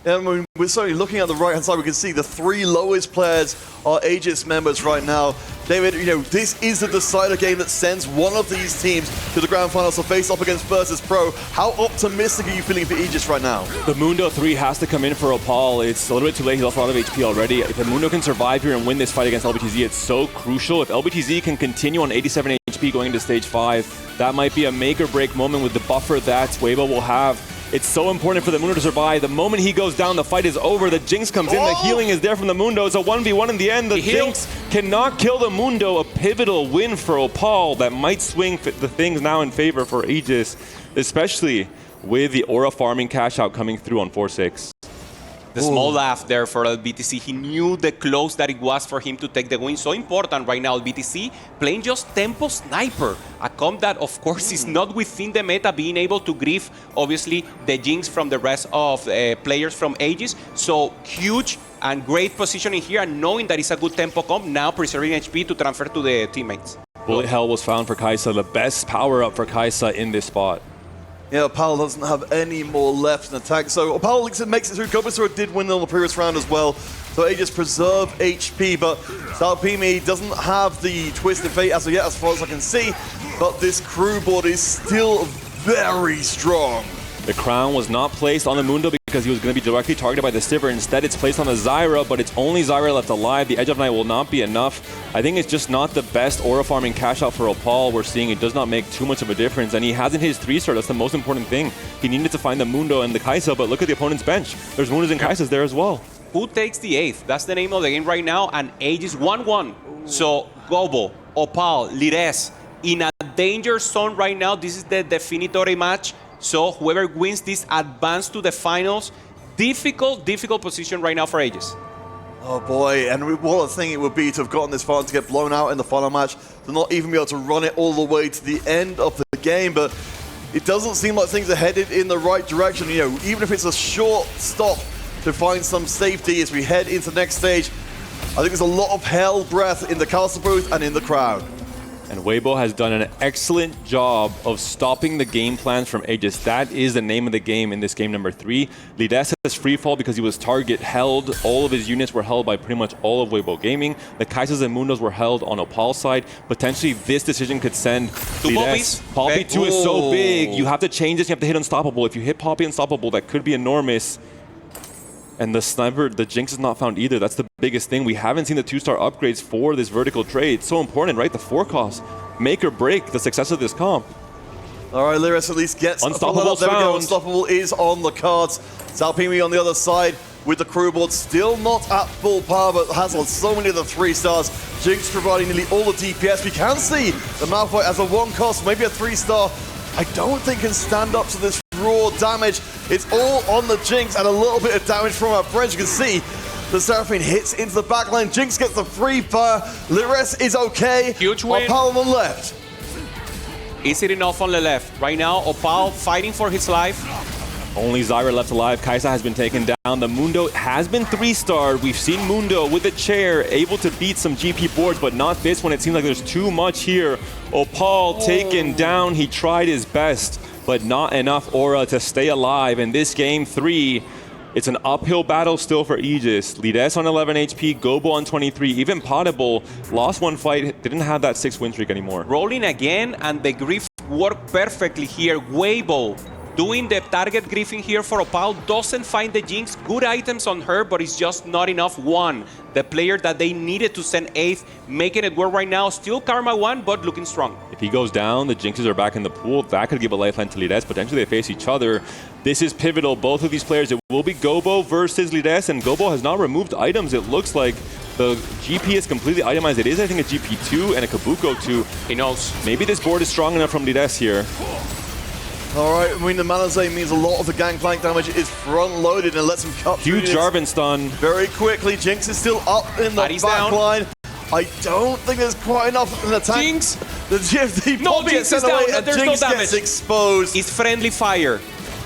Yeah, I mean, we're certainly looking at the right-hand side, we can see the 3 lowest players are AEGIS members right now. David, this is the decider game that sends one of these teams to the grand finals to face off against Virtus.pro. How optimistic are you feeling for Aegis right now? The Mundo 3 has to come in for Opal. It's a little bit too late. He's lost a lot of HP already. If the Mundo can survive here and win this fight against LBTZ, it's so crucial. If LBTZ can continue on 87 HP going into stage 5, that might be a make or break moment with the buffer that Weibo will have. It's so important for the Mundo to survive. The moment he goes down, the fight is over. The Jinx comes in. The healing is there from the Mundo. It's a 1v1 in the end. The Jinx cannot kill the Mundo. A pivotal win for Opal that might swing the things now in favor for Aegis, especially with the aura farming cash out coming through on 4-6. The small laugh there for LBTC. He knew the close that it was for him to take the win. So important right now, LBTC playing just Tempo Sniper. A comp that, of course, is not within the meta, being able to grief, obviously, the Jinx from the rest of players from Aegis. So huge and great positioning here, and knowing that it's a good tempo comp, now preserving HP to transfer to the teammates. Bullet Hell was found for Kai'Sa, the best power-up for Kai'Sa in this spot. Yeah, Opal doesn't have any more left in attack, so Opal makes it through. Coveted did win on the previous round as well, so Aegis preserve HP, but Salpimi doesn't have the Twisted Fate as of yet, as far as I can see, but this crew board is still very strong. The crown was not placed on the Mundo because he was going to be directly targeted by the Sivir. Instead, it's placed on the Zyra, but it's only Zyra left alive. The Edge of Night will not be enough. I think it's just not the best aura farming cash out for Opal. We're seeing it does not make too much of a difference, and he hasn't hit his 3-star. That's the most important thing. He needed to find the Mundo and the Kai'Sa, but look at the opponent's bench. There's Mundos and Kaisas there as well. Who takes the 8th? That's the name of the game right now, and Aegis 1-1. So Gobo, Opal, Lides in a danger zone right now. This is the definitory match. So whoever wins this advance to the finals. Difficult position right now for Aegis. Oh boy, and what a thing it would be to have gotten this far and to get blown out in the final match, to not even be able to run it all the way to the end of the game. But it doesn't seem like things are headed in the right direction. You know, even if it's a short stop to find some safety as we head into the next stage, I think there's a lot of hell breath in the castle booth and in the crowd. And Weibo has done an excellent job of stopping the game plans from Aegis. That is the name of the game in this game number 3. Lides has free fall because he was target held. All of his units were held by pretty much all of Weibo Gaming. The Kaisers and Mundos were held on Opal's side. Potentially this decision could send Lides. Poppy 2 is so big. You have to change this. You have to hit Unstoppable. If you hit Poppy Unstoppable, that could be enormous. And the sniper, the Jinx is not found either. That's the biggest thing. We haven't seen the 2-star upgrades for this vertical trade. It's so important, right? The 4 cost. Make or break the success of this comp. All right, Liris at least gets Unstoppable. There we go. Unstoppable is on the cards. Salpimi on the other side with the crew board. Still not at full power, but has so many of the 3 stars. Jinx providing nearly all the DPS. We can see the Malphite as a 1 cost, maybe a 3-star. I don't think can stand up to this raw damage. It's all on the Jinx and a little bit of damage from our friends. You can see the Seraphine hits into the backline. Jinx gets the free fire. Lires is okay. Huge win. Opal on the left. Is it enough on the left? Right now, Opal fighting for his life. Only Zyra left alive. Kaisa has been taken down. The Mundo has been 3-starred. We've seen Mundo with the chair able to beat some GP boards, but not this one. It seems like there's too much here. Opal taken down. He tried his best, but not enough aura to stay alive. In this game 3, it's an uphill battle still for Aegis. Lides on 11 HP, Gobo on 23. Even Potable lost 1 fight, didn't have that 6 win streak anymore. Rolling again, and the grief worked perfectly here. Weibo doing the target griefing here for Opal, doesn't find the Jinx. Good items on her, but it's just not enough. One, the player that they needed to send 8th, making it work right now. Still Karma 1, but looking strong. If he goes down, the Jinxes are back in the pool. That could give a lifeline to Lides. Potentially they face each other. This is pivotal. Both of these players, it will be Gobo versus Lides, and Gobo has not removed items. It looks like the GP is completely itemized. It is, I think, a GP2 and a Kabuko 2. He knows. Maybe this board is strong enough from Lides here. All right, I mean, the Malazé means a lot of the gangplank damage is front-loaded and lets him cut through Huge Jarvan stun. Very quickly. Jinx is still up in the back line. I don't think there's quite enough in the tank. Jinx! The no, Jinx is down. There's Jinx no damage. gets exposed. It's friendly fire.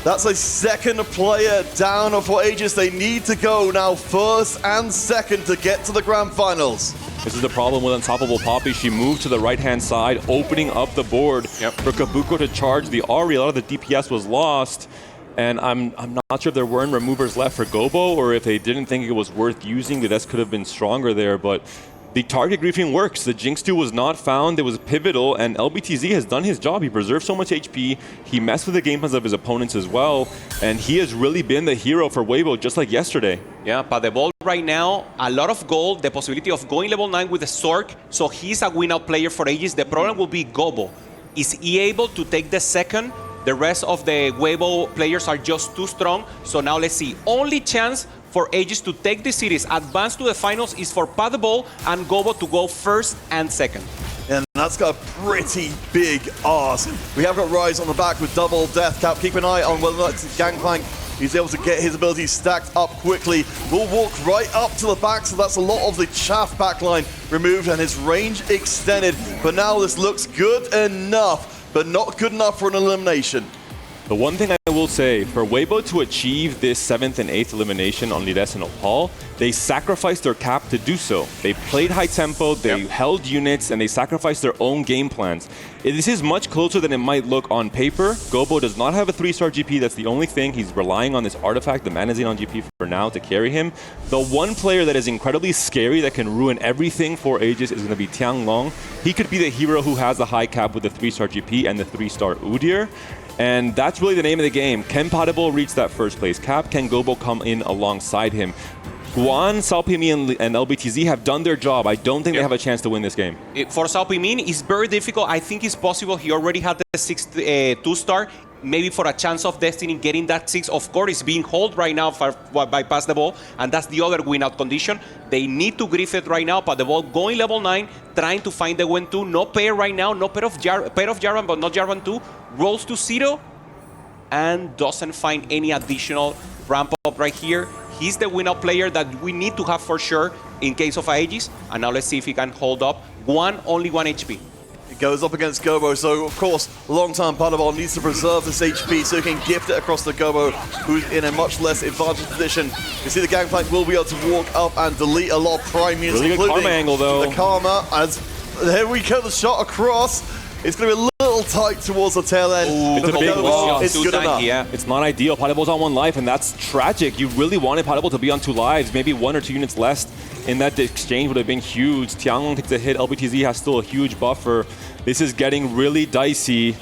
That's a second player down for Aegis. They need to go now 1st and 2nd to get to the grand finals. This is the problem with Unstoppable Poppy. She moved to the right-hand side, opening up the board for Kabuko to charge the Ahri. A lot of the DPS was lost. And I'm not sure if there weren't removers left for Gobo, or if they didn't think it was worth using. Lides could have been stronger there, but the target griefing works. The Jinx 2 was not found. It was pivotal, and LBTZ has done his job. He preserved so much HP. He messed with the game plans of his opponents as well, and he has really been the hero for Weibo, just like yesterday. Yeah, but the ball right now, a lot of gold, the possibility of going level 9 with the Stork, so he's a win-out player for Aegis. The problem will be Gobo. Is he able to take the second? The rest of the Weibo players are just too strong, so now let's see. Only chance for Aegis to take the series, advance to the finals, is for Padball and Gobo to go 1st and 2nd. And that's got a pretty big arse. We have got Rise on the back with double death cap. Keep an eye on whether or not it's Gangplank. He's able to get his abilities stacked up quickly. Will walk right up to the back, so that's a lot of the chaff backline removed and his range extended. But now this looks good enough, but not good enough for an elimination. The one thing I will say, for Weibo to achieve this 7th and 8th elimination on Lides and Opal, they sacrificed their cap to do so. They played high tempo, they held units, and they sacrificed their own game plans. This is much closer than it might look on paper. Gobo does not have a 3-star GP, that's the only thing. He's relying on this artifact, the Manazine on GP for now, to carry him. The one player that is incredibly scary that can ruin everything for Aegis is going to be Tianglong. He could be the hero who has the high cap with the 3-star GP and the 3-star Udyr. And that's really the name of the game. Can Potable reach that 1st place cap? Can Gobo come in alongside him? Guan, Salpimi, and LBTZ have done their job. I don't think they have a chance to win this game. For Salpimi, it's very difficult. I think it's possible. He already had the 6th 2-star. Maybe for a chance of Destiny getting that 6. Of course, it's being held right now by Pass the Ball, and that's the other win-out condition. They need to grief it right now. Pass the Ball going level 9, trying to find the win 2. No pair right now. No pair of Jarvan, but not Jarvan 2. Rolls to 0 and doesn't find any additional ramp up right here. He's the win-out player that we need to have for sure in case of AEGIS. And now let's see if he can hold up only one HP. It goes up against Gobo, so of course, long-time Paddleball needs to preserve this HP so he can gift it across the Gobo, who's in a much less advantageous position. You see the Gangplank will be able to walk up and delete a lot of prime units, really good karma angle though. The Karma, as there we go, the shot across. It's going to be a little tight towards the tail end. Ooh, it's a big loss. It's good enough. Yeah. It's not ideal. Paddleball's on 1 life, and that's tragic. You really wanted Paddleball to be on 2 lives. Maybe 1 or 2 units less in that exchange would have been huge. Tianlong takes a hit. LBTZ has still a huge buffer. This is getting really dicey.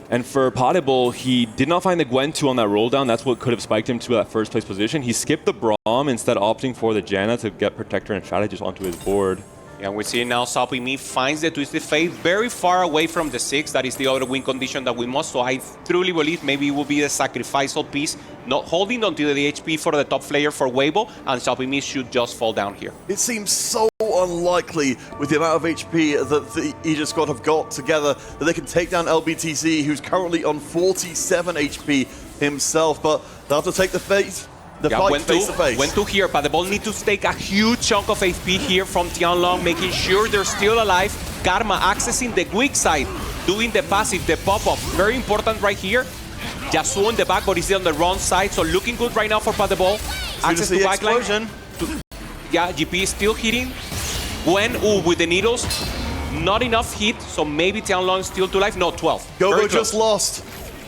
And for Paddleball, he did not find the Gwen 2 on that roll down. That's what could have spiked him to that first place position. He skipped the Braum, instead opting for the Janna to get Protector and Strategist onto his board. Yeah, we see now Salpimi finds the Twisted Fate very far away from the 6. That is the other win condition that we must. So I truly believe maybe it will be the sacrificial piece, not holding onto the HP for the top player for Weibo, and Salpimi should just fall down here. It seems so unlikely with the amount of HP that the Aegis squad have got together that they can take down LBTZ, who's currently on 47 HP himself, but they'll have to take the fate. Went to here, but the ball needs to take a huge chunk of HP here from Tianlong, making sure they're still alive. Karma accessing the weak side, doing the passive, the pop-up. Very important right here. Yasuo in the back, but he's on the wrong side, so looking good right now for Paddleball. Access to backline. Yeah, GP is still hitting. Gwen, with the needles. Not enough hit, so maybe Tianlong is still to life. No, 12. Gobo just lost.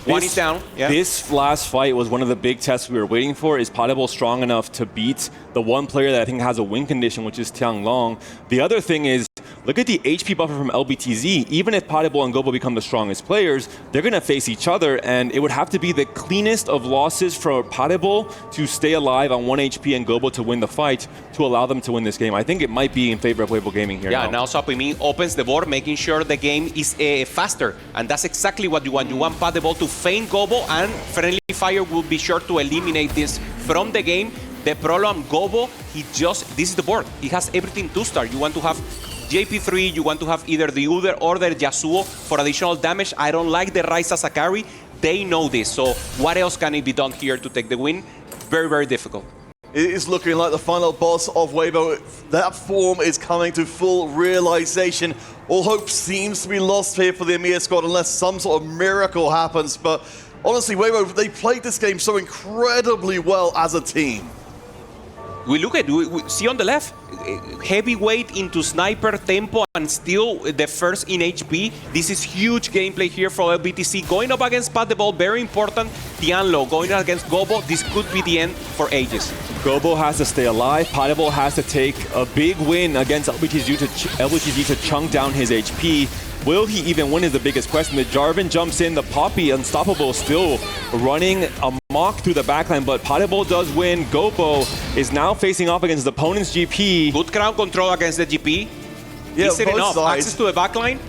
One is down. Yeah. This last fight was one of the big tests we were waiting for. Is Paddleball strong enough to beat the one player that I think has a win condition, which is Tianlong? The other thing is, look at the HP buffer from LBTZ. Even if Paddleball and Gobo become the strongest players, they're going to face each other, and it would have to be the cleanest of losses for Paddleball to stay alive on 1 HP and Gobo to win the fight to allow them to win this game. I think it might be in favor of Weibo Gaming here. Yeah, now Salpimi opens the board, making sure the game is faster, and that's exactly what you want. You want Paddleball to feign Gobo, and Friendly Fire will be sure to eliminate this from the game. The problem, Gobo, this is the board. He has everything to start. You want to have JP3, you want to have either the Uber or the Yasuo for additional damage. I don't like the Ryze as a carry. They know this, so what else can it be done here to take the win? Very, very difficult. It is looking like the final boss of Weibo. That form is coming to full realization. All hope seems to be lost here for the EMEA squad unless some sort of miracle happens. But honestly, Weibo, they played this game so incredibly well as a team. We look at, we see on the left, heavyweight into sniper tempo and still the first in HP. This is huge gameplay here for LBTC. Going up against Paddleball, very important. Tianlo going up against Gobo, this could be the end for AEGIS. Gobo has to stay alive. Paddleball has to take a big win against LBTZ to chunk down his HP. Will he even win is the biggest question. The Jarvan jumps in, the Poppy, Unstoppable, still running amok through the backline, but Paddleball does win. Gobo is now facing off against the opponent's GP. Good ground control against the GP. Yeah, Is it enough? Access to the backline.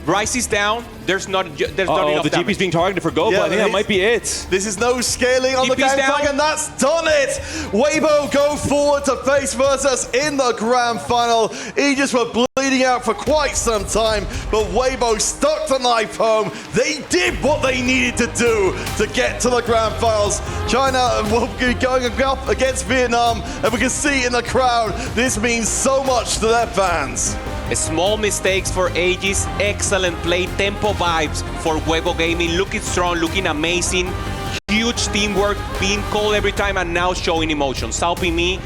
Ryze is down. There's not enough the GP's being targeted for Gobo. Yeah, I think that might be it. This is no scaling on the Gangplank, and that's done it! Weibo go forward to face Virtus in the grand final. Aegis were bleeding out for quite some time, but Weibo stuck the knife home. They did what they needed to do to get to the grand finals. China will be going up against Vietnam, and we can see in the crowd, this means so much to their fans. Small mistakes for AEGIS, excellent play, tempo vibes for Weibo Gaming, looking strong, looking amazing, huge teamwork, being called every time and now showing emotion. Salpimi